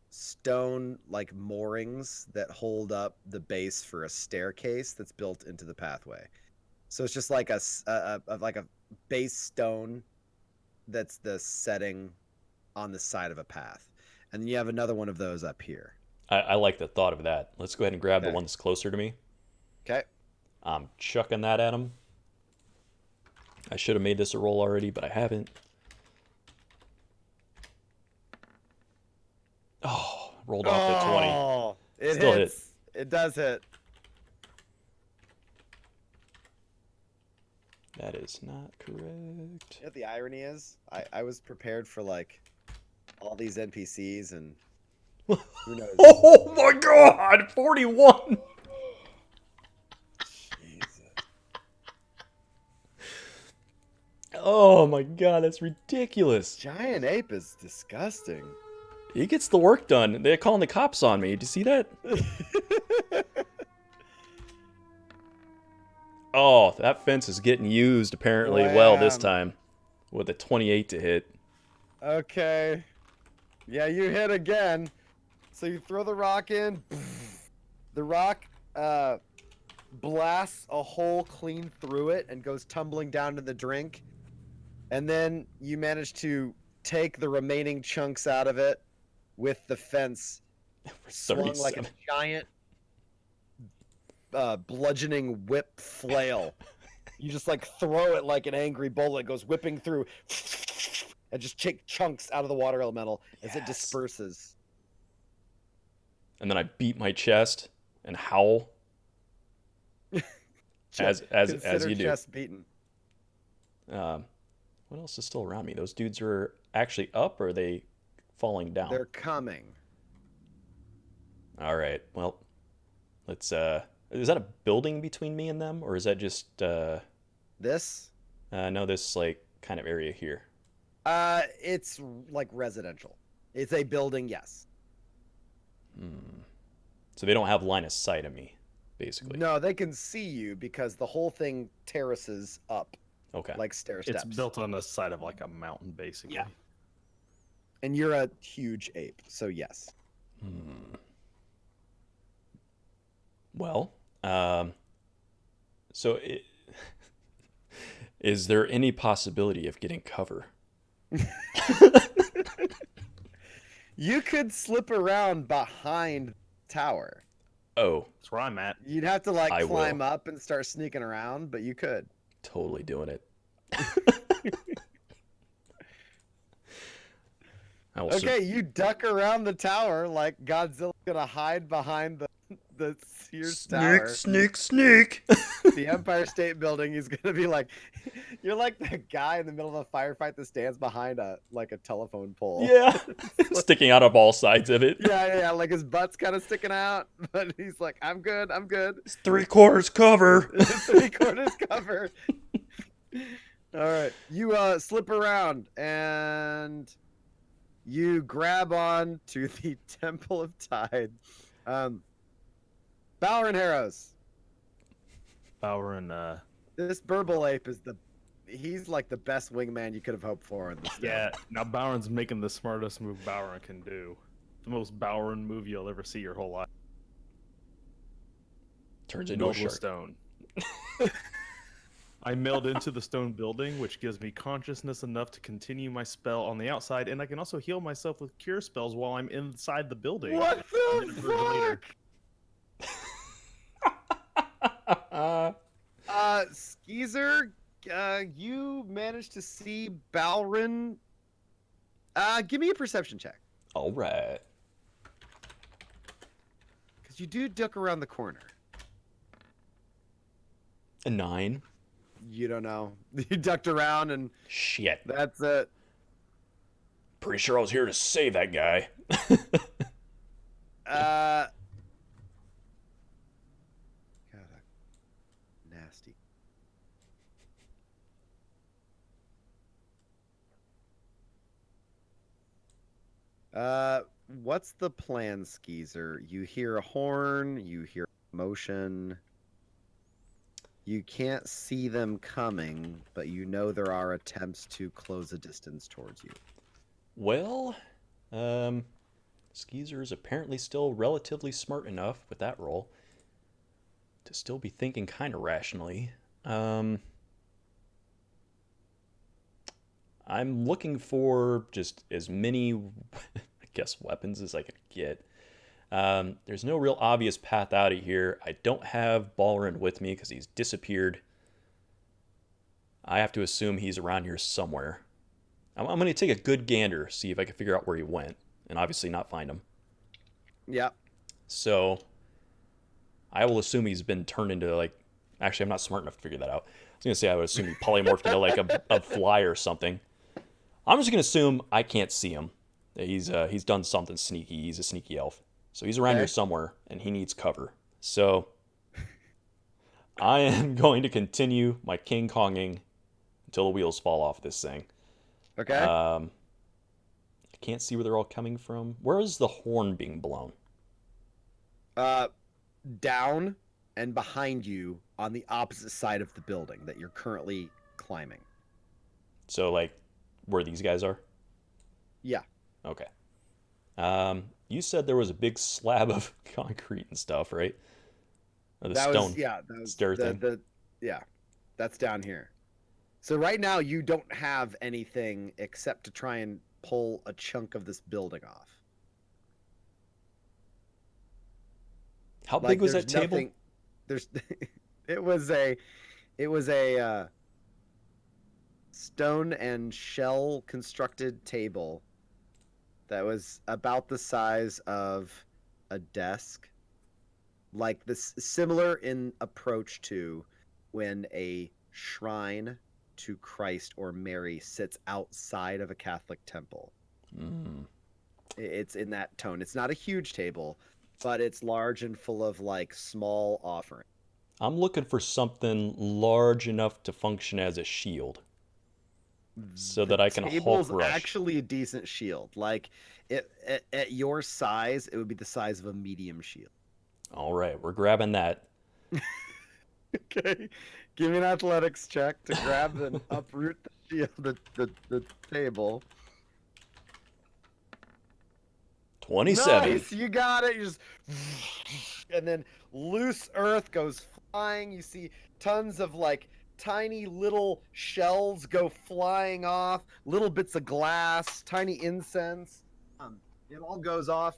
stone like moorings that hold up the base for a staircase that's built into the pathway. So it's just like like a base stone that's the setting on the side of a path. And then you have another one of those up here. I like the thought of that. Let's go ahead and grab the Okay. one that's closer to me. Okay. I'm chucking that at him. I should have made this a roll already, but I haven't. Oh, rolled off at 20. Oh, it Still hits. It does hit. That is not correct. You know what the irony is? I was prepared for like all these NPCs and who knows? Oh my god! 41! Jesus. Oh my god, that's ridiculous. Giant ape is disgusting. He gets the work done. They're calling the cops on me. Did you see that? Oh, that fence is getting used apparently well this time. With a 28 to hit. Okay. Yeah, you hit again. So you throw the rock in. The rock blasts a hole clean through it and goes tumbling down to the drink. And then you manage to take the remaining chunks out of it with the fence swung like a 37. giant bludgeoning whip flail. You just like throw it like an angry bull. It goes whipping through and just take chunks out of the water elemental as it Yes. disperses. And then I beat my chest and howl as Consider you do. chest beaten. What else is still around me? Those dudes are actually up, or are they falling down? They're coming. All right. Well, let's. Is that a building between me and them, or is that just? This? No, this like kind of area here. It's like residential. It's a building, yes. So they don't have line of sight of me, basically. No, they can see you because the whole thing terraces up Okay. like stair steps. It's built on the side of like a mountain, basically. Yeah. And you're a huge ape, so yes. Well, so is there any possibility of getting cover? You could slip around behind the tower. Oh, That's where I'm at. You'd have to like I climb will. up and start sneaking around, but you could. totally doing it. I will Okay, you duck around the tower like Godzilla's gonna hide behind the Sears Tower. sneak. The Empire State Building. He's gonna be like, you're like the guy in the middle of a firefight that stands behind a telephone pole. Yeah, sticking out of all sides of it. Yeah, like his butt's kind of sticking out, but he's like, I'm good. It's 3/4 cover. 3/4 cover. All right, you slip around and you grab on to the Temple of Tide. Bower and Harrows. Bower and This Burble Ape is he's like the best wingman you could have hoped for in this game. yeah. Now Bowen's making the smartest move Bowen can do. The most Bowen move you'll ever see your whole life. Turns into a Milled with shark. stone. I milled into the stone building, which gives me consciousness enough to continue my spell on the outside, and I can also heal myself with cure spells while I'm inside the building. What And the then a version later. fuck? Skeezer, you managed to see Balrin. Give me a perception check. All right. Because you do duck around the corner. A 9. You don't know. You ducked around and Shit. that's it. Pretty sure I was here to save that guy. God, nasty. What's the plan, Skeezer? You hear a horn, you hear motion. You can't see them coming, but you know there are attempts to close a distance towards you. Well, Skeezer is apparently still relatively smart enough with that roll to still be thinking kind of rationally. I'm looking for just as many, I guess, weapons as I can get. There's no real obvious path out of here. I don't have Ballrin with me because he's disappeared. I have to assume he's around here somewhere. I'm going to take a good gander, see if I can figure out where he went, and obviously not find him. Yeah. So I will assume he's been turned into like. Actually, I'm not smart enough to figure that out. I was going to say I would assume he polymorphed into like a fly or something. I'm just going to assume I can't see him. He's done something sneaky. He's a sneaky elf. So he's around here somewhere, and he needs cover. So I am going to continue my King Konging until the wheels fall off this thing. Okay. I can't see where they're all coming from. Where is the horn being blown? Down and behind you on the opposite side of the building that you're currently climbing. So, like, where these guys are? Yeah. Okay. You said there was a big slab of concrete and stuff, right? Or the stone that was stair thing. Yeah, that's down here. So right now you don't have anything except to try and pull a chunk of this building off. How big was that table? There's it was a stone and shell constructed table that was about the size of a desk, like this, similar in approach to when a shrine to Christ or Mary sits outside of a Catholic temple. It's in that tone. It's not a huge table, but it's large and full of like small offerings. I'm looking for something large enough to function as a shield, so that I can Hulk rush. Actually a decent shield. Like at your size, it would be the size of a medium shield. All right, we're grabbing that. Okay, give me an athletics check to grab and uproot the shield, the table. 27. Nice, you got it. You just, and then loose earth goes flying. You see tons of like tiny little shells go flying off, little bits of glass, tiny incense. It all goes off,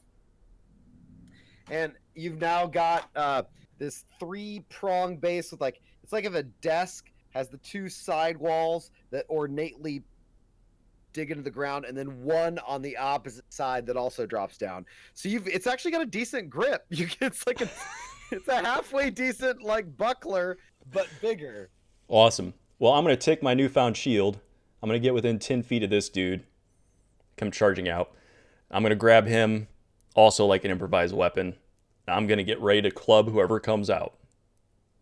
and you've now got this 3-prong base with like, it's like if a desk has the 2 side walls that ornately dig into the ground, and then one on the opposite side that also drops down. So it's actually got a decent grip. It's like it's a halfway decent like buckler, but bigger. Awesome. Well, I'm going to take my newfound shield. I'm going to get within 10 feet of this dude. Come charging out. I'm going to grab him, also like an improvised weapon. I'm going to get ready to club whoever comes out.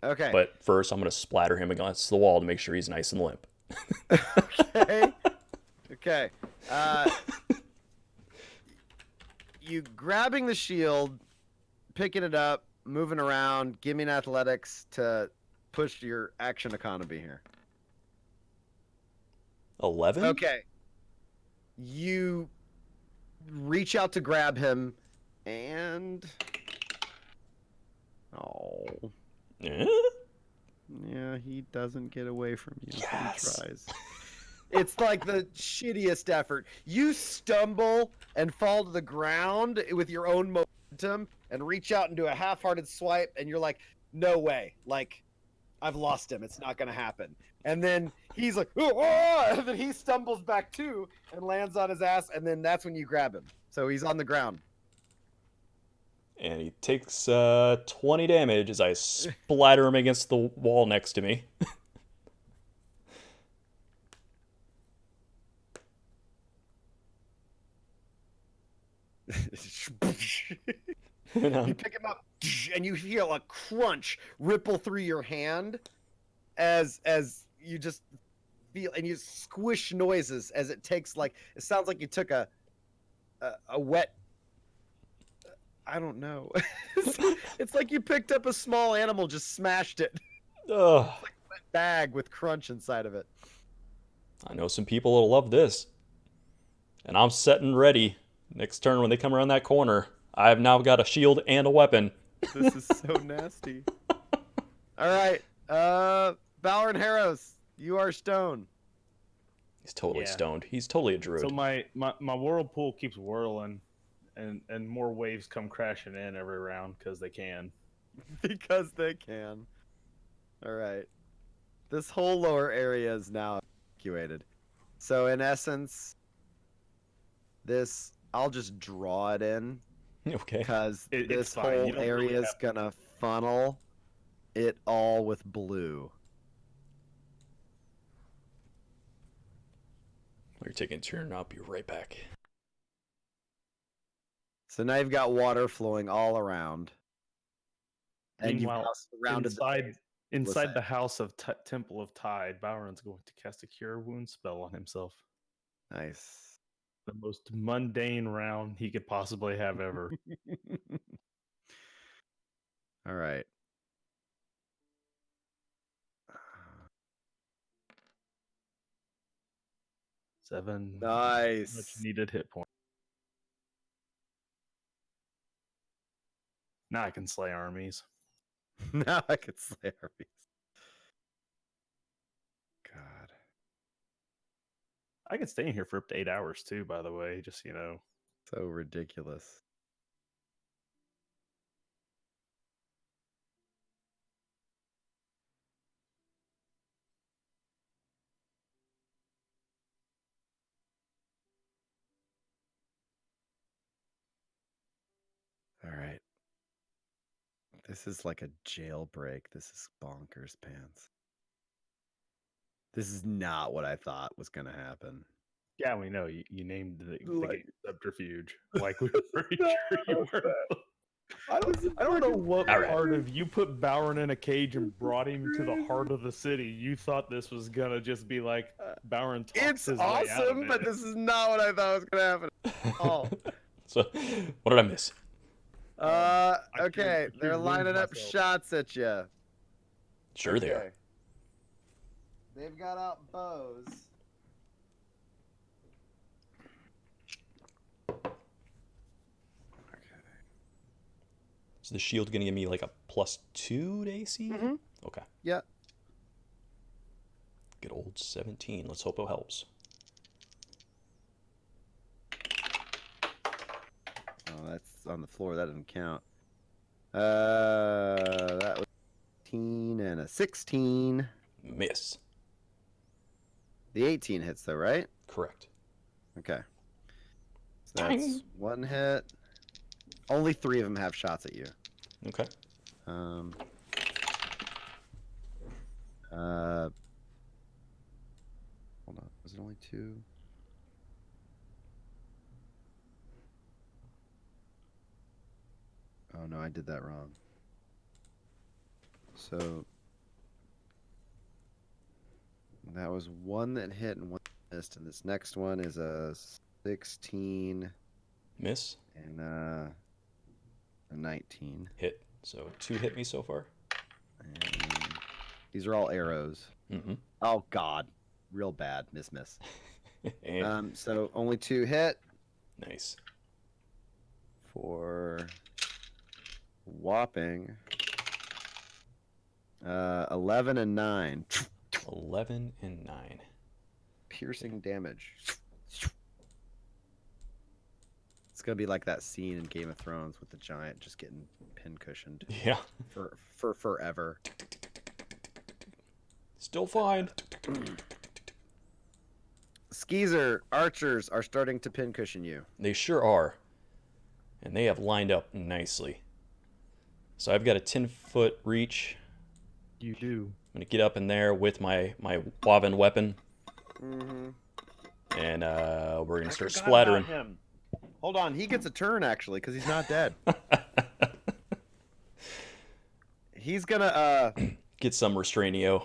Okay. But first, I'm going to splatter him against the wall to make sure he's nice and limp. Okay. Okay. You grabbing the shield, picking it up, moving around. Give me an athletics to push your action economy here. 11? Okay. You reach out to grab him, and yeah, he doesn't get away from you. Yes. He tries. It's like the shittiest effort. You stumble and fall to the ground with your own momentum and reach out and do a half-hearted swipe, and you're like, no way. Like, I've lost him. It's not going to happen. And then he's like, oh, and then he stumbles back too and lands on his ass, and then that's when you grab him. So he's on the ground. And he takes 20 damage as I splatter him against the wall next to me. You pick him up, and you feel a crunch ripple through your hand as you just feel, and you squish noises as it takes, like, it sounds like you took a a wet. I don't know. It's like you picked up a small animal, just smashed it. Ugh. It's like a wet bag with crunch inside of it. I know some people that'll love this. And I'm set and ready. Next turn when they come around that corner, I've now got a shield and a weapon. This is so nasty. All right, Balor and Harrows, you are stone. He's totally Yeah. stoned. He's totally a druid. So my whirlpool keeps whirling, and more waves come crashing in every round because they can. Because they can. All right. This whole lower area is now evacuated. So in essence, I'll just draw it in Okay. because It's this fine. You whole don't really area is have- gonna funnel it all with blue. You're taking a turn. I'll be right back. So now you've got water flowing all around. And you've Meanwhile, now surrounded inside the house of Temple of Tide, Bowron's going to cast a Cure Wound spell on himself. Nice. The most mundane round he could possibly have ever. All right. Seven Nice. much needed hit point. Now I can slay armies. Now I could slay armies. God. I could stay in here for up to 8 hours too, by the way, just So ridiculous. All right. This is like a jailbreak. This is bonkers pants. This is not what I thought was going to happen. Yeah, we know. You named the Like- game Subterfuge. Like we were pretty sure you were. I I don't know what All right. part of you put Bowron in a cage and brought him to the heart of the city. You thought this was gonna just be like Bowron talks It's his way out of awesome, but it. this is not what I thought was going to happen. Oh. So, what did I miss? Okay. cured They're lining up myself. shots at you. Sure they are. They've got out bows. Is the shield going to give me like a +2 to AC? Mhm. Okay. Yeah. Good old 17. Let's hope it helps. Oh, that's on the floor. That doesn't count. That was 18 and a 16. Miss. The 18 hits though, right? Correct. Okay. So that's Dang. one hit. Only 3 of them have shots at you. Okay. Hold on. Was it only 2? Oh no, I did that wrong. So that was 1 that hit and 1 that missed, and this next one is a 16 Miss. and a 19. Hit. So 2 hit me so far. And these are all arrows. Mm-hmm. Oh god, real bad. Miss. And So only 2 hit nice. for whopping 11 and 9 11 and 9. piercing damage. It's gonna be like that scene in Game of Thrones with the giant just getting pincushioned Yeah. for forever. Still fine. Skeezer archers are starting to pincushion you. They sure are. And they have lined up nicely. So I've got a 10-foot reach. You do. I'm going to get up in there with my Waven weapon. Mm-hmm. And we're going to start splattering. Him. Hold on, he gets a turn actually because he's not dead. He's gonna Get some restrainio.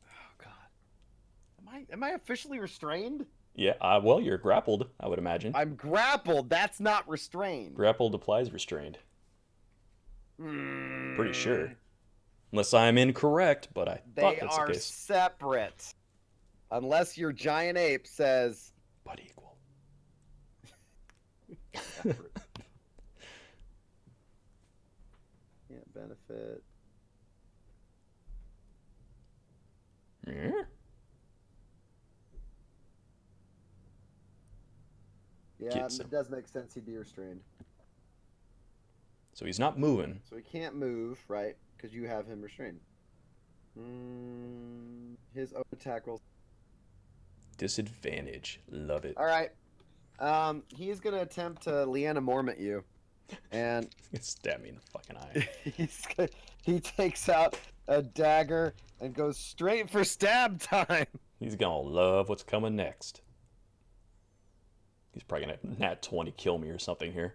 Oh god. Am I officially restrained? Yeah, well, you're grappled, I would imagine. I'm grappled. That's not restrained. Grappled applies restrained. Pretty sure. Mm, Unless I'm incorrect, but I thought they that's the are case. separate. Unless your giant ape says But equal. separate. Can't benefit. Yeah. Yeah, Get some. it does make sense he'd be restrained. So he's not moving. So he can't move, right? Because you have him restrained. His own attack rolls. Disadvantage. Love it. All right. He's gonna attempt to Leanna Mormont you, and Stab me in the fucking eye. he takes out a dagger and goes straight for stab time. He's gonna love what's coming next. He's probably gonna nat 20 kill me or something here.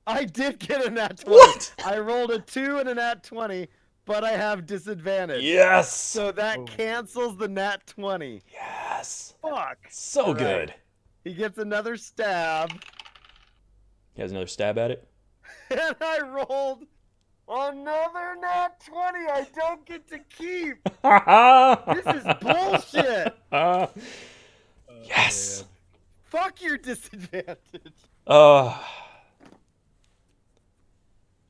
I did get a nat 20. What? I rolled a 2 and a nat 20, but I have disadvantage. Yes! So that cancels the nat 20. Yes! Fuck. So All right. good. He gets another stab, He has another stab at it. and I rolled another nat 20 I don't get to keep. This is bullshit. Yes! Fuck your disadvantage.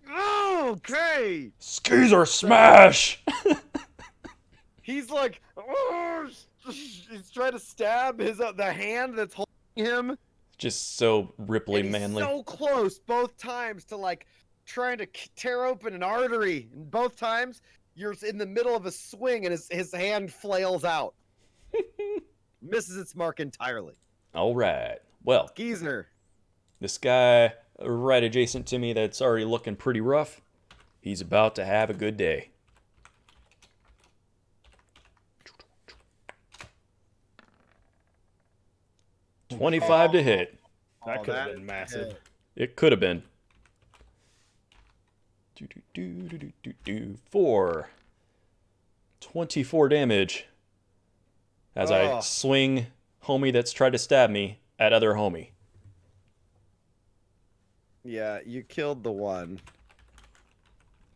Okay. Skeezer smash! He's like, he's trying to stab the hand that's holding him. Just so Ripley And he's manly. so close both times to like trying to tear open an artery. And both times you're in the middle of a swing and his hand flails out. Misses its mark entirely. All right. Well, Geezer. this guy right adjacent to me that's already looking pretty rough, he's about to have a good day. $25 to hit. That could have been massive. It could have been. For 24 damage as I swing homie that's tried to stab me at other homie. Yeah, you killed the one.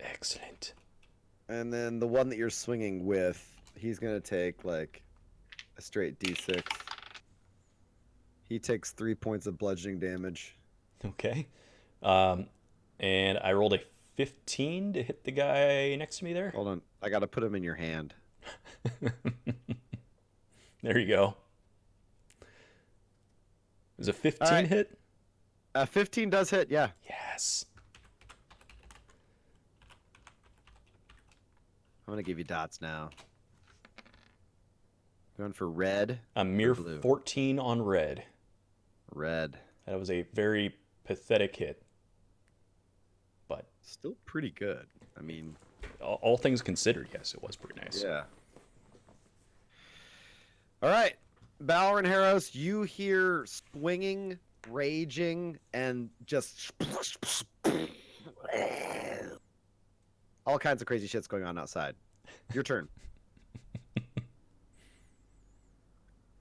Excellent. And then the one that you're swinging with, he's going to take like a straight d6. He takes 3 points of bludgeoning damage. Okay. And I rolled a 15 to hit the guy next to me there. Hold on. I got to put him in your hand. There you go. Is a 15 All right. hit? 15 does hit, yeah. Yes. I'm going to give you dots now. Going for red. A mere blue? 14 on red. Red. That was a very pathetic hit. But Still pretty good. I mean, all things considered, yes, it was pretty nice. yeah. All right. Balor and Harros, you hear swinging, raging, and just all kinds of crazy shit's going on outside. Your turn.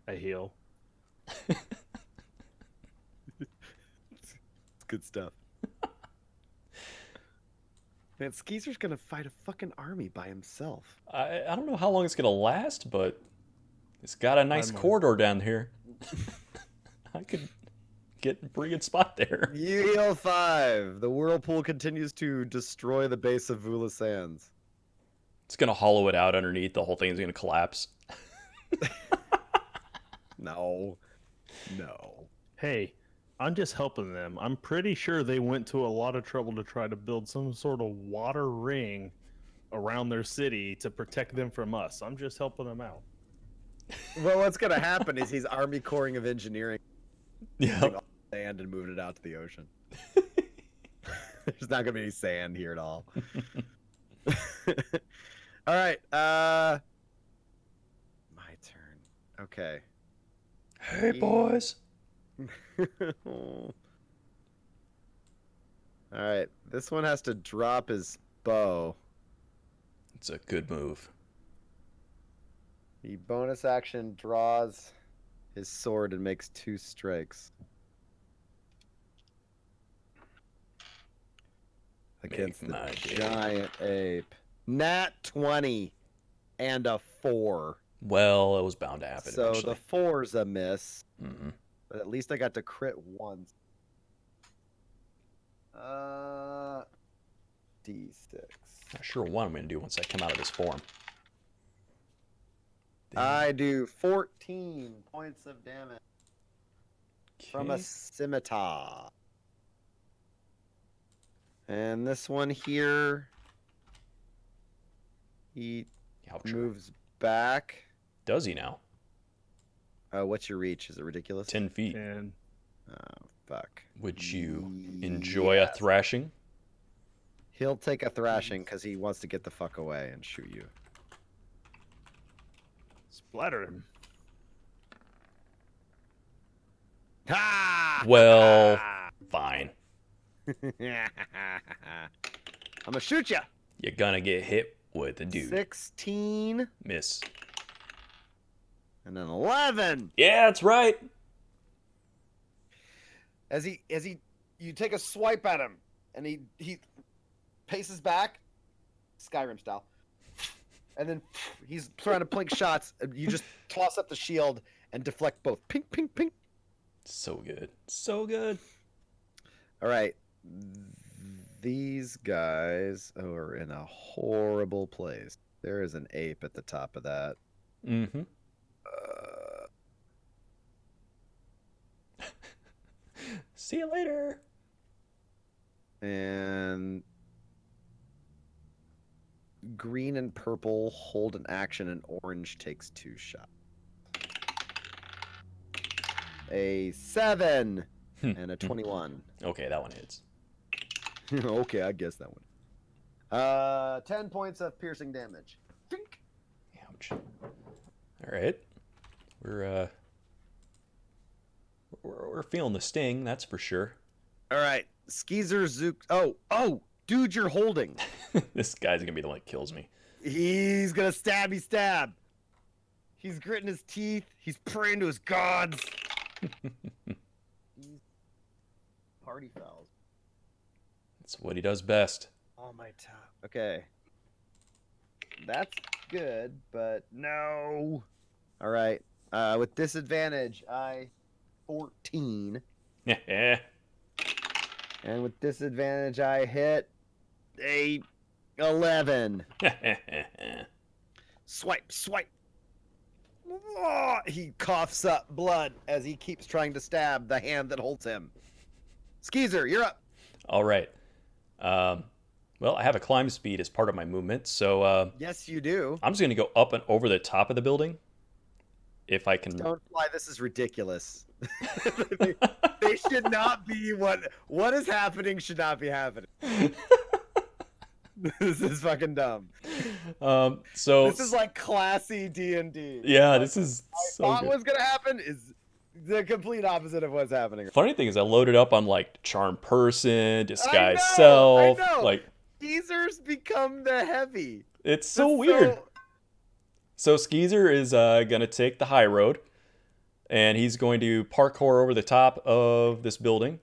I heal. It's good stuff. Man, Skeezer's gonna fight a fucking army by himself. I don't know how long it's going to last, but it's got a nice more. corridor down here. I could get a pretty good spot there. You heal 5. The whirlpool continues to destroy the base of Vula Sands. It's going to hollow it out underneath. The whole thing is going to collapse. No. No. Hey, I'm just helping them. I'm pretty sure they went to a lot of trouble to try to build some sort of water ring around their city to protect them from us. I'm just helping them out. Well, what's going to happen is he's Army Corps of Engineering Yeah. sand and moving it out to the ocean. There's not going to be any sand here at all. All right. My turn. Okay. Hey, boys. All right. This one has to drop his bow. It's a good move. He bonus action draws his sword and makes 2 strikes. Against the giant ape. Nat 20 and a 4. Well, it was bound to happen So eventually. the 4's a miss. Mm-hmm. But at least I got to crit once. D6. Not sure what I'm going to do once I come out of this form. I do 14 points of damage from a Okay. scimitar. And this one here, he Ouch. moves back. Does he now? What's your reach? Is it ridiculous? 10 feet. And Oh, fuck. Would you enjoy a Yes. thrashing? He'll take a thrashing because he wants to get the fuck away and shoot you. splatter him. Ha! Well, fine. I'm gonna shoot you. You're gonna get hit with a dude. 16 Miss. and an 11. Yeah, that's right. As you take a swipe at him, and he paces back, Skyrim style, and then he's trying to plink shots. You just toss up the shield and deflect both. Pink, pink, pink. So good. So good. All right, these guys are in a horrible place. There is an ape at the top of that. Mm-hmm. See you later. And green and purple hold an action, and orange takes 2 shots. A 7 and a 21. Okay, that one hits. Okay, I guess that one. 10 points of piercing damage. Tink. Ouch. All right. We're feeling the sting, that's for sure. All right, Skeezer Zook. Oh, dude, you're holding. This guy's gonna be the one that kills me. He's gonna stabby stab. He's gritting his teeth. He's praying to his gods. Party fouls. That's what he does best. On my top. Okay. That's good, but no. All right. With disadvantage, I 14. And with disadvantage, I hit a 11. Swipe, swipe. Oh, he coughs up blood as he keeps trying to stab the hand that holds him. Skeezer, you're up. All right. Well, I have a climb speed as part of my movement, so Yes, you do. I'm just going to go up and over the top of the building. If I can. Don't fly. This is ridiculous. They should not be what is happening should not be happening. This is fucking dumb. So This is like classy D&D. yeah, this is so Thought good. was gonna happen is the complete opposite of what's happening. Funny thing is, I loaded up on like charm person, disguise I self. know. Like Teasers become the heavy. it's so That's weird. So Skeezer is gonna take the high road, and he's going to parkour over the top of this building,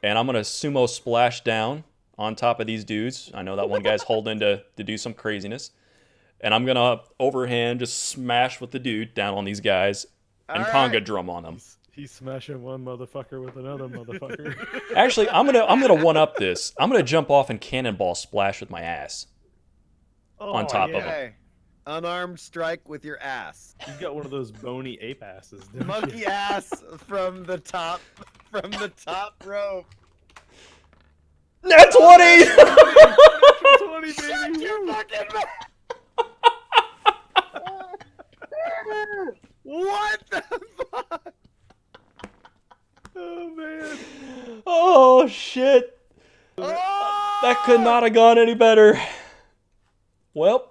and I'm gonna sumo splash down on top of these dudes. I know that one guy's holding to do some craziness, and I'm gonna overhand just smash with the dude down on these guys and All conga right. drum on them. He's smashing one motherfucker with another motherfucker. Actually, I'm gonna one up this. I'm gonna jump off and cannonball splash with my ass. On top of him. Okay. Unarmed strike with your ass. You've got one of those bony ape asses, don't Monkey you? ass from the top rope. Nat 20! 20, baby. You fucking What the fuck? Oh man. Oh shit! Oh! That could not have gone any better. Well,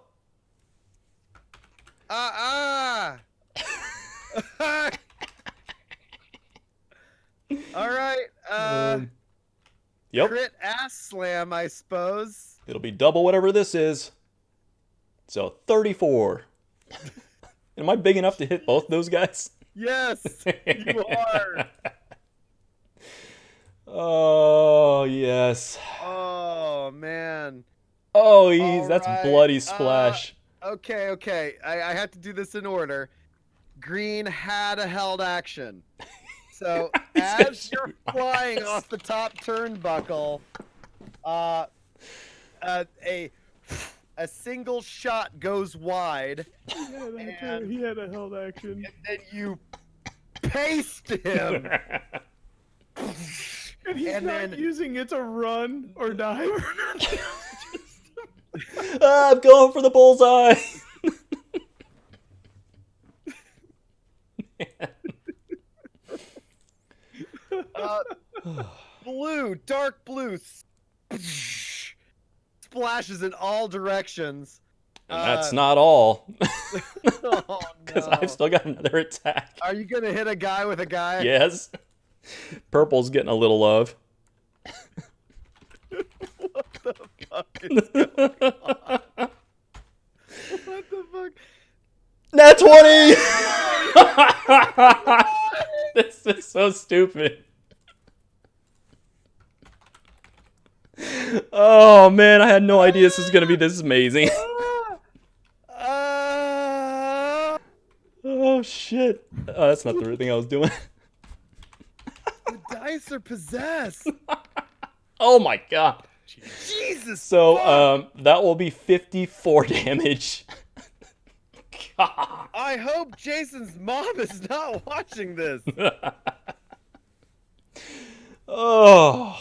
All right. yep. Crit ass slam, I suppose. It'll be double whatever this is. So 34. Am I big enough to hit both those guys? Yes, you are. Oh, yes. Oh man. Oh, All that's right. bloody splash. Okay. I have to do this in order. Green had a held action. So He's gonna as you're shoot my flying ass. off the top turnbuckle, a single shot goes wide, and He had a held action. then you paste him. And he's And not then- using it to run or dive. I'm going for the bullseye. Blue, dark blue, splashes in all directions. And that's not all, Oh because no. I've still got another attack. Are you gonna hit a guy with a guy? Yes. Purple's getting a little love. What the fuck is going on? What the fuck? Nat 20! This is so stupid. Oh man, I had no idea this was gonna be this amazing. Oh shit. Oh, that's not the right thing I was doing. The dice are possessed. Oh my god. Jesus. So that will be 54 damage. God. I hope Jason's mom is not watching this. Oh.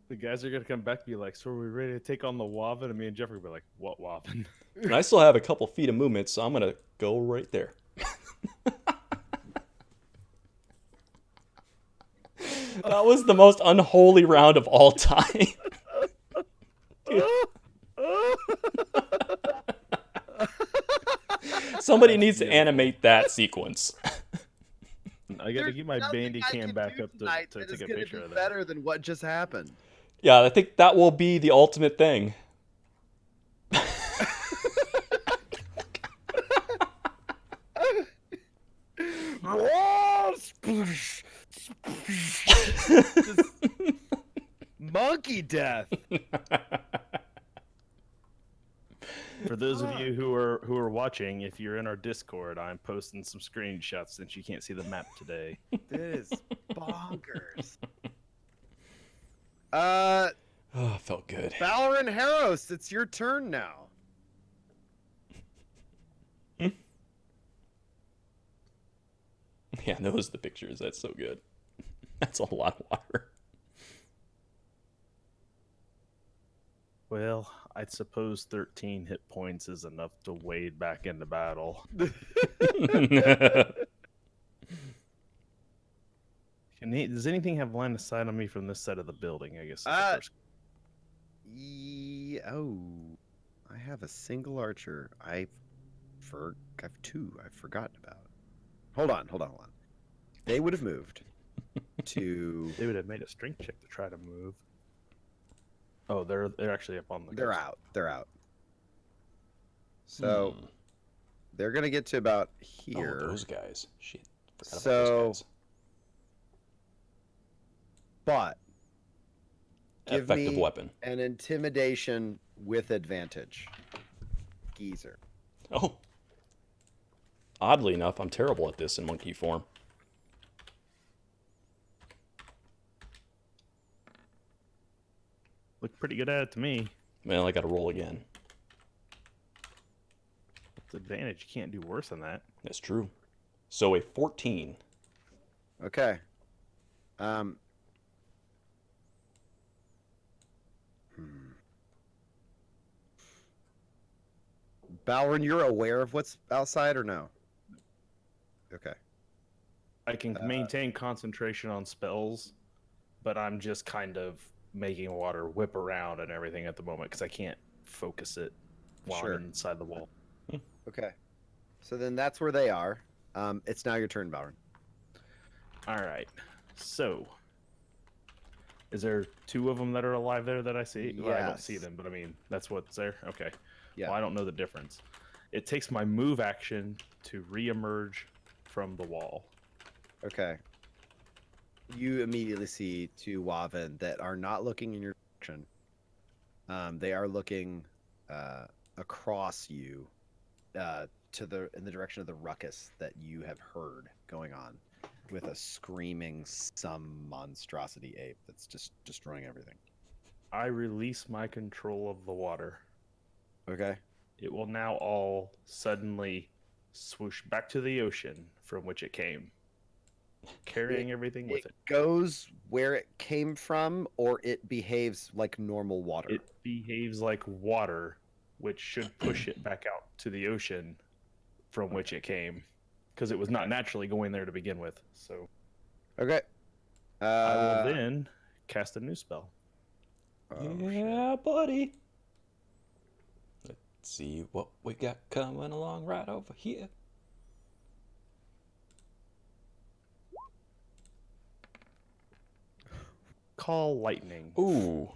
The guys are gonna come back and be like, "So are we ready to take on the Wavin?" And me and Jeffrey will be like, "What Wavin?" And I still have a couple feet of movement, so I'm gonna go right there. That was the most unholy round of all time. Somebody needs to animate that sequence. I gotta get my bandy cam back up to that take is a gonna picture be of that. better than what just happened. Yeah, I think that will be the ultimate thing. Just monkey death. For those of you who are watching, if you're in our Discord, I'm posting some screenshots since you can't see the map today. This is bonkers. Oh, it felt good. Valorant Harros, it's your turn now. Yeah, those are the pictures. That's so good. That's a lot of water. Well, I suppose 13 hit points is enough to wade back into battle. Does anything have line of sight on me from this side of the building? I guess. Is the first... I have a single archer. I've two. I've forgotten about. Hold on. They would have moved to. They would have made a strength check to try to move. Oh, they're actually up on the. They're out. So they're gonna get to about here. Oh, those guys. Shit. Forgot about So, those guys. but give Effective me weapon. an intimidation with advantage. Geezer. Oh. Oddly enough, I'm terrible at this in monkey form. Look pretty good at it to me. Well, I gotta roll again. It's advantage. You can't do worse than that. That's true. So a 14. Okay. Balrin, you're aware of what's outside or no? Okay. I can maintain concentration on spells, but I'm just kind of making water whip around and everything at the moment because I can't focus it while Sure. I'm inside the wall. Okay. So then that's where they are. It's now your turn, Balrin. All right. So, is there two of them that are alive there that I see? Well, I don't see Yes. them, but I mean, that's what's there? Okay. Yeah. Well, I don't know the difference. it takes my move action to re-emerge from the wall. Okay. You immediately see two Waven that are not looking in your direction. They are looking across you in the direction of the ruckus that you have heard going on, with a screaming some monstrosity ape that's just destroying everything. I release my control of the water. Okay. It will now all suddenly swoosh back to the ocean from which it came, carrying everything with it. Goes where it came from, or it behaves like normal water? It behaves like water, which should push it back out to the ocean from which it came, because it was not naturally going there to begin with. So Okay. I will then cast a new spell. Yeah, buddy. Let's see what we got coming along right over here. Call lightning. Ooh,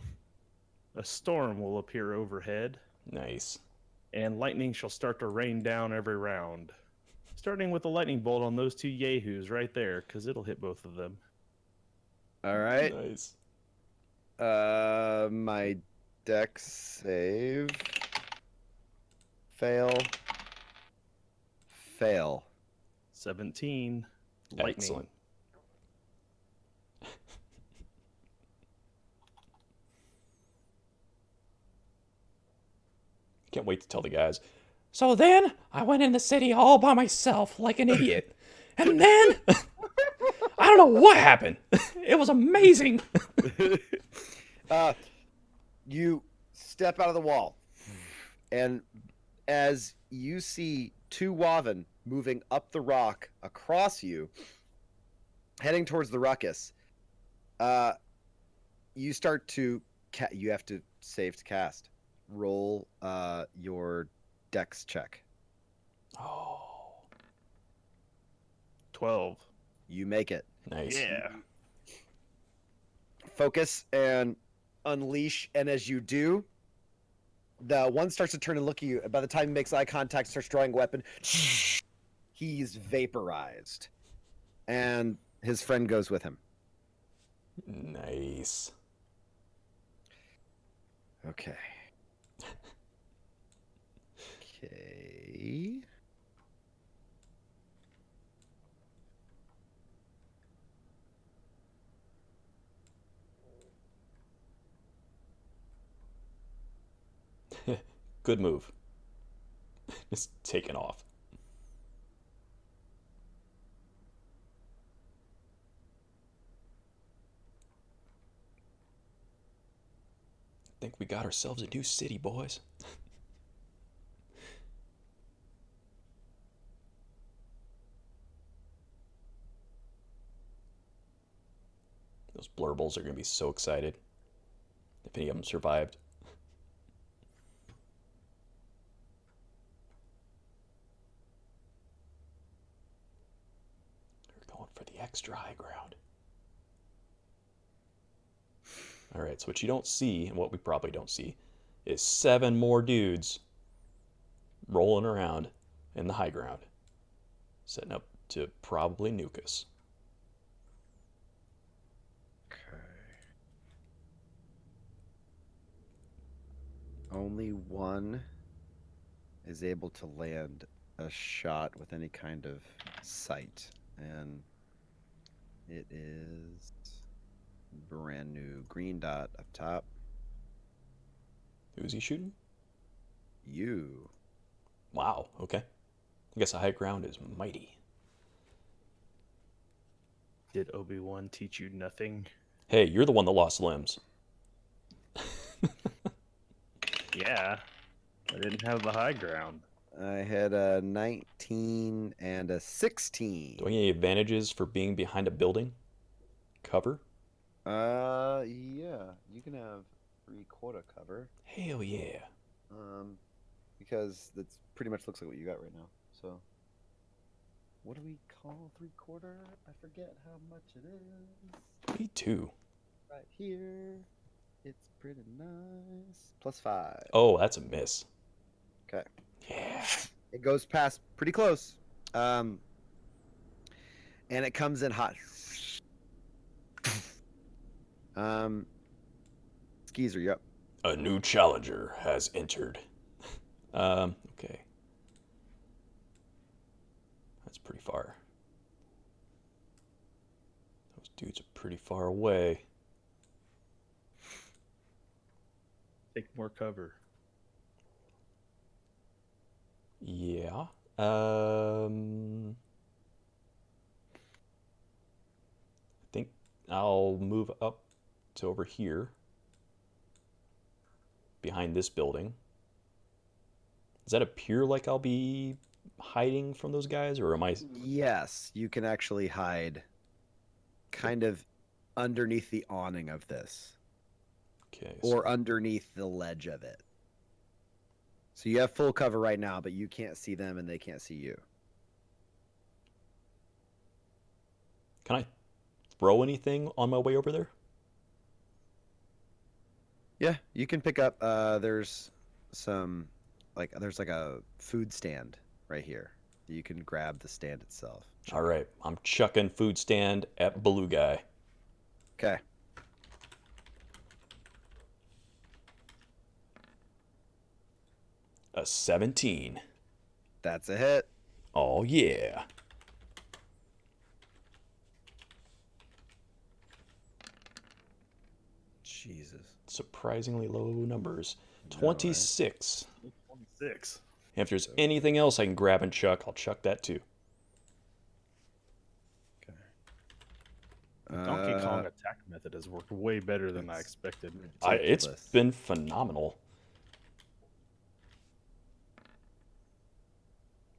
A storm will appear overhead, nice. and lightning shall start to rain down every round. Starting with a lightning bolt on those two yahoos right there, because it'll hit both of them. All right. Nice. My dex save. Fail. 17. Lightning. Excellent. Can't wait to tell the guys. So then I went in the city all by myself like an idiot. And then I don't know what happened. It was amazing. You step out of the wall, and as you see two Waven moving up the rock across you, heading towards the ruckus, you start to you have to save to cast. Roll your dex check. Oh, 12. You make it. nice. Yeah. Focus and unleash, and as you do, the one starts to turn and look at you, and by the time he makes eye contact, starts drawing a weapon, he's vaporized, and his friend goes with him. Nice. Okay. Okay. Good move. Just taking off. I think we got ourselves a new city, boys. Those blurbles are going to be so excited if any of them survived. We're going for the extra high ground. All right, so what you don't see, and what we probably don't see, is 7 more dudes rolling around in the high ground, setting up to probably nuke us. Only one is able to land a shot with any kind of sight, and it is brand new green dot up top. Who's he shooting? You. Wow, okay. I guess the high ground is mighty. Did Obi-Wan teach you nothing? Hey, you're the one that lost limbs. Yeah. I didn't have the high ground. I had a 19 and a 16. Do I get any advantages for being behind a building? Cover? Yeah, you can have 3/4 cover. Hell yeah. Because that's pretty much looks like what you got right now. So, what do we call 3/4? I forget how much it is. Me too. Right here. It's pretty nice. +5. Oh, that's a miss. Okay. Yeah. It goes past pretty close. And it comes in hot. Skeezer, you up? A new challenger has entered. Okay. That's pretty far. Those dudes are pretty far away. Take more cover. Yeah. I think I'll move up to over here. Behind this building. Does that appear like I'll be hiding from those guys, or am I? Yes, you can actually hide kind of underneath the awning of this. Okay. Or underneath the ledge of it. So you have full cover right now, but you can't see them and they can't see you. Can I throw anything on my way over there? Yeah, you can pick up. There's some, there's like a food stand right here. You can grab the stand itself. All right. I'm chucking food stand at Blue Guy. Okay. A 17. That's a hit. Oh, yeah. Jesus. Surprisingly low numbers. 26. 26. If there's anything else I can grab and chuck, I'll chuck that too. Okay. The Donkey Kong attack method has worked way better than I expected. It's been phenomenal.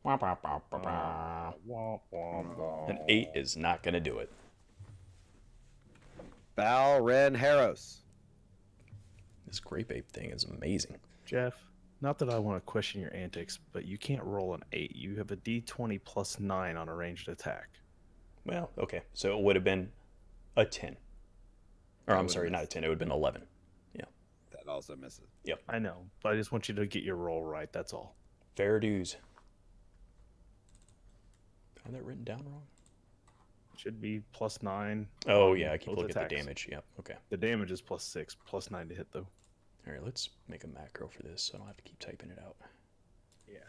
An 8 is not going to do it. Balren Harros. This grape ape thing is amazing. Jeff, not that I want to question your antics, but you can't roll an 8. You have a d20 plus 9 on a ranged attack. Well, okay. So it would have been a 10. Or I'm sorry, not a 10. It would have been 11. Yeah. That also misses. Yep. I know, but I just want you to get your roll right. That's all. Fair dues. I have that written down wrong? Should be plus 9. Oh, yeah. I keep both looking at the attacks. damage. Yep. Okay. The damage is plus 6, plus 9 to hit, though. All right. Let's make a macro for this so I don't have to keep typing it out. Yeah.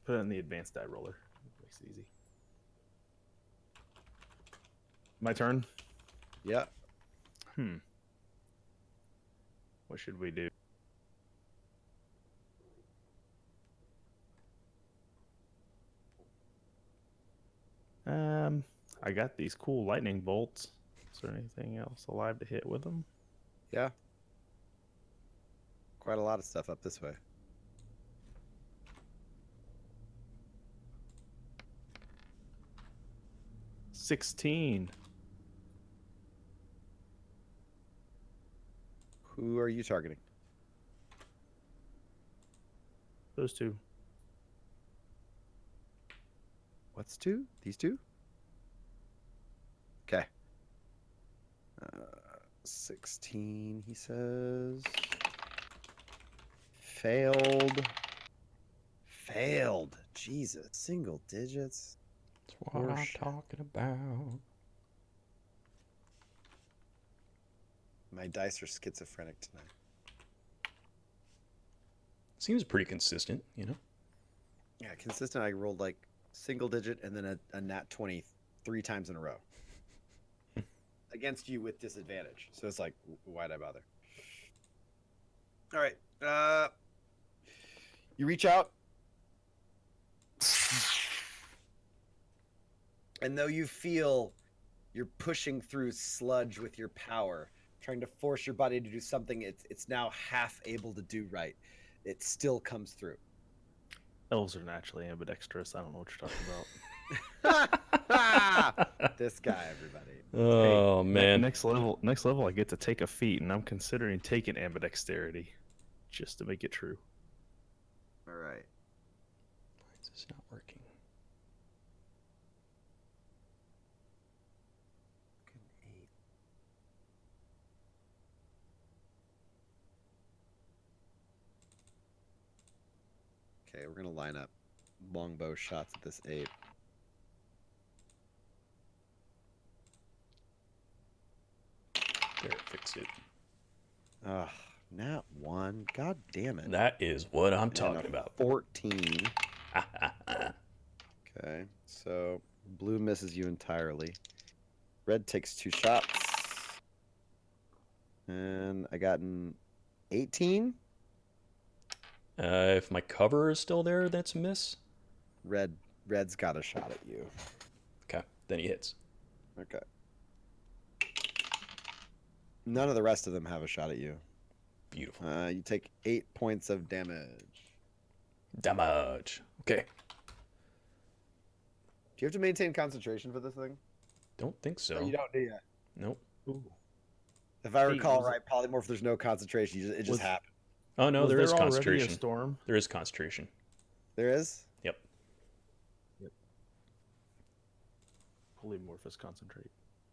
Put it in the advanced die roller. Makes it easy. My turn? Yeah. What should we do? I got these cool lightning bolts. Is there anything else alive to hit with them? Yeah. Quite a lot of stuff up this way. $16. Who are you targeting? Those two. What's two? These two? Okay. 16, he says. Failed. Failed. Jesus. Single digits. That's what I'm talking about. My dice are schizophrenic tonight. Seems pretty consistent, you know? Yeah, consistent. I rolled like single digit and then a nat 20 3 times in a row. Against you with disadvantage. So it's like, why'd I bother? All right. You reach out. And though you feel you're pushing through sludge with your power, trying to force your body to do something it's now half able to do right, it still comes through. Elves are naturally ambidextrous. I don't know what you're talking about. This guy, everybody. Oh, Hey, man. Next level, I get to take a feat, and I'm considering taking ambidexterity just to make it true. All right. Why is this not working? Okay, we're gonna line up. longbow shots at this ape. There, fix it. Ugh, not one. God damn it. That is what I'm And talking a about. 14. Okay, so blue misses you entirely. Red takes 2 shots. And I got an 18. If my cover is still there, that's a miss. Red's got a shot at you. Okay, then he hits. Okay. None of the rest of them have a shot at you. Beautiful. You take 8 points of damage. Damage. Okay. Do you have to maintain concentration for this thing? Don't think so. Or you don't, do you? Nope. Ooh. If I Hey, recall was- right, polymorph, there's no concentration. It just Was- happens. Oh no, Was there is already concentration. a storm? There is concentration. There is? Yep. Polymorphous concentrate.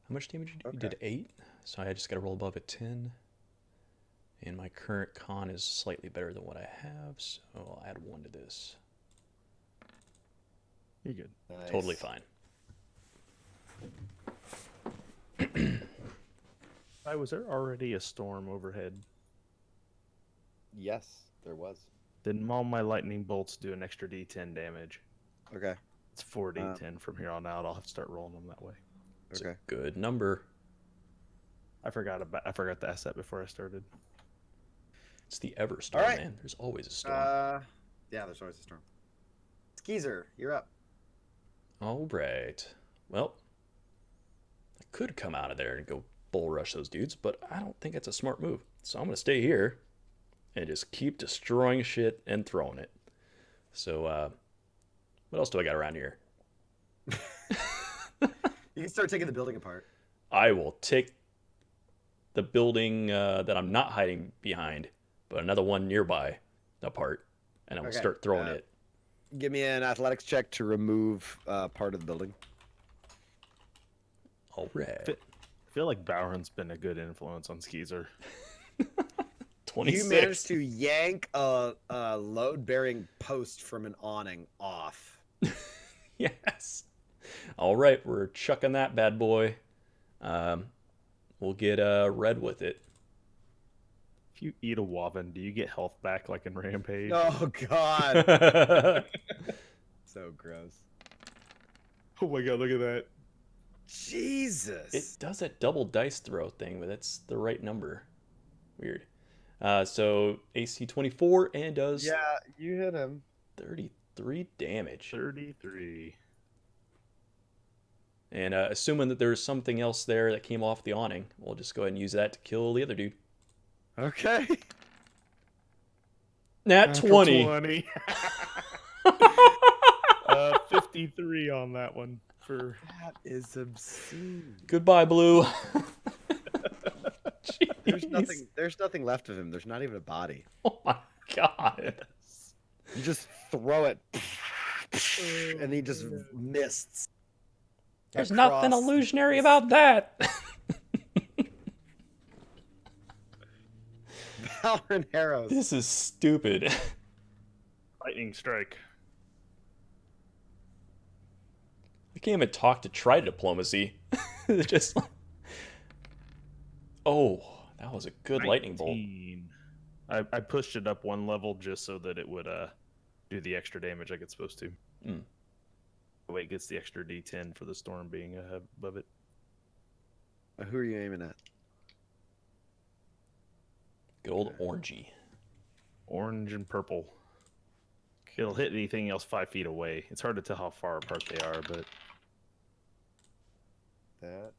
How much damage did you do? Okay. You did 8, so I just got to roll above a 10. And my current con is slightly better than what I have, so I'll add 1 to this. You're good. Nice. Totally fine. Was there already a storm overhead? Yes, there was. Then all my lightning bolts do an extra D10 damage. Okay. It's 4d10 from here on out. I'll have to start rolling them that way. It's Okay. a good number. I forgot to ask that before I started. It's the Everstorm, All right. man. There's always a storm. Yeah, there's always a storm. Skeezer, you're up. All right. Well, I could come out of there and go bull rush those dudes, but I don't think it's a smart move. So I'm going to stay here and just keep destroying shit and throwing it. So, what else do I got around here? You can start taking the building apart. I will take the building that I'm not hiding behind, but another one nearby apart, and I will Okay, start throwing it. Give me an athletics check to remove part of the building. All right. I feel like Bowron's been a good influence on Skeezer. 26. You managed to yank a load-bearing post from an awning off. Yes. All right, we're chucking that bad boy. We'll get red with it. If you eat a Woven, do you get health back like in Rampage? Oh, God. So gross. Oh my god, look at that. Jesus. It does that double dice throw thing, but that's the right number. Weird. So AC 24 and does Yeah, you hit him. 33 damage. 33. And assuming that there's something else there that came off the awning, we'll just go ahead and use that to kill the other dude. Okay. Nat 20. 53 on that one. For That is obscene. Goodbye, Blue. Jeez. There's nothing left of him. There's not even a body. Oh my god. You just throw it, and he just mists. There's nothing across- illusionary about that. Valorant arrows. This is stupid. lightning strike. I can't even talk to try diplomacy. It's just like... Oh, that was a good lightning bolt. 19. I pushed it up one level just so that it would do the extra damage like it's supposed to. Mm. The way it gets the extra D10 for the storm being above it. Who are you aiming at? Good old orangey. Orange and purple. It'll hit anything else 5 feet away. It's hard to tell how far apart they are, but That.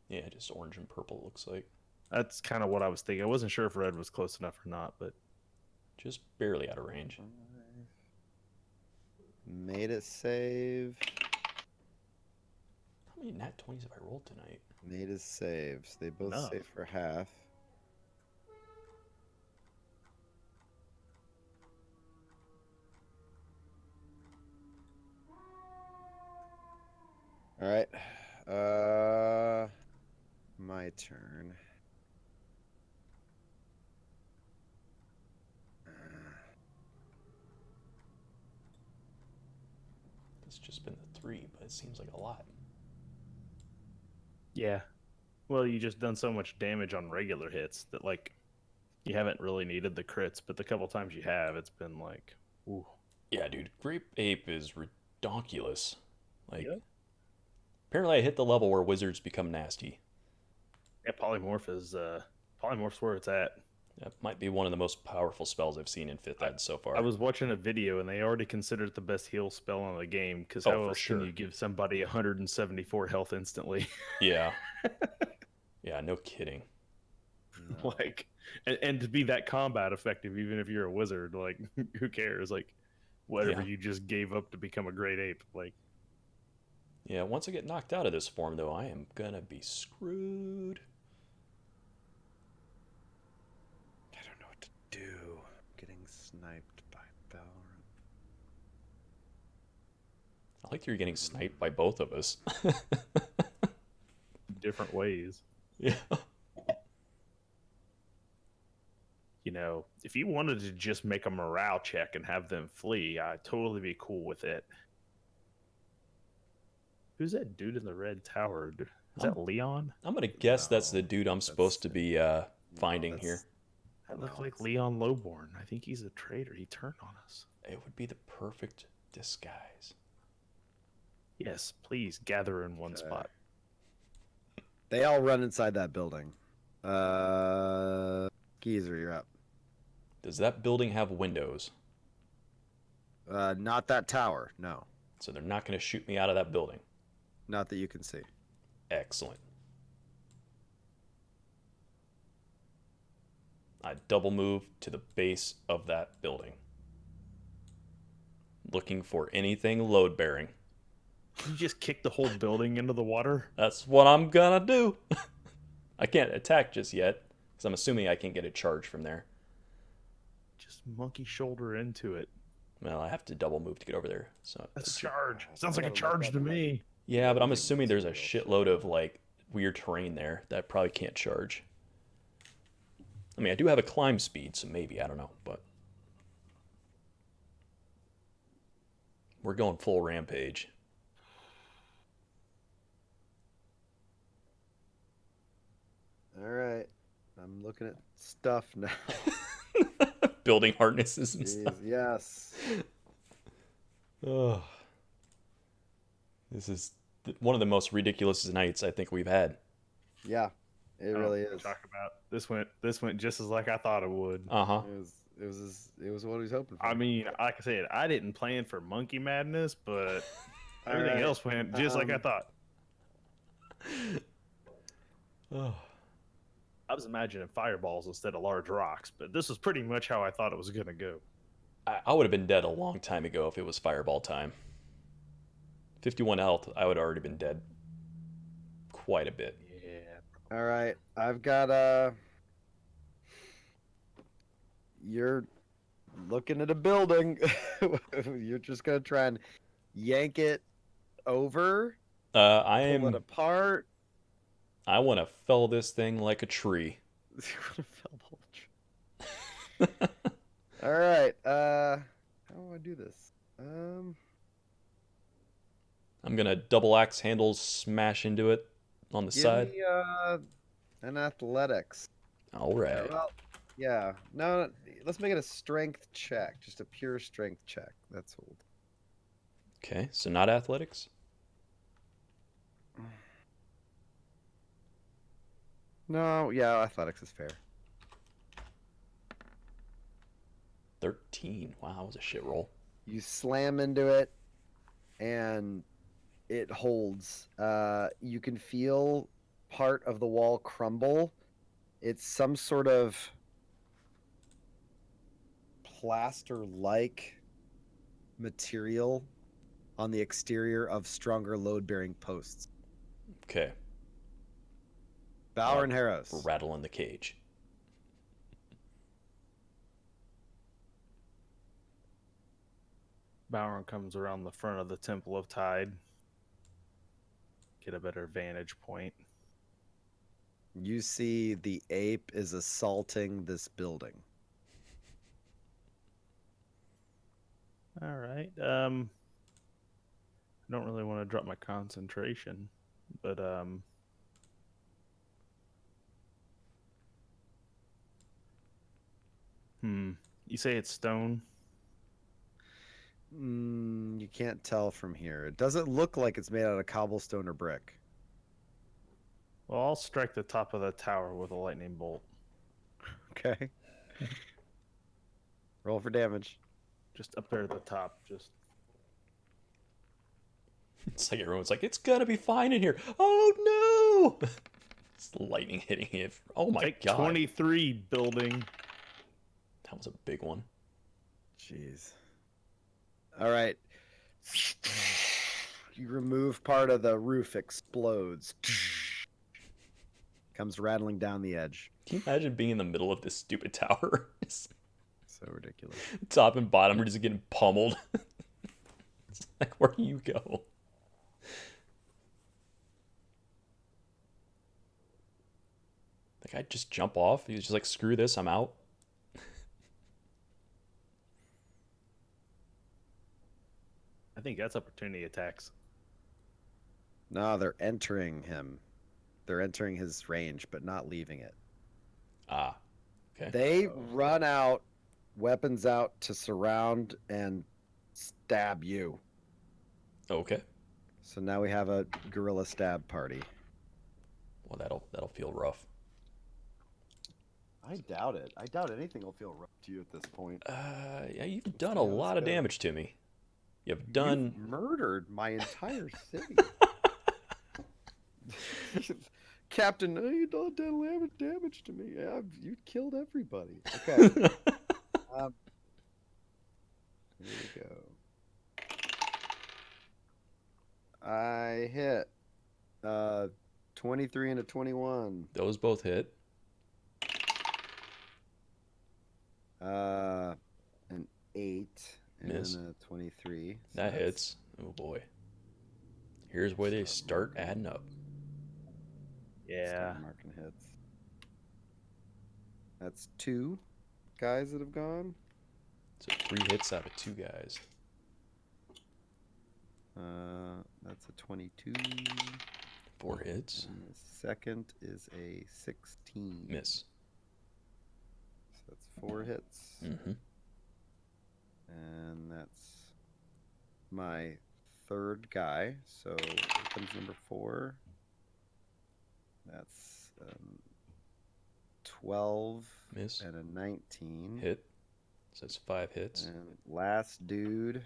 Yeah, just orange and purple looks like. that's kind of what I was thinking. I wasn't sure if red was close enough or not, but Just barely out of range. Made it save. How many nat 20s have I rolled tonight? Made his saves. They both Enough. save for half. All right. My turn. just been the 3, but it seems like a lot. Yeah. Well, you just done so much damage on regular hits that, like, you haven't really needed the crits, but the couple times you have, it's been like, ooh. Yeah, dude, Grape Ape is redonkulous. Like, Yep. apparently I hit the level where wizards become nasty. Yeah, polymorph's where it's at. That might be one of the most powerful spells I've seen in 5th Ed so far. I was watching a video and they already considered it the best heal spell in the game because Oh, how for else sure. can you give somebody 174 health instantly? Yeah. Yeah, no kidding. Like, and to be that combat effective, even if you're a wizard, like, who cares? Like, whatever Yeah. you just gave up to become a great ape, like. Yeah, once I get knocked out of this form, though, I am gonna be screwed. I don't know what to do. Getting sniped by Valorant. I like that you're getting sniped by both of us. Different ways. Yeah. You know, if you wanted to just make a morale check and have them flee, I'd totally be cool with it. Who's that dude in the red tower? Is that Leon? I'm gonna guess that's the No, dude I'm supposed to be finding here. That looks like Leon Lowborn. I think he's a traitor. He turned on us. It would be the perfect disguise. Yes, please gather in one Okay. spot. They all run inside that building. Geezer, you're up. Does that building have windows? Not that tower. No, So they're not gonna shoot me out of that building. not that you can see. Excellent. I double move to the base of that building. Looking for anything load bearing. You just kick the whole building into the water? That's what I'm gonna do. I can't attack just yet, because I'm assuming I can't get a charge from there. Just monkey shoulder into it. Well, I have to double move to get over there. So That's charge. Sounds like a charge to me. yeah, but I'm assuming there's a shitload of like weird terrain there that I probably can't charge. I mean, I do have a climb speed, so maybe, I don't know, but we're going full rampage. All right, I'm looking at stuff now. Building harnesses and Jeez, stuff. yes. Oh. This is one of the most ridiculous nights I think we've had. Yeah, it really is. Talk about this went just as like I thought it would. Uh-huh. It was what he was hoping for. I mean, like I said, I didn't plan for monkey madness, but everything right. else went just like I thought. Oh. I was imagining fireballs instead of large rocks, but this was pretty much how I thought it was going to go. I would have been dead a long time ago if it was fireball time. 51 health, I would have already been dead quite a bit. All right, I've got you're looking at a building. You're just gonna try and yank it over, pull it apart. I want to fell this thing like a tree. All right, how do I do this? I'm gonna double axe handles smash into it on the Give side. me an athletics. All right. Well, yeah. No, let's make it a strength check, just a pure strength check. That's old. Okay, so not athletics. No, yeah, athletics is fair. 13. Wow, that was a shit roll. You slam into it, and it holds. You can feel part of the wall crumble. It's some sort of plaster-like material on the exterior of stronger load-bearing posts. Okay, Valor and Harrows. rattle in the cage. Bowron comes around the front of the Temple of Tide. Get a better vantage point. You see the ape is assaulting this building. All right. I don't really want to drop my concentration, but you say it's stone? You can't tell from here. It doesn't look like it's made out of cobblestone or brick. Well, I'll strike the top of the tower with a lightning bolt. Okay. Roll for damage. Just up there at the top. Just It's like everyone's like, it's gonna be fine in here. Oh no! It's lightning hitting it. Oh my take god. 23 building. That was a big one. Jeez. All right. You remove part of the roof, explodes. Comes rattling down the edge. Can you imagine being in the middle of this stupid tower? So ridiculous. Top and bottom are just getting pummeled. It's like, where do you go? Like, I'd just jump off. He's just like, screw this, I'm out. I think that's opportunity attacks. No, they're entering him. They're entering his range, but not leaving it. Ah, okay. They run out, weapons out to surround and stab you. Okay. So now we have a guerrilla stab party. Well, that'll feel rough. I doubt it. I doubt anything will feel rough to you at this point. Yeah, you've done a lot of damage to me. You've done... You've murdered my entire city. Captain, you don't damage to me. You killed everybody. Okay. Here we go. I hit 23 and a 21. Those both hit. An 8 Miss. and a 23. So That that's- hits. Oh boy. Here's where they start adding up. Yeah. Start marking hits. That's 2 guys that have gone. So 3 hits out of 2 guys. That's a 22. 4 hits. And the second is a 16. Miss. So that's 4 hits. Mm-hmm. And that's my third guy. So here comes number 4. That's 12 Miss. and a 19. Hit. So that's 5 hits. And last dude,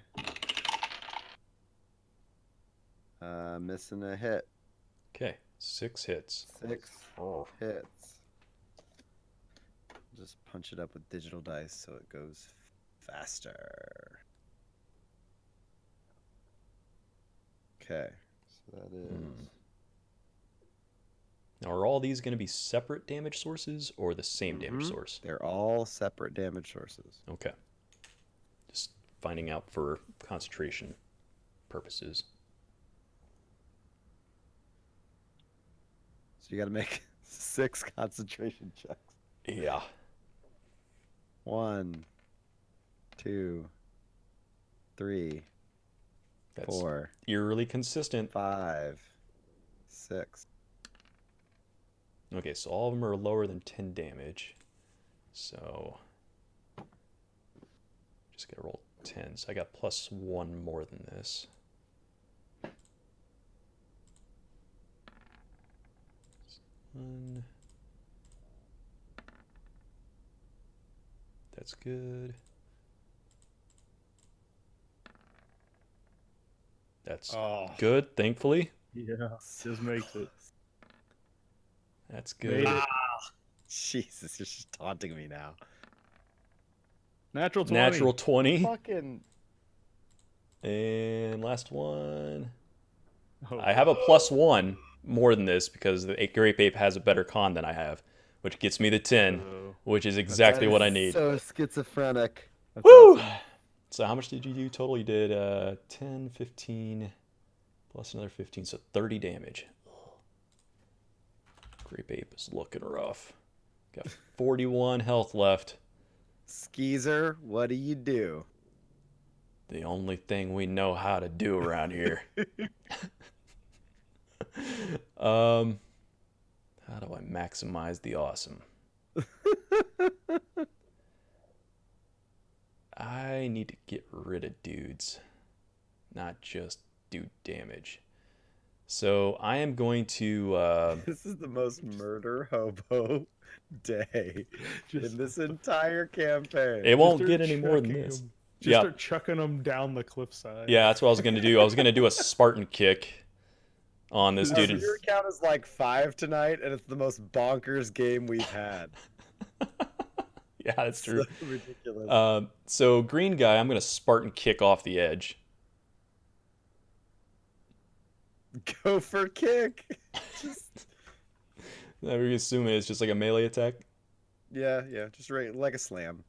missing a hit. Okay. 6 hits. 6 Oh. hits. Just punch it up with digital dice so it goes faster. Okay, so that is... Now, are all these going to be separate damage sources or the same damage source? They're all separate damage sources. Okay. Just finding out for concentration purposes. So you got to make 6 concentration checks. Yeah. 1, 2, 3, That's 4, eerily consistent. 5, 6. Okay, so all of them are lower than 10 damage. So just gotta roll 10. So I got +1 more than this. One. That's good. That's good, thankfully. Yeah. Just makes it. That's good. Made it. Jesus, you're just taunting me now. Natural 20. Natural 20. Fucking... And last one. Oh, I have a +1 more than this because the Grape Ape has a better con than I have, which gets me the 10, which is exactly That what is I need. So schizophrenic. that's Woo! awesome. So how much did you do total? You did 10, 15, plus another 15, so 30 damage. Grape Ape is looking rough. Got 41 health left. Skeezer, what do you do? The only thing we know how to do around here. How do I maximize the awesome? I need to get rid of dudes, not just do damage. So I am going to... This is the most murder hobo day Just- in this entire campaign. It won't start get any more than chucking this. 'em. Just Yeah. start chucking them down the cliffside. Yeah, that's what I was going to do. I was going to do a Spartan kick on this Oh, dude. so your count is like 5 tonight, and it's the most bonkers game we've had. Yeah, that's true. So ridiculous. So green guy, I'm going to Spartan kick off the edge. Go for kick. Just, I'm assuming it's just like a melee attack. yeah, just right like a slam.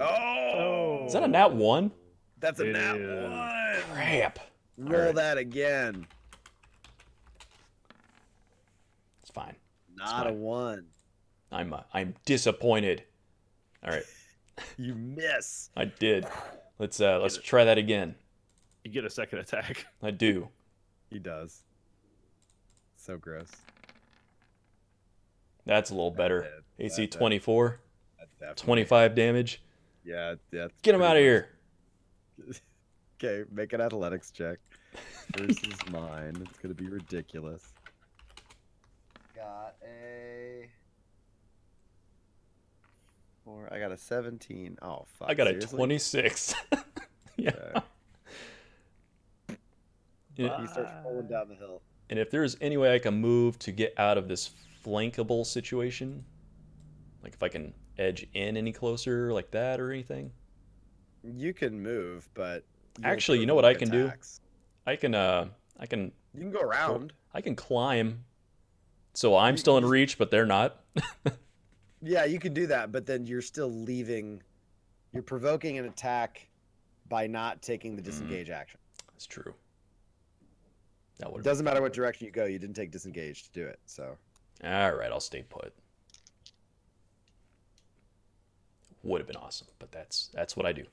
Oh, Is that a nat 1? that's a It nat is. 1. Crap. Roll Alright. that again. It's fine. Not a fine. 1. I'm disappointed. All right, You miss. I did. Let's try that again. You get a second attack. I do. He does. So gross. That's a little better. did. AC That did. 24, That definitely- 25 damage. Yeah. Get him out of here. Okay, make an athletics check. Versus mine. It's gonna be ridiculous. Got a 4. I got a 17. Oh fuck. I got a seriously? 26. Yeah. Okay. Yeah. He starts rolling down the hill. And if there's any way I can move to get out of this flankable situation, like if I can edge in any closer like that or anything, You can move, but you'll Actually, you know what I provoke can do? attacks. I can You can go around. I can climb. So I'm still in reach, but they're not. Yeah, you can do that, but then you're still leaving. You're provoking an attack by not taking the disengage action. That's true. That It would. doesn't matter what direction you go. You didn't take disengage to do it. So All right, I'll stay put. Would have been awesome, but that's what I do.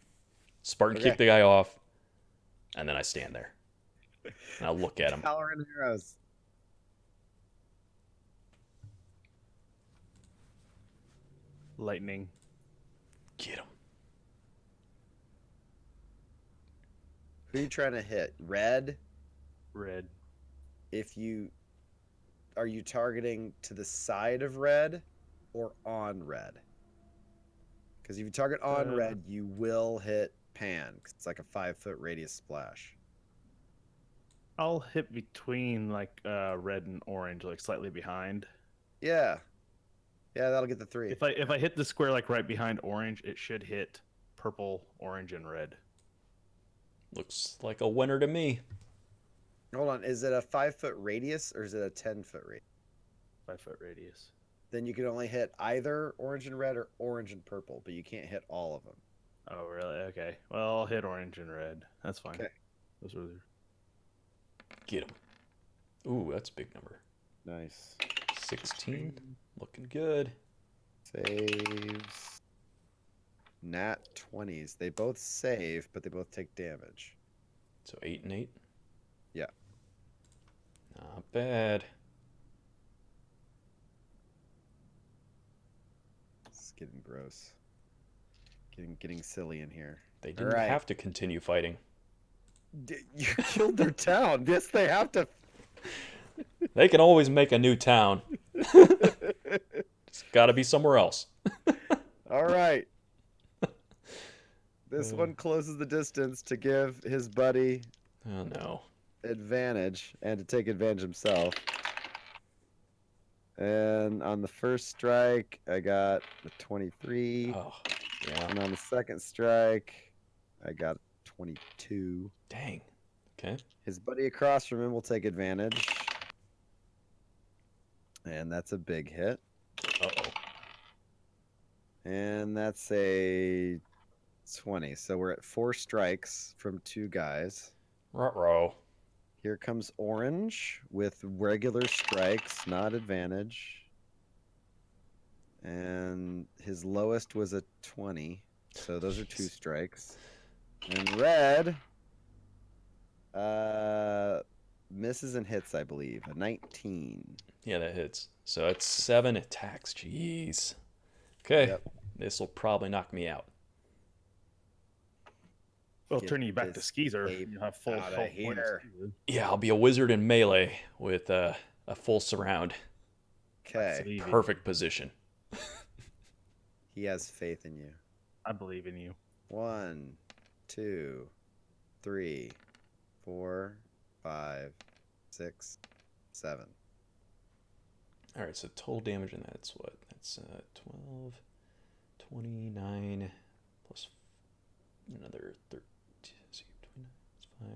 Spartan Okay. kick the guy off, and then I stand there and I look at him. power and arrows. Lightning. Get him. Who are you trying to hit? Red. Red. If you are you targeting to the side of red or on red? Because if you target on red, you will hit Pan. 'Cause it's like a 5-foot radius splash. I'll hit between like red and orange, like slightly behind. Yeah, that'll get the 3. If I hit the square like right behind orange, it should hit purple, orange, and red. Looks like a winner to me. Hold on, is it a 5-foot radius or is it a 10-foot radius? 5-foot radius. Then you can only hit either orange and red or orange and purple, but you can't hit all of them. Oh, really? Okay. Well, I'll hit orange and red. That's fine. Okay. Get him. Ooh, that's a big number. Nice. 16. Looking good. Saves. Nat 20s. They both save, but they both take damage. So 8 and 8. Yeah. Not bad. It's getting gross. Getting silly in here. They didn't Alright. have to continue fighting. You killed their town. Yes, they have to. They can always make a new town. It's got to be somewhere else. All right. This one closes the distance to give his buddy Oh no. advantage and to take advantage himself. And on the first strike, I got a 23. Oh, yeah. And on the second strike, I got 22. Dang. Okay. His buddy across from him will take advantage. And that's a big hit. Uh-oh. And that's a 20. So we're at 4 strikes from 2 guys. Ruh-roh. Here comes Orange with regular strikes, not advantage. And his lowest was a 20. So those are 2 strikes. And red misses and hits, I believe. A 19. Yeah, that hits. So that's 7 attacks. Jeez. Okay. Yep. This will probably knock me out. Well, Get turning you back to this Skeezer, ape you have full outta health points. here. Yeah, I'll be a wizard in melee with a full surround. Okay. Perfect position. He has faith in you. I believe in you. 1, 2, 3, 4, 5, 6, 7. All right, so total damage in that's what? That's 12, 29, plus another 13, 29,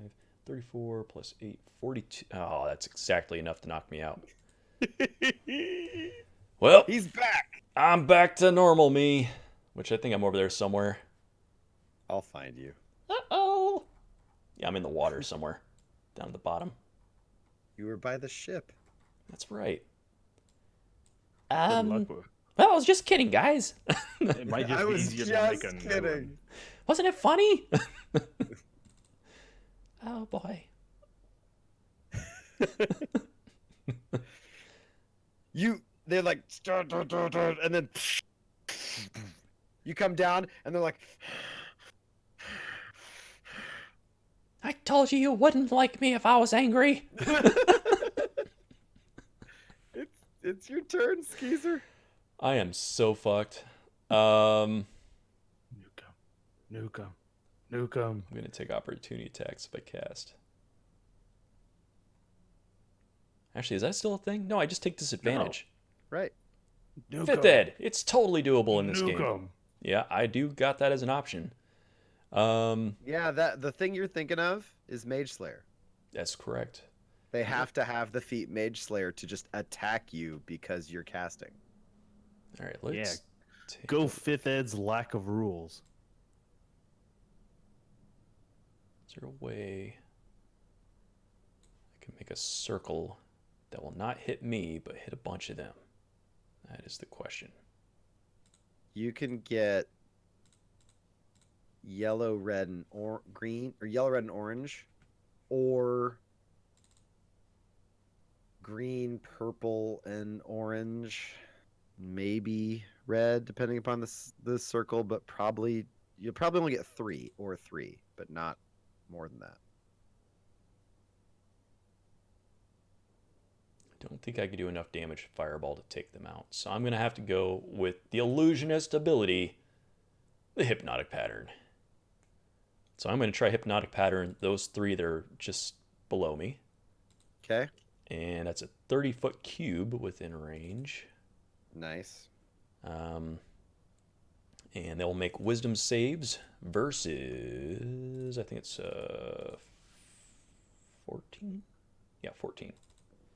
5, 34, plus 8, 42. Oh, that's exactly enough to knock me out. Well, He's back. I'm back to normal me, which I think I'm over there somewhere. I'll find you. Uh-oh. Yeah, I'm in the water somewhere, down at the bottom. You were by the ship. That's right. Good luck with. Well, I was just kidding, guys. It might just I be was easier just to make a new kidding. one. Wasn't it funny? Oh, boy. They're like, and then you come down, and they're like, I told you wouldn't like me if I was angry. it's your turn, Skeezer. I am so fucked. Nuke 'em. I'm going to take opportunity attacks if I cast. Actually, is that still a thing? No, I just take disadvantage. Right. Fifth ed. It's totally doable in this game. 'Em. Yeah, I do got that as an option. Yeah, the thing you're thinking of is Mage Slayer. That's correct. They have to have the feat Mage Slayer to just attack you because you're casting. All right, let's take Go a- 5th Ed's lack of rules. Is there a way I can make a circle that will not hit me, but hit a bunch of them? That is the question. You can get yellow, red, and green, or yellow, red, and orange, or green, purple, and orange, maybe red, depending upon the circle. But you'll probably only get 3 or 3, but not more than that. I don't think I could do enough damage to Fireball to take them out. So I'm going to have to go with the Illusionist ability, the Hypnotic Pattern. So I'm going to try Hypnotic Pattern those 3 that are just below me. Okay. And that's a 30-foot cube within range. Nice. And they'll make wisdom saves versus, I think it's 14? Yeah, 14.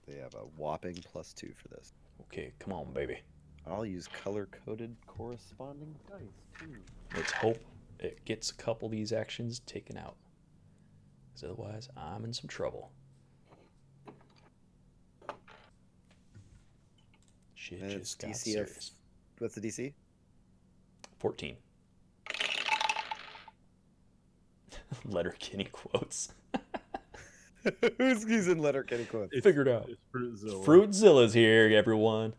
They have a whopping +2 for this. Okay, come on, baby. I'll use color-coded corresponding dice, too. Let's hope it gets a couple of these actions taken out. Because otherwise, I'm in some trouble. Shit And it's just got DC of... serious. What's the DC? 14. Letterkenny quotes. Who's using Letterkenny quotes? Figured out. It's Fruitzilla. Fruitzilla's here, everyone.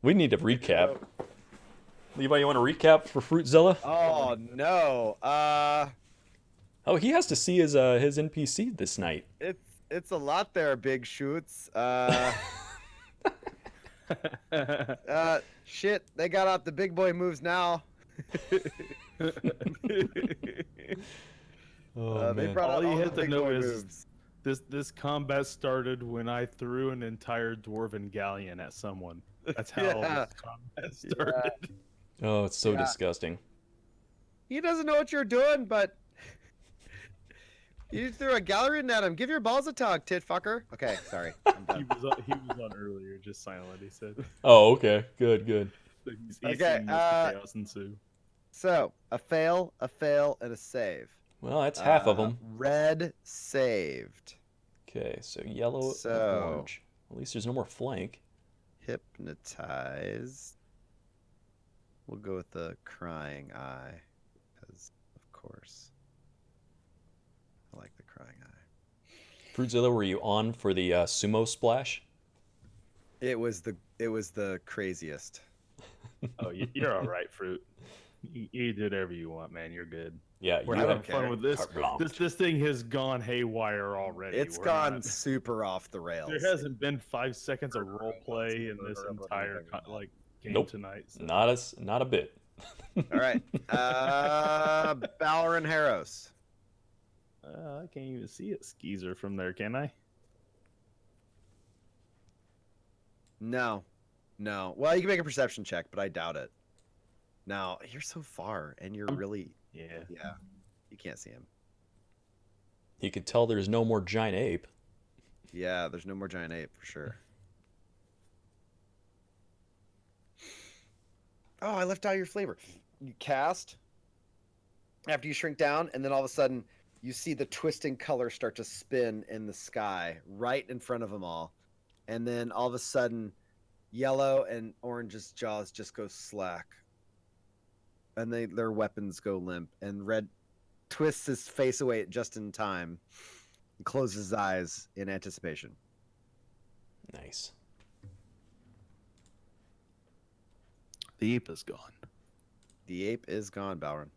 We need to recap. Levi, you want to recap for Fruitzilla? Oh no. Oh, he has to see his NPC this night. It's a lot there, Big Shoots. Shit, they got out the big boy moves now. Oh, they man. brought All out you all the have to big know boy is moves. this combat started when I threw an entire dwarven galleon at someone. That's how Yeah. this combat started. Oh, it's so Yeah. disgusting. He doesn't know what you're doing, but you threw a gallery at him. Give your balls a tug, tit fucker. Okay, sorry. I'm He done. was on earlier, just silent. He said. Oh, okay. Good. So he's Okay, seen this chaos ensue. So, a fail, and a save. Well, that's half of them. Red saved. Okay, so yellow So- and orange. At least there's no more flank. hypnotized. We'll go with the crying eye, because of course I like the crying eye. Fruitzilla, were you on for the sumo splash? It was the craziest. Oh, you're all right, Fruit. You do whatever you want, man. You're good. Yeah, We're you having have fun with this. carte blanche. This thing has gone haywire already. It's We're gone not- super off the rails. There hasn't been 5 seconds of role play in this entire game Nope. tonight. So. Not a bit. All right. Balor and Harros. I can't even see it, Skeezer, from there, can I? No. Well, you can make a perception check, but I doubt it. Now, you're so far, and you're really... Yeah. Yeah. You can't see him. You could tell there's no more giant ape. Yeah, there's no more giant ape, for sure. Oh, I left out your flavor. You cast after you shrink down, and then all of a sudden, you see the twisting color start to spin in the sky right in front of them all. And then all of a sudden, yellow and orange's jaws just go slack. And their weapons go limp. And red twists his face away just in time and closes his eyes in anticipation. Nice. The ape is gone. The ape is gone, Balron.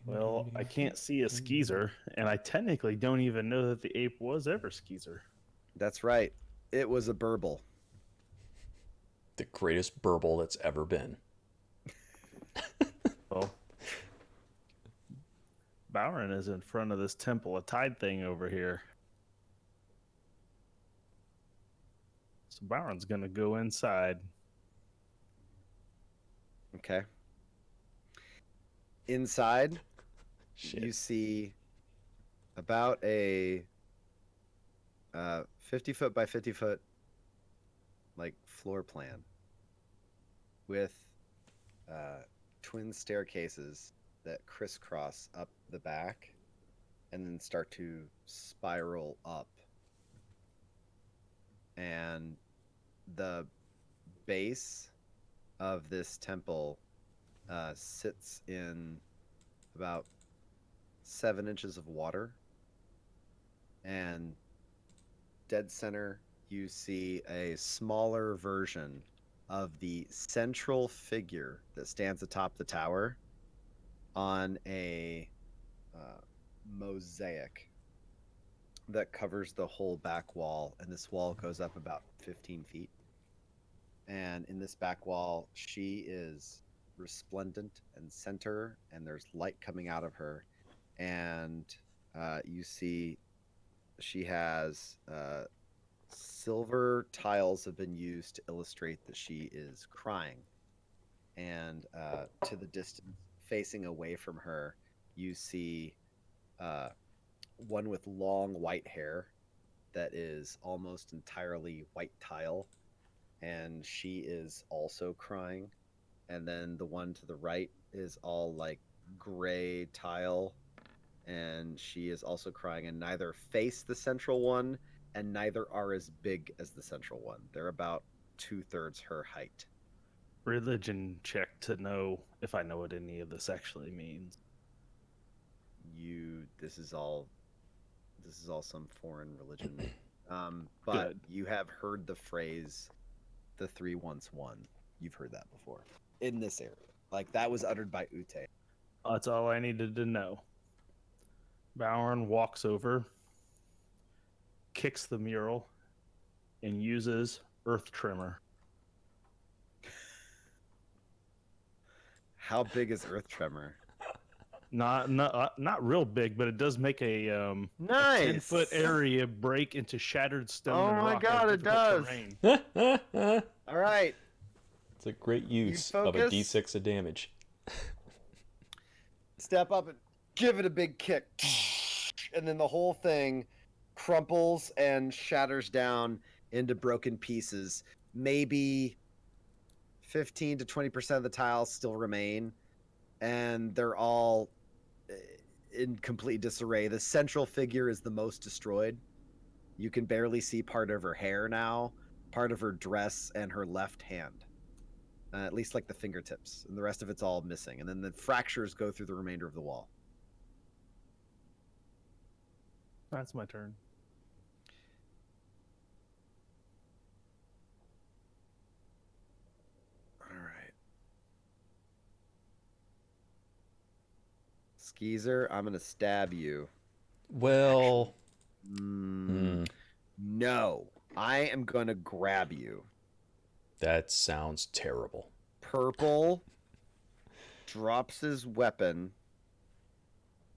Well, I can't see a Skeezer, and I technically don't even know that the ape was ever Skeezer. That's right. It was a burble. The greatest burble that's ever been. Well, Bowron is in front of this Temple of Tide thing over here. So Bowron's going to go inside. Okay. Inside, Shit. you see about a 50-foot by 50-foot like floor plan with twin staircases that crisscross up the back and then start to spiral up. And the base of this temple sits in about 7 inches of water. And dead center, you see a smaller version of the central figure that stands atop the tower on a mosaic that covers the whole back wall. And this wall goes up about 15 feet. And in this back wall, she is resplendent and center, and there's light coming out of her. And you see she has silver tiles have been used to illustrate that she is crying. And to the distance, facing away from her, you see one with long white hair that is almost entirely white tile, and she is also crying. And then the one to the right is all like gray tile, and she is also crying, and neither face the central one and neither are as big as the central one. They're about 2/3 her height. Religion check to know if I know what any of this actually means. This is all some foreign religion. But Good. you have heard the phrase "the three once one." You've heard that before in this area. Like that was uttered by Ute. That's all I needed to know. Bowron walks over, kicks the mural, and uses Earth Tremor. How big is Earth Tremor? Not real big, but it does make a Nice. 10-foot area break into shattered stone. Oh and my rock God, on it difficult does. terrain. All right. It's a great use of a focus? D6 of damage. Step up and give it a big kick. And then the whole thing crumples and shatters down into broken pieces. Maybe 15 to 20% of the tiles still remain, and they're all in complete disarray. The central figure is the most destroyed, You can barely see part of her hair now, part of her dress, and her left hand. At least like the fingertips. And the rest of it's all missing. And then the fractures go through the remainder of the wall. That's my turn. All right. Skeezer, I'm going to stab you. Well, No. I am going to grab you. that sounds terrible. Purple drops his weapon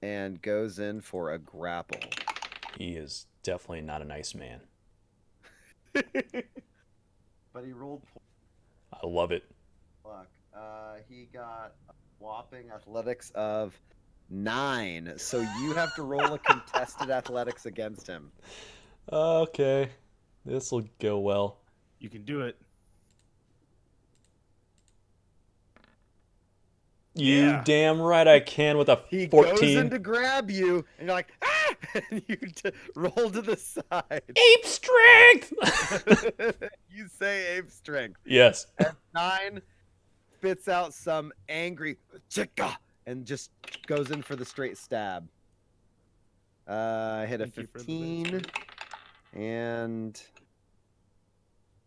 and goes in for a grapple. He is definitely not a nice man. But he rolled I love it. luck. He got a whopping athletics of 9. So you have to roll a contested athletics against him. Okay. This will go well. You can do it. You Yeah. damn right I can with a He 14. goes in to grab you, and you're like, ah! And you roll to the side. Ape strength! You say ape strength. Yes. And 9 spits out some angry chicka and just goes in for the straight stab. I hit a Thank you for the 15 and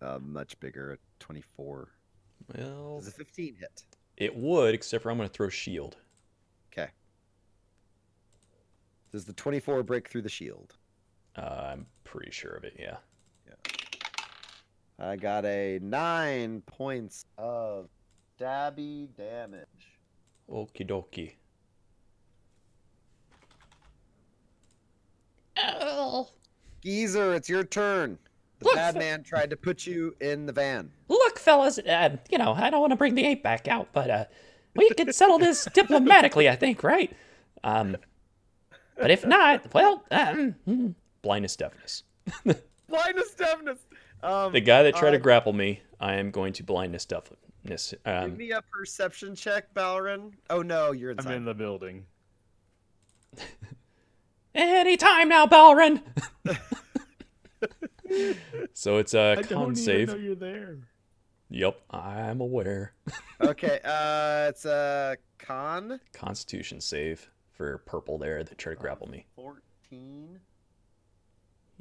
a much bigger 24. Well, Does a 15 hit? it would, except for I'm going to throw shield. Okay. Does the 24 break through the shield? I'm pretty sure of it, yeah. I got a 9 points of stabby damage. Okie dokie. Oh. Geezer, it's your turn. The Look, bad man tried to put you in the van. Look, fellas, I don't want to bring the ape back out, but we can settle this diplomatically, I think, right? But if not, well, Blindness, deafness. Blindness, deafness. The guy that tried to grapple me, I am going to blindness, deafness. Give me a perception check, Balrin. Oh no, you're inside. I'm in the building. anytime now, Balrin. So it's I a don't con even save. know you're there. Yep, I'm aware. Okay, it's a con. Constitution save for purple there that tried to grapple me. 14,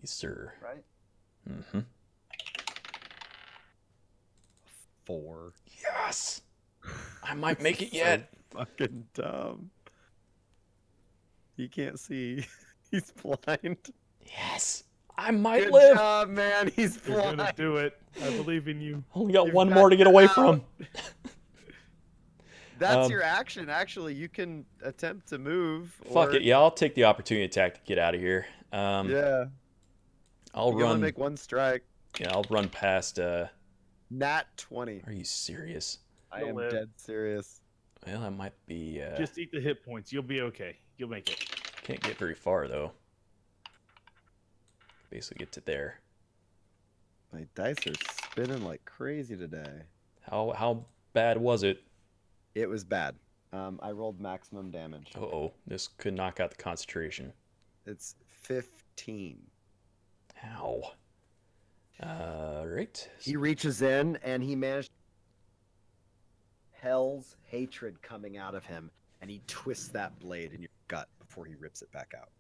Yes, sir. right? Mm-hmm. 4. Yes! I might make it yet. Fucking dumb. He can't see. He's blind. Yes! I might Good live! job, man. He's You're blind. gonna do it. I believe in you. Only got You've one got more to get away out. from. That's Um, your action. Actually, you can attempt to move. Fuck or- it, yeah, I'll take the opportunity attack to get out of here. Yeah. I'll You can only run. make one strike. Yeah, I'll run past. Nat 20. Are you serious? I You'll am live. dead serious. Well, that might be. Just eat the hit points. You'll be okay. You'll make it. Can't get very far though. Basically, get to there. My dice are spinning like crazy today. How bad was it? It was bad. I rolled maximum damage. Oh, this could knock out the concentration. It's 15. Ow. Right. He reaches in and he managed hell's hatred coming out of him, and he twists that blade in your gut before he rips it back out.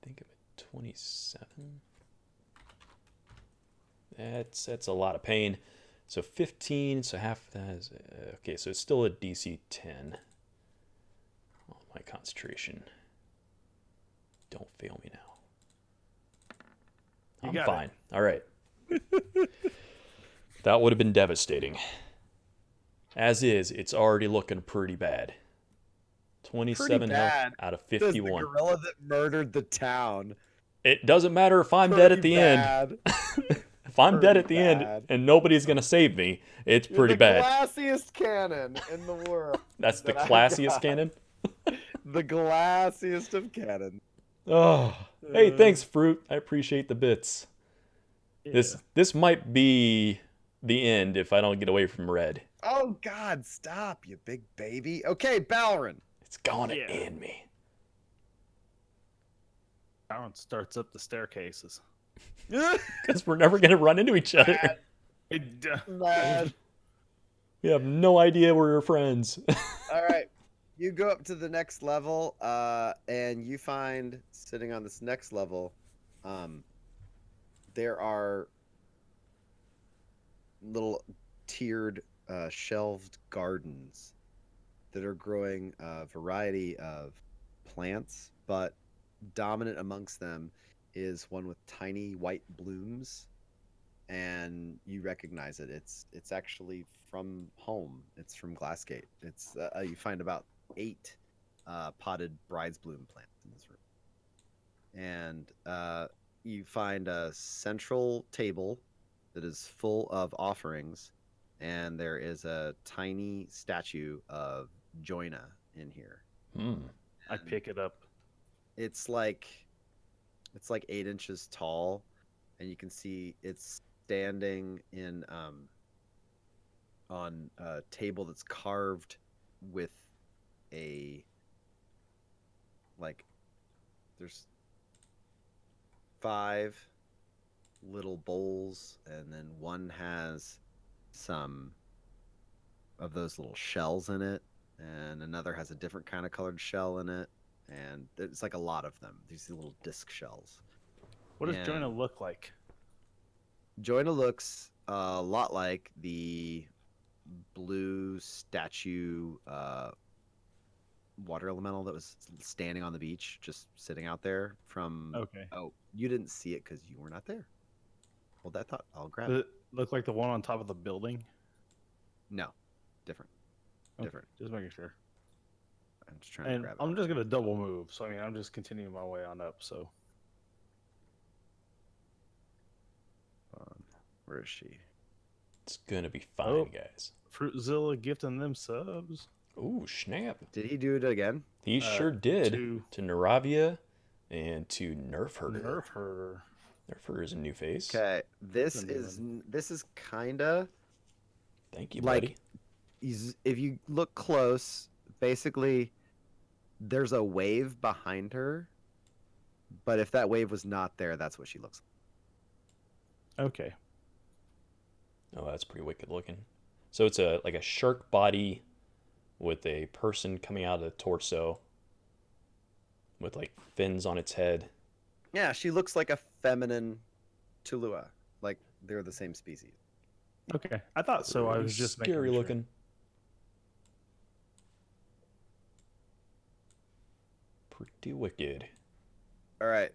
Think of it. 27. That's a lot of pain. So 15. So half that is okay. So it's still a DC 10. Oh, my concentration. Don't fail me now. You I'm got fine. All right. That would have been devastating. As is, it's already looking pretty bad. 27 health bad. out of Says the 51. gorilla that murdered the town. It doesn't matter if I'm dead at the end. end. If I'm dead Pretty at the end bad. and nobody's gonna save me, it's pretty the bad. Classiest cannon in the world. That's the that I classiest got. cannon. The glassiest of cannon. Oh, hey, thanks, Fruit. I appreciate the bits. This might be the end if I don't get away from red. Oh God, stop, you big baby. Okay, Balrin. It's gonna Yeah. end me. Talon starts up the staircases. Because we're never gonna run into each other. Mad. We have no idea we're friends. All right. You go up to the next level, and you find sitting on this next level, there are little tiered, shelved gardens that are growing a variety of plants, but dominant amongst them is one with tiny white blooms, and you recognize it. It's actually from home. It's from Glassgate. It's you find about 8 potted bride's bloom plants in this room, and you find a central table that is full of offerings, and there is a tiny statue of Joina in here. I pick it up. It's like 8 inches tall, and you can see it's standing in on a table that's carved with a there's 5 little bowls, and then one has some of those little shells in it, and another has a different kind of colored shell in it, and there's like a lot of them, these little disc shells. What does And Joina look like? Joina looks a lot like the blue statue water elemental that was standing on the beach, just sitting out there from... Okay. Oh, you didn't see it because you were not there. Hold that thought. I'll grab Does it. it look like the one on top of the building? No. Different. Okay, Different. just making sure. I'm just trying to And grab it. I'm just gonna double move. So I mean, I'm just continuing my way on up. So Where is she? It's gonna be fine, Oh. guys. Fruitzilla gifting them subs. Ooh, snap. Did he do it again? He sure did. to- To Naravia and to Nerf Herder. Nerf Herder. Nerf Herder is a new face. Okay. This That's a new is kinda Thank you, like, buddy. if you look close, basically there's a wave behind her, but if that wave was not there, that's what she looks like. Okay. Oh, that's pretty wicked looking. So it's like a shark body with a person coming out of the torso with like fins on its head. Yeah, she looks like a feminine Tulua. Like they're the same species. Okay. I thought so. I Very was just making scary sure. looking. Pretty wicked. All right.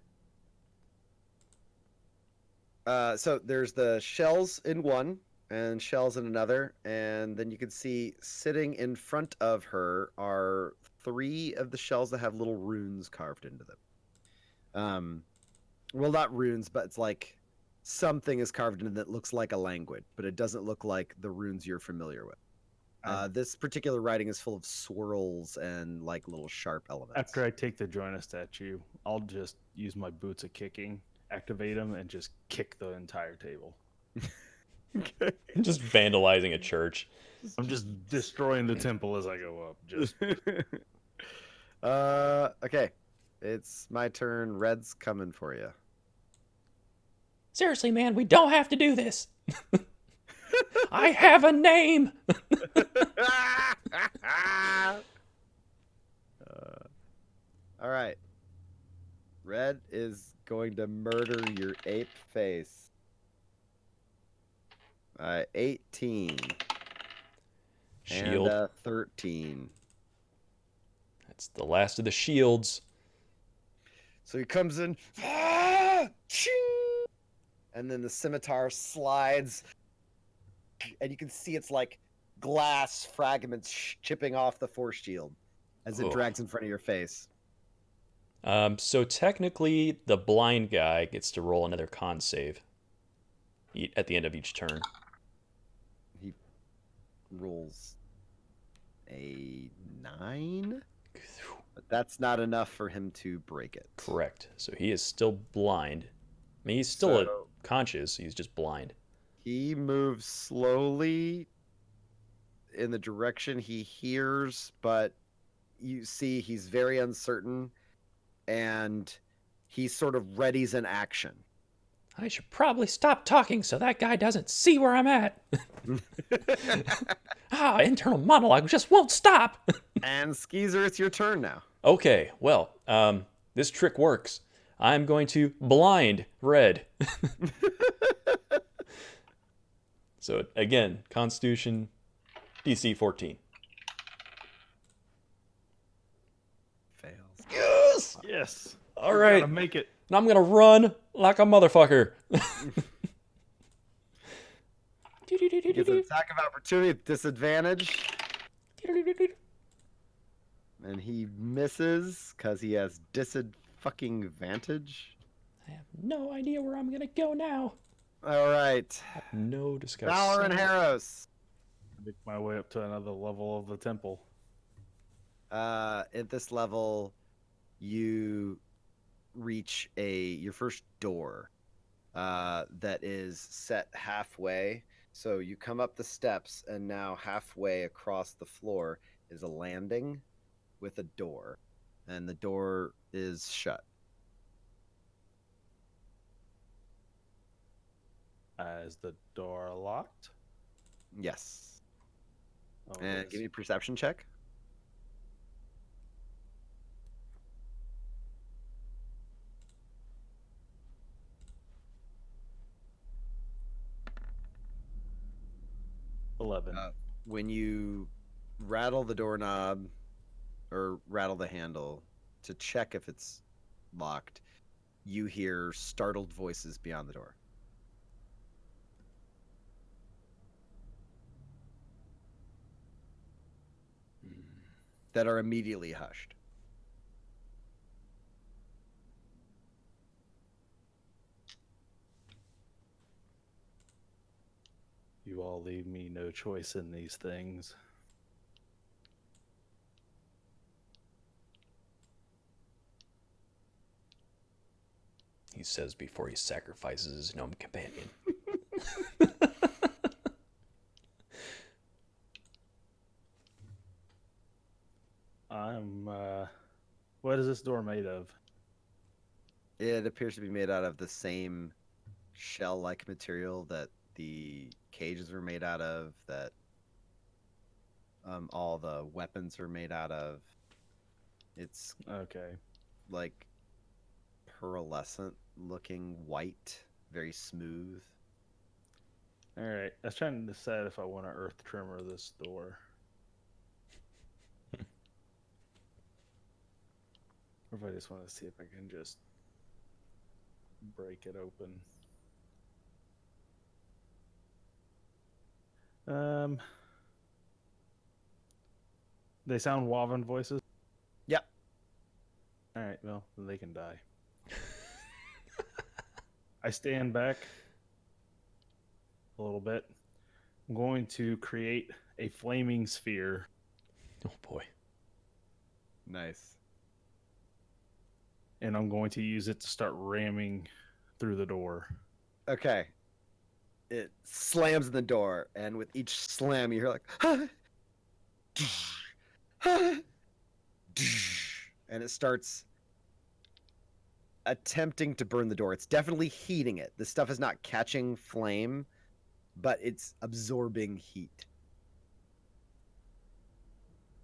So there's the shells in one and shells in another, and then you can see sitting in front of her are 3 of the shells that have little runes carved into them. Well, not runes, but it's like something is carved into that looks like a language, but it doesn't look like the runes you're familiar with. This particular writing is full of swirls and like little sharp elements. After I take the Joina statue, I'll just use my boots of kicking, activate them, and just kick the entire table. Just vandalizing a church. I'm just destroying the temple as I go up. Just Okay. It's my turn. Red's coming for you. Seriously, man, we don't have to do this. I have a name. All right. Red is going to murder your ape face. 18 Shield. and 13. That's the last of the shields. So he comes in, ching! And then the scimitar slides, and you can see it's like glass fragments chipping off the force shield as it Ugh. drags in front of your face. So technically, the blind guy gets to roll another con save at the end of each turn. He rolls a 9, but that's not enough for him to break it. Correct. So he is still blind. I mean, he's still So- conscious. He's just blind. He moves slowly in the direction he hears, but you see he's very uncertain, and he sort of readies an action. I should probably stop talking so that guy doesn't see where I'm at. Internal monologue just won't stop. And Skeezer, it's your turn now. Okay, well, this trick works. I'm going to blind Red. So again, Constitution DC 14. Fails. Yes! Yes. All We're right. gonna make it. And I'm going to run like a motherfucker. Gets an attack of opportunity at disadvantage. And he misses because he has disadvantage. I have no idea where I'm gonna go now. All right. No discussion. Valor and Harrows. Make my way up to another level of the temple. At this level, you reach your first door that is set halfway. So you come up the steps, and now halfway across the floor is a landing with a door, and the door is shut. Is the door locked? Yes. Oh, it And is. give me a perception check. When you rattle the doorknob or rattle the handle to check if it's locked, you hear startled voices beyond the door. That are immediately hushed. You all leave me no choice in these things. He says before he sacrifices his gnome companion. What is this door made of? It appears to be made out of the same shell-like material that the cages are made out of, that all the weapons are made out of. It's Okay. like pearlescent looking white, very smooth. Alright. I was trying to decide if I want to earth tremor this door. Or if I just want to see if I can just break it open. They sound Woven voices? Yep. Alright, well, then they can die. I stand back a little bit. I'm going to create a flaming sphere. Oh boy. Nice. And I'm going to use it to start ramming through the door. Okay. It slams in the door, and with each slam, you hear like, "Ah! Ah!" And it starts attempting to burn the door. It's definitely heating it. This stuff is not catching flame, but it's absorbing heat.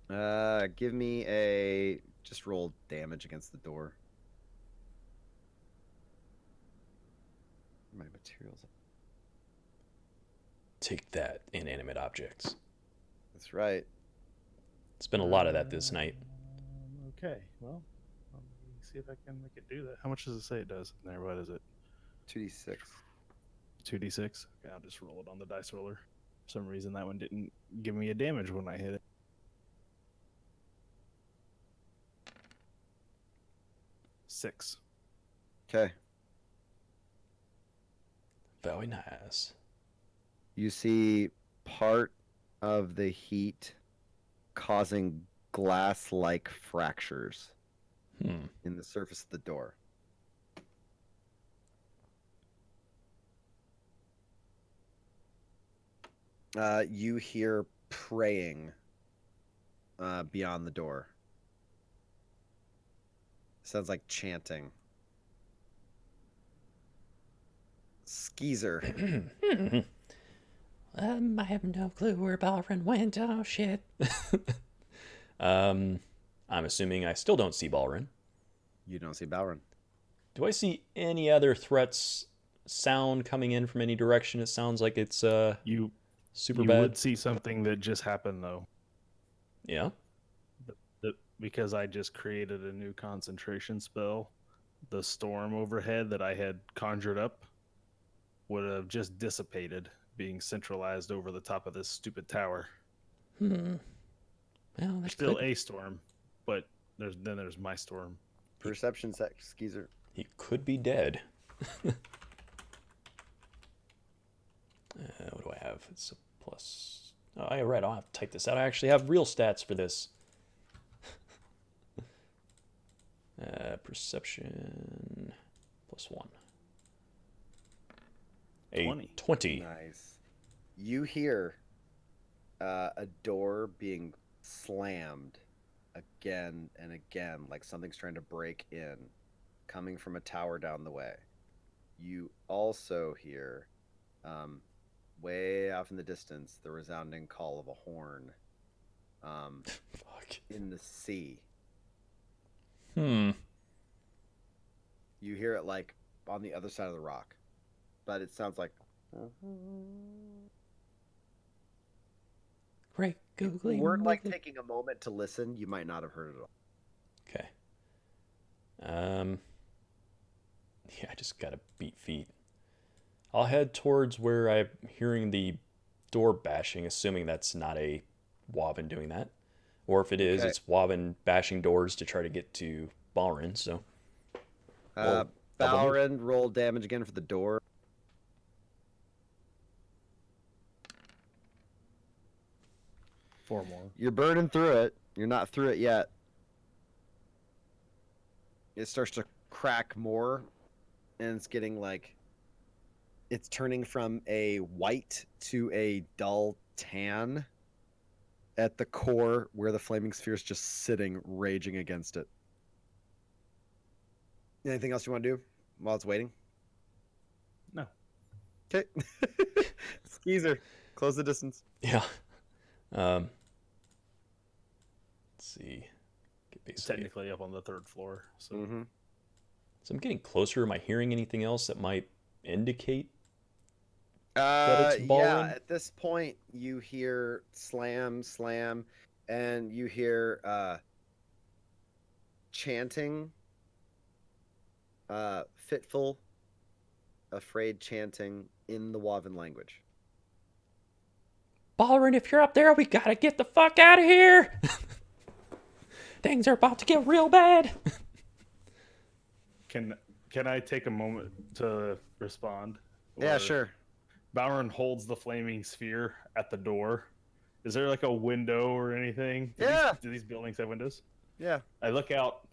Give me just roll damage against the door. My materials. Take that, inanimate objects. That's right. It's been a lot of that this night. Okay, well, let me see if I can make it do that. How much does it say it does in there? What is it? 2d6. 2d6? Okay, I'll just roll it on the dice roller. For some reason, that one didn't give me a damage when I hit it. Six. Okay. Very nice. You see part of the heat causing glass-like fractures in the surface of the door. You hear praying beyond the door. Sounds like chanting. Skeezer. I have no clue where Balrin went. Oh, shit. I'm assuming I still don't see Balrin. You don't see Balrin. Do I see any other threats, sound coming in from any direction? It sounds like it's You super you bad. would see something that just happened though, Yeah. because I just created a new concentration spell. The storm overhead that I had conjured up would have just dissipated, being centralized over the top of this stupid tower. Well, There's that's still good. a storm, but there's my storm. Perception check, Skeezer. He could be dead. What do I have? It's a plus. Oh, I read. I'll have to type this out. I actually have real stats for this. Perception +1. A 20. Nice. You hear a door being slammed again and again, like something's trying to break in, coming from a tower down the way. You also hear, way off in the distance, the resounding call of a horn Fuck. in the sea. Hmm. You hear it like on the other side of the rock, but it sounds like. Great googly. If you weren't like moogly. taking a moment to listen, you might not have heard it all. Okay. Yeah, I just gotta beat feet. I'll head towards where I'm hearing the door bashing, assuming that's not a Wavin doing that. Or if it is, Okay. it's Wavin bashing doors to try to get to Balrin, so. Well, double move. Balrin, roll damage again for the door. Four more. You're burning through it. You're not through it yet. It starts to crack more, and it's getting like. It's turning from a white to a dull tan at the core where the flaming sphere is just sitting, raging against it. Anything else you want to do while it's waiting? No. Okay. Skeezer, close the distance. Yeah. Let's see. Basically, Technically up on the third floor. So Mm-hmm. so I'm getting closer. Am I hearing anything else that might indicate? That it's Yeah, Balrin? at this point you hear slam, slam, and you hear chanting, fitful, afraid chanting in the Wavin language. Balrin, if you're up there, we gotta get the fuck out of here. Things are about to get real bad. can I take a moment to respond? Yeah, Or- sure. Balrin holds the flaming sphere at the door. Is there like a window or anything? Do these buildings have windows? Yeah, I look out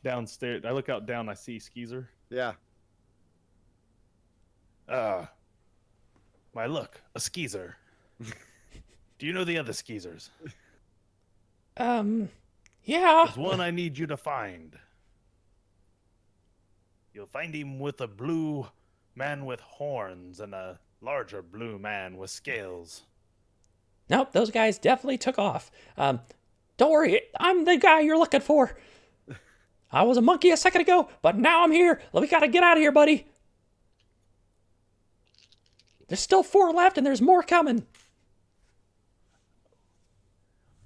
downstairs. I look out down. I see Skeezer. yeah. My look, a Skeezer. Do you know the other Skeezers? Yeah. There's one I need you to find. You'll find him with a blue man with horns and a larger blue man with scales. Nope, those guys definitely took off. Don't worry, I'm the guy you're looking for. I was a monkey a second ago, but now I'm here. We gotta get out of here, buddy. There's still 4 left, and there's more coming.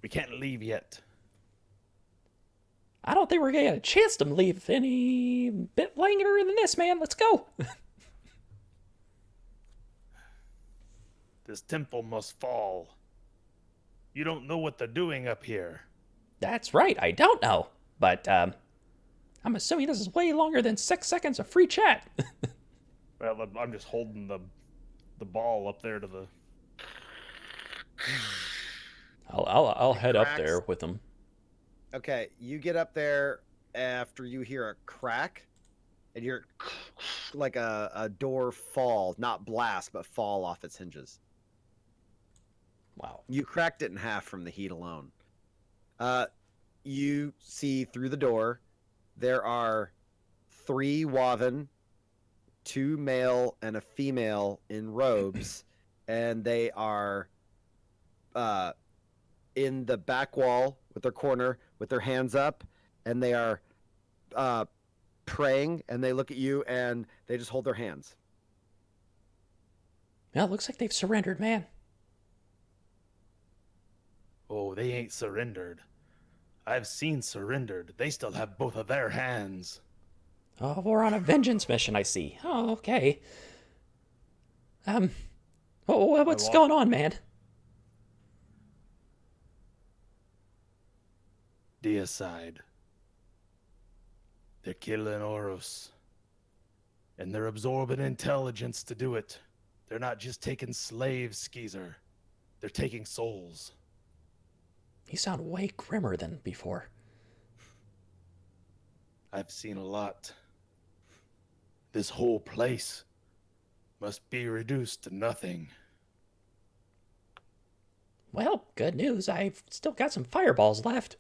We can't leave yet. I don't think we're gonna get a chance to leave any bit longer than this, man. Let's go. This temple must fall. You don't know what they're doing up here. That's right, I don't know. But, I'm assuming this is way longer than 6 seconds of free chat. Well, I'm just holding the ball up there to the. I'll head up cracks. there with them. Okay, you get up there after you hear a crack, and you're like a door fall, not blast, but fall off its hinges. Wow. You cracked it in half from the heat alone. You see through the door, there are 3 Wavin 2 male and a female in robes, and they are in the back wall with their corner with their hands up, and they are praying, and they look at you and they just hold their hands. Well, it looks like they've surrendered, man. Oh, they ain't surrendered. I've seen surrendered. They still have both of their hands. Oh, we're on a vengeance mission, I see. Oh, okay. What's going on, man? Deicide. They're killing Oros. And they're absorbing intelligence to do it. They're not just taking slaves, Skeezer. They're taking souls. You sound way grimmer than before. I've seen a lot. This whole place must be reduced to nothing. Well, good news. I've still got some fireballs left.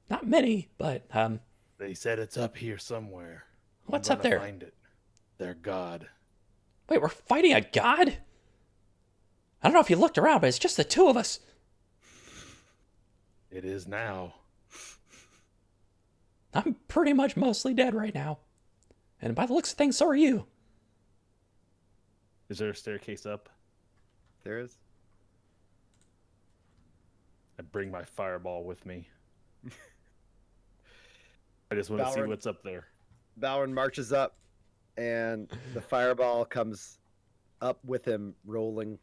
Not many, but, They said it's up here somewhere. What's I'm up gonna there? Find it. Their god. Wait, we're fighting a god? I don't know if you looked around, but it's just the two of us. It is now. I'm pretty much mostly dead right now. And by the looks of things, so are you. Is there a staircase up? There is. I bring my fireball with me. I just want to see Balrog- what's up there. Balrin marches up, and the fireball comes up with him, rolling.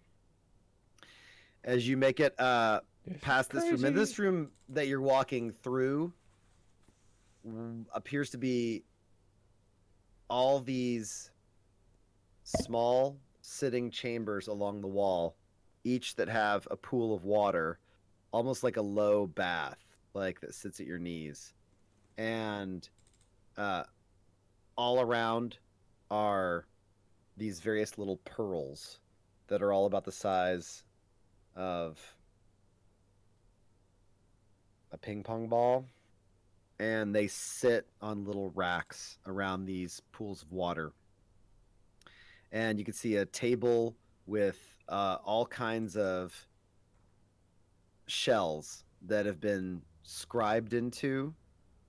As you make it past this room, and this room that you're walking through appears to be all these small sitting chambers along the wall, each that have a pool of water, almost like a low bath, like that sits at your knees. And all around are these various little pearls that are all about the size of a ping pong ball, and they sit on little racks around these pools of water. And you can see a table with all kinds of shells that have been scribed into,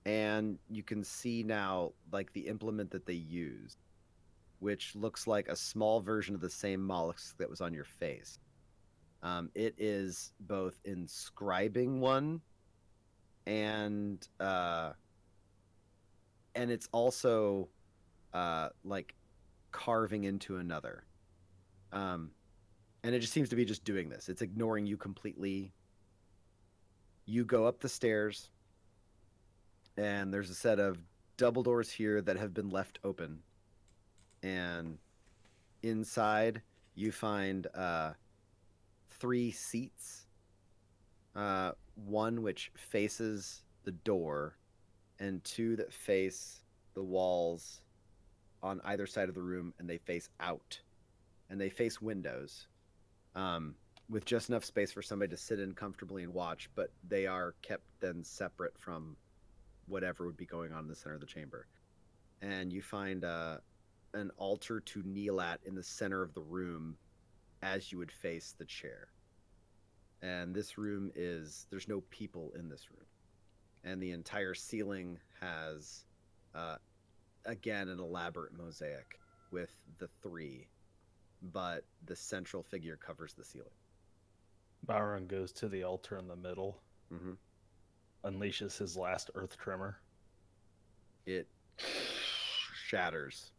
and you can see now like the implement that they used, which looks like a small version of the same mollusk that was on your face. It is both inscribing one, and it's also like carving into another. And it just seems to be just doing this. It's ignoring you completely. You go up the stairs, and there's a set of double doors here that have been left open. And inside, you find 3 seats. One which faces the door, and 2 that face the walls on either side of the room, and they face out. And they face windows, with just enough space for somebody to sit in comfortably and watch, but they are kept then separate from whatever would be going on in the center of the chamber. And you find an altar to kneel at in the center of the room as you would face the chair. And this room there's no people in this room. And the entire ceiling has, again, an elaborate mosaic with the 3, but the central figure covers the ceiling. Byron goes to the altar in the middle, unleashes his last earth tremor. It shatters.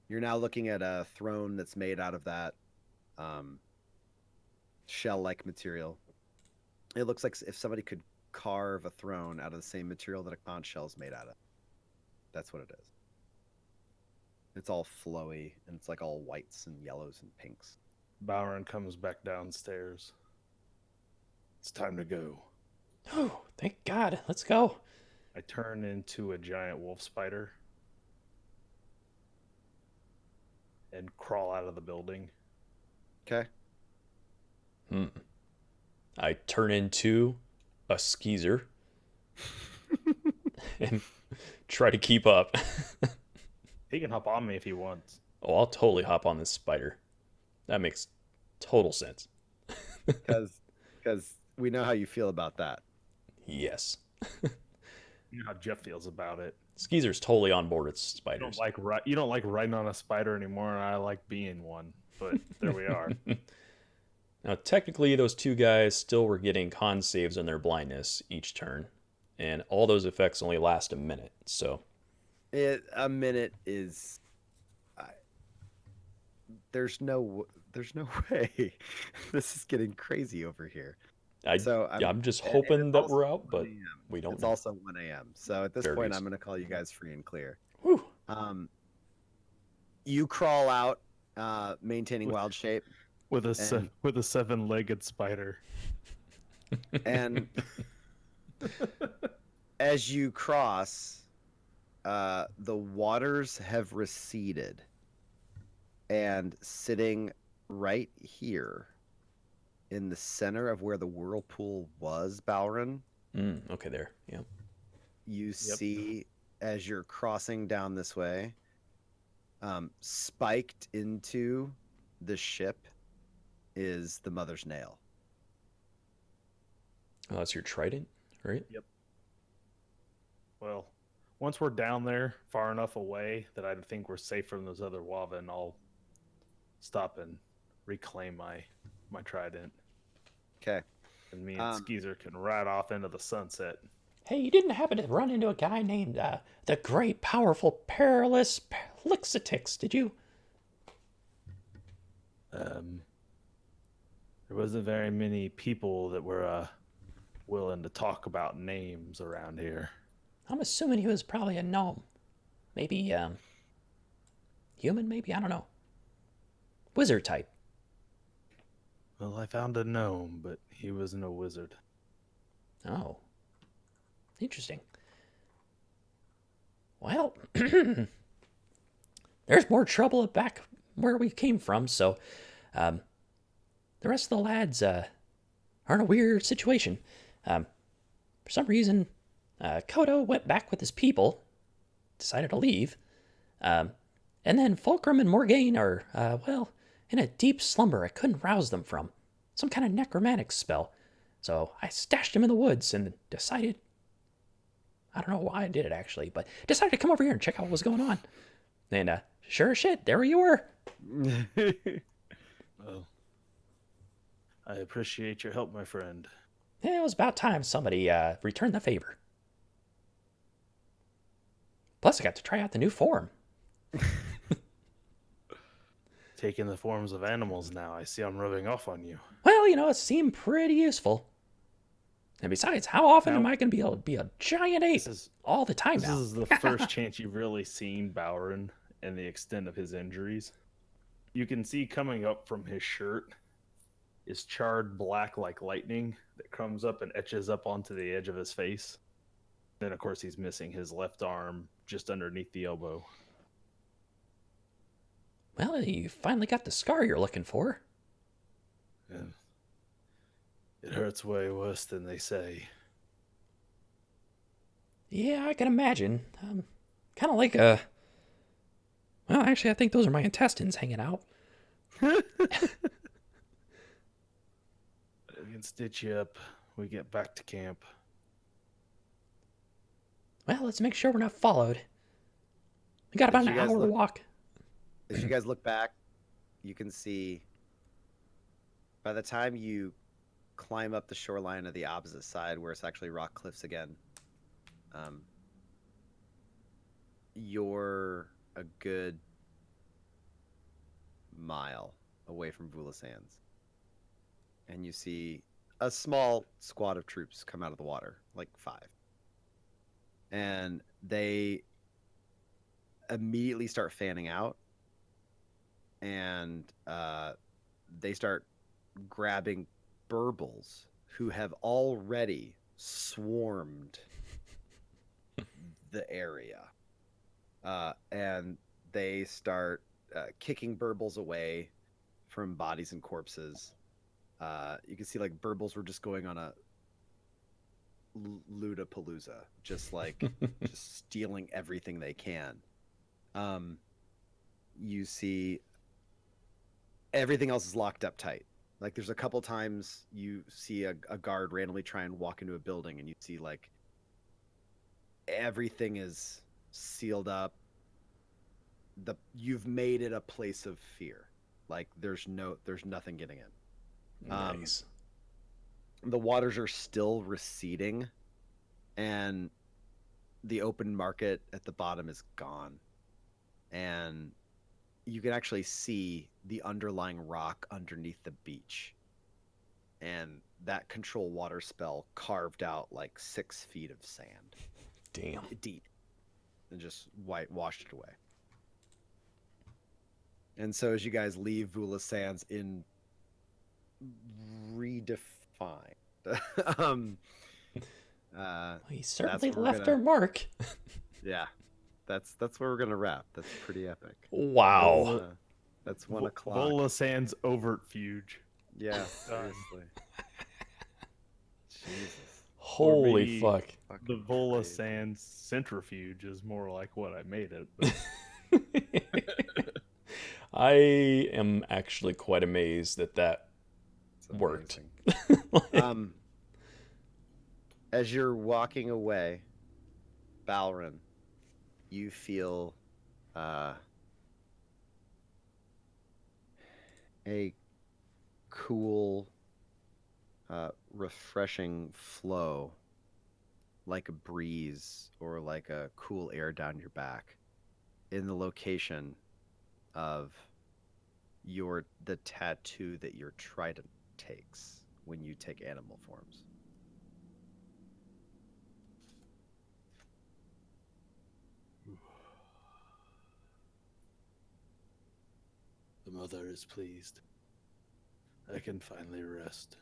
You're now looking at a throne that's made out of that shell-like material. It looks like if somebody could carve a throne out of the same material that a conch shell is made out of. That's what it is. It's all flowy, and it's like all whites and yellows and pinks. Byron comes back downstairs. It's time to go. Oh, thank God. Let's go. I turn into a giant wolf spider and crawl out of the building. Okay. I turn into a skeezer and try to keep up. He can hop on me if he wants. Oh, I'll totally hop on this spider. That makes total sense. Because we know how you feel about that. Yes. You know how Jeff feels about it. Skeezer's totally on board with You spiders. don't like riding on a spider anymore, and I like being one. But there we are. Now, technically, those two guys still were getting con saves on their blindness each turn, and all those effects only last a minute. So, A minute is. There's no way. This is getting crazy over here. I'm just hoping that we're out, but we don't It's know. also 1 a.m. So at this Fair point, dues. I'm going to call you guys free and clear. Whew. You crawl out, maintaining wild shape, With a 7-legged spider. and as you cross, the waters have receded, and sitting right here in the center of where the whirlpool was, Balron, Okay, there. Yeah. you see as you're crossing down this way, spiked into the ship is the mother's nail. Oh, that's your trident, right? Well, once we're down there far enough away that I think we're safe from those other Wavin, I'll stop and reclaim my trident. Okay. And me and Skeezer can ride off into the sunset. Hey, you didn't happen to run into a guy named the Great Powerful Perilous Lixitix, did you? There wasn't very many people that were willing to talk about names around here. I'm assuming he was probably a gnome. Maybe, human, maybe? I don't know. Wizard type. Well, I found a gnome, but he wasn't a wizard. Oh. Interesting. Well, there's more trouble back where we came from, so the rest of the lads are in a weird situation. For some reason, Kodo went back with his people, decided to leave, and then Fulcrum and Morgaine are, well, in a deep slumber I couldn't rouse them from. Some kind of necromantic spell. So I stashed them in the woods and decided, I don't know why I did it actually, but decided to come over here and check out what was going on. And sure as shit, there you were. Well, I appreciate your help, my friend. Yeah, it was about time somebody returned the favor. Plus, I got to try out the new form. Taking the forms of animals now. I see I'm rubbing off on you. Well, it seemed pretty useful. And besides, how often am I going to be able to be a giant ape all the time now? This is the first chance you've really seen Bowron and the extent of his injuries. You can see coming up from his shirt is charred black like lightning that comes up and etches up onto the edge of his face. Then, of course, he's missing his left arm just underneath the elbow. Well, you finally got the scar you're looking for. Yeah. It hurts way worse than they say. Yeah, I can imagine. Kind of like a... Well, actually, I think those are my intestines hanging out. We can stitch you up. We get back to camp. Well, let's make sure we're not followed. We got about As an you guys hour to look- walk. As you guys look back, you can see by the time you climb up the shoreline of the opposite side where it's actually rock cliffs again, you're a good mile away from Vula Sands. And you see a small squad of troops come out of the water, like 5. And they immediately start fanning out. And they start grabbing burbles who have already swarmed the area. And they start kicking burbles away from bodies and corpses. You can see like burbles were just going on a Ludapalooza, just like just stealing everything they can. You see everything else is locked up tight. Like there's a couple times you see a guard randomly try and walk into a building, and you see like everything is sealed up. You've made it a place of fear. Like there's nothing getting in. Nice. The waters are still receding, and the open market at the bottom is gone. And you can actually see the underlying rock underneath the beach. And that control water spell carved out like 6 feet of sand. Damn. Deep. And just washed it away. And so as you guys leave Vula Sands in redefined. He certainly where we're left gonna- her mark. Yeah. That's where we're gonna wrap. That's pretty epic. Wow. That's 1 o'clock. Vula Sands Overtfuge. Yeah, seriously. Jesus. Holy maybe- fuck. Fucking The Vula crazy. Sands Centrifuge is more like what I made it. But I am actually quite amazed that It's worked. amazing. As you're walking away, Balrin, you feel a cool, refreshing flow, like a breeze or like a cool air down your back, in the location of the tattoo that your trident takes when you take animal forms. the mother is pleased. I can finally rest.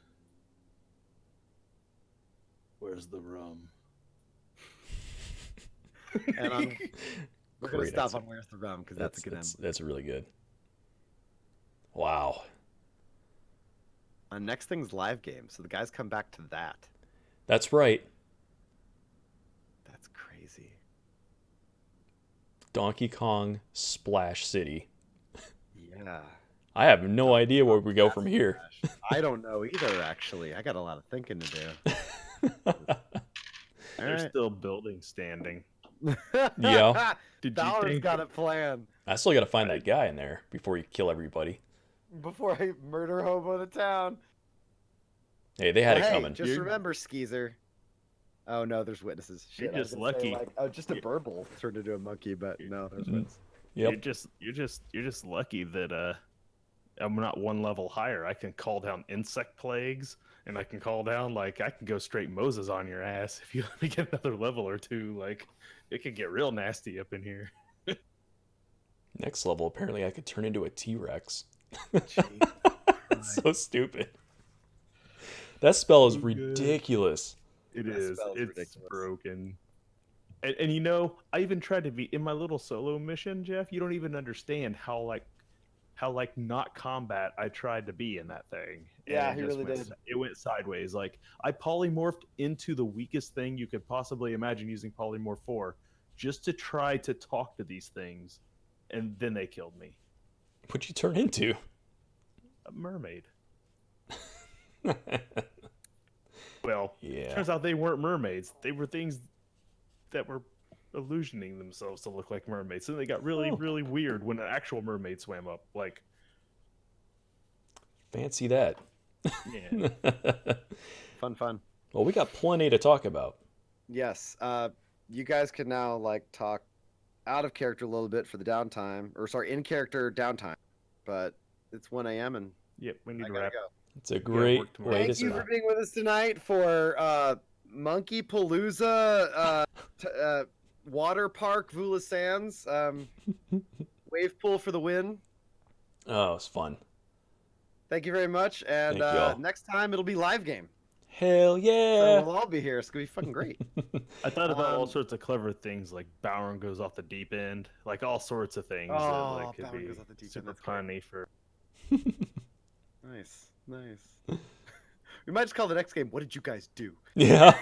Where's the rum? And we're gonna Great stop answer. on Where's the Rum because that's a good end. That's really good. Wow. Next thing's live game, so the guys come back to that. That's right. That's crazy. Donkey Kong Splash City. Yeah. I have no idea where we go from here. I don't know either, actually. I got a lot of thinking to do. They're still building standing. Yeah. Did you Balor's think got it planned. I still got to find that guy in there before you kill everybody. Before I murder hobo the town. Hey, they had But it hey, coming. just You're- remember, Skeezer. Oh no, there's witnesses. Shit, You're I was just gonna say, lucky. like, oh, just a burble turned into a monkey, but no, there's Mhm. witnesses. Yep. You're just lucky that I'm not 1 level higher. I can call down insect plagues, and I can call down I can go straight Moses on your ass if you let me get another level or 2. Like it could get real nasty up in here. Next level, apparently I could turn into a T-Rex. Gee. That's so stupid. That spell is So good. ridiculous. It That is. spell's It's ridiculous. broken. And you know, I even tried to be in my little solo mission, Jeff. You don't even understand how not combat I tried to be in that thing. And Yeah, it he just really went, did. It went sideways. Like I polymorphed into the weakest thing you could possibly imagine using polymorph for, just to try to talk to these things, and then they killed me. What'd you turn into? A mermaid. Well, Yeah. turns out they weren't mermaids. They were things that were illusioning themselves to look like mermaids. So they got really, Oh. really weird when an actual mermaid swam up. Like, Fancy that. yeah. Fun. Well, we got plenty to talk about. Yes. You guys can now talk out of character a little bit for the downtime, or sorry, in character downtime. But it's 1 a.m. and Yep, we need I to gotta wrap. go. It's a gotta great work tomorrow. way to Thank you for stop. being with us tonight for Monkey Palooza, Water Park, Vula Sands, Wave Pool for the win. Oh, it's fun. Thank you very much. And Thank y'all. next time it'll be live game. Hell So yeah. we'll all be here. It's gonna be fucking great. I thought about all Um, sorts of clever things, like Bowron goes off the deep end, like all sorts of things that Oh, could Bowron be goes off the deep end, super that's great. punny for. Nice. We might just call the next game, What Did You Guys Do? Yeah.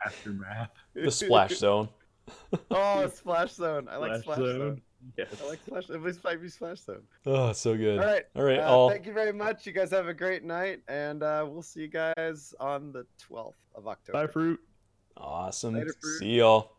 Aftermath. The splash zone. Oh, Splash Zone. I like Splash Splash Zone. Yes. I like Splash. It might be Splash Zone. Oh, so good. All right. All right. Thank you very much. You guys have a great night, and we'll see you guys on the 12th of October. Bye, fruit. Awesome. Later, Fruit. See y'all.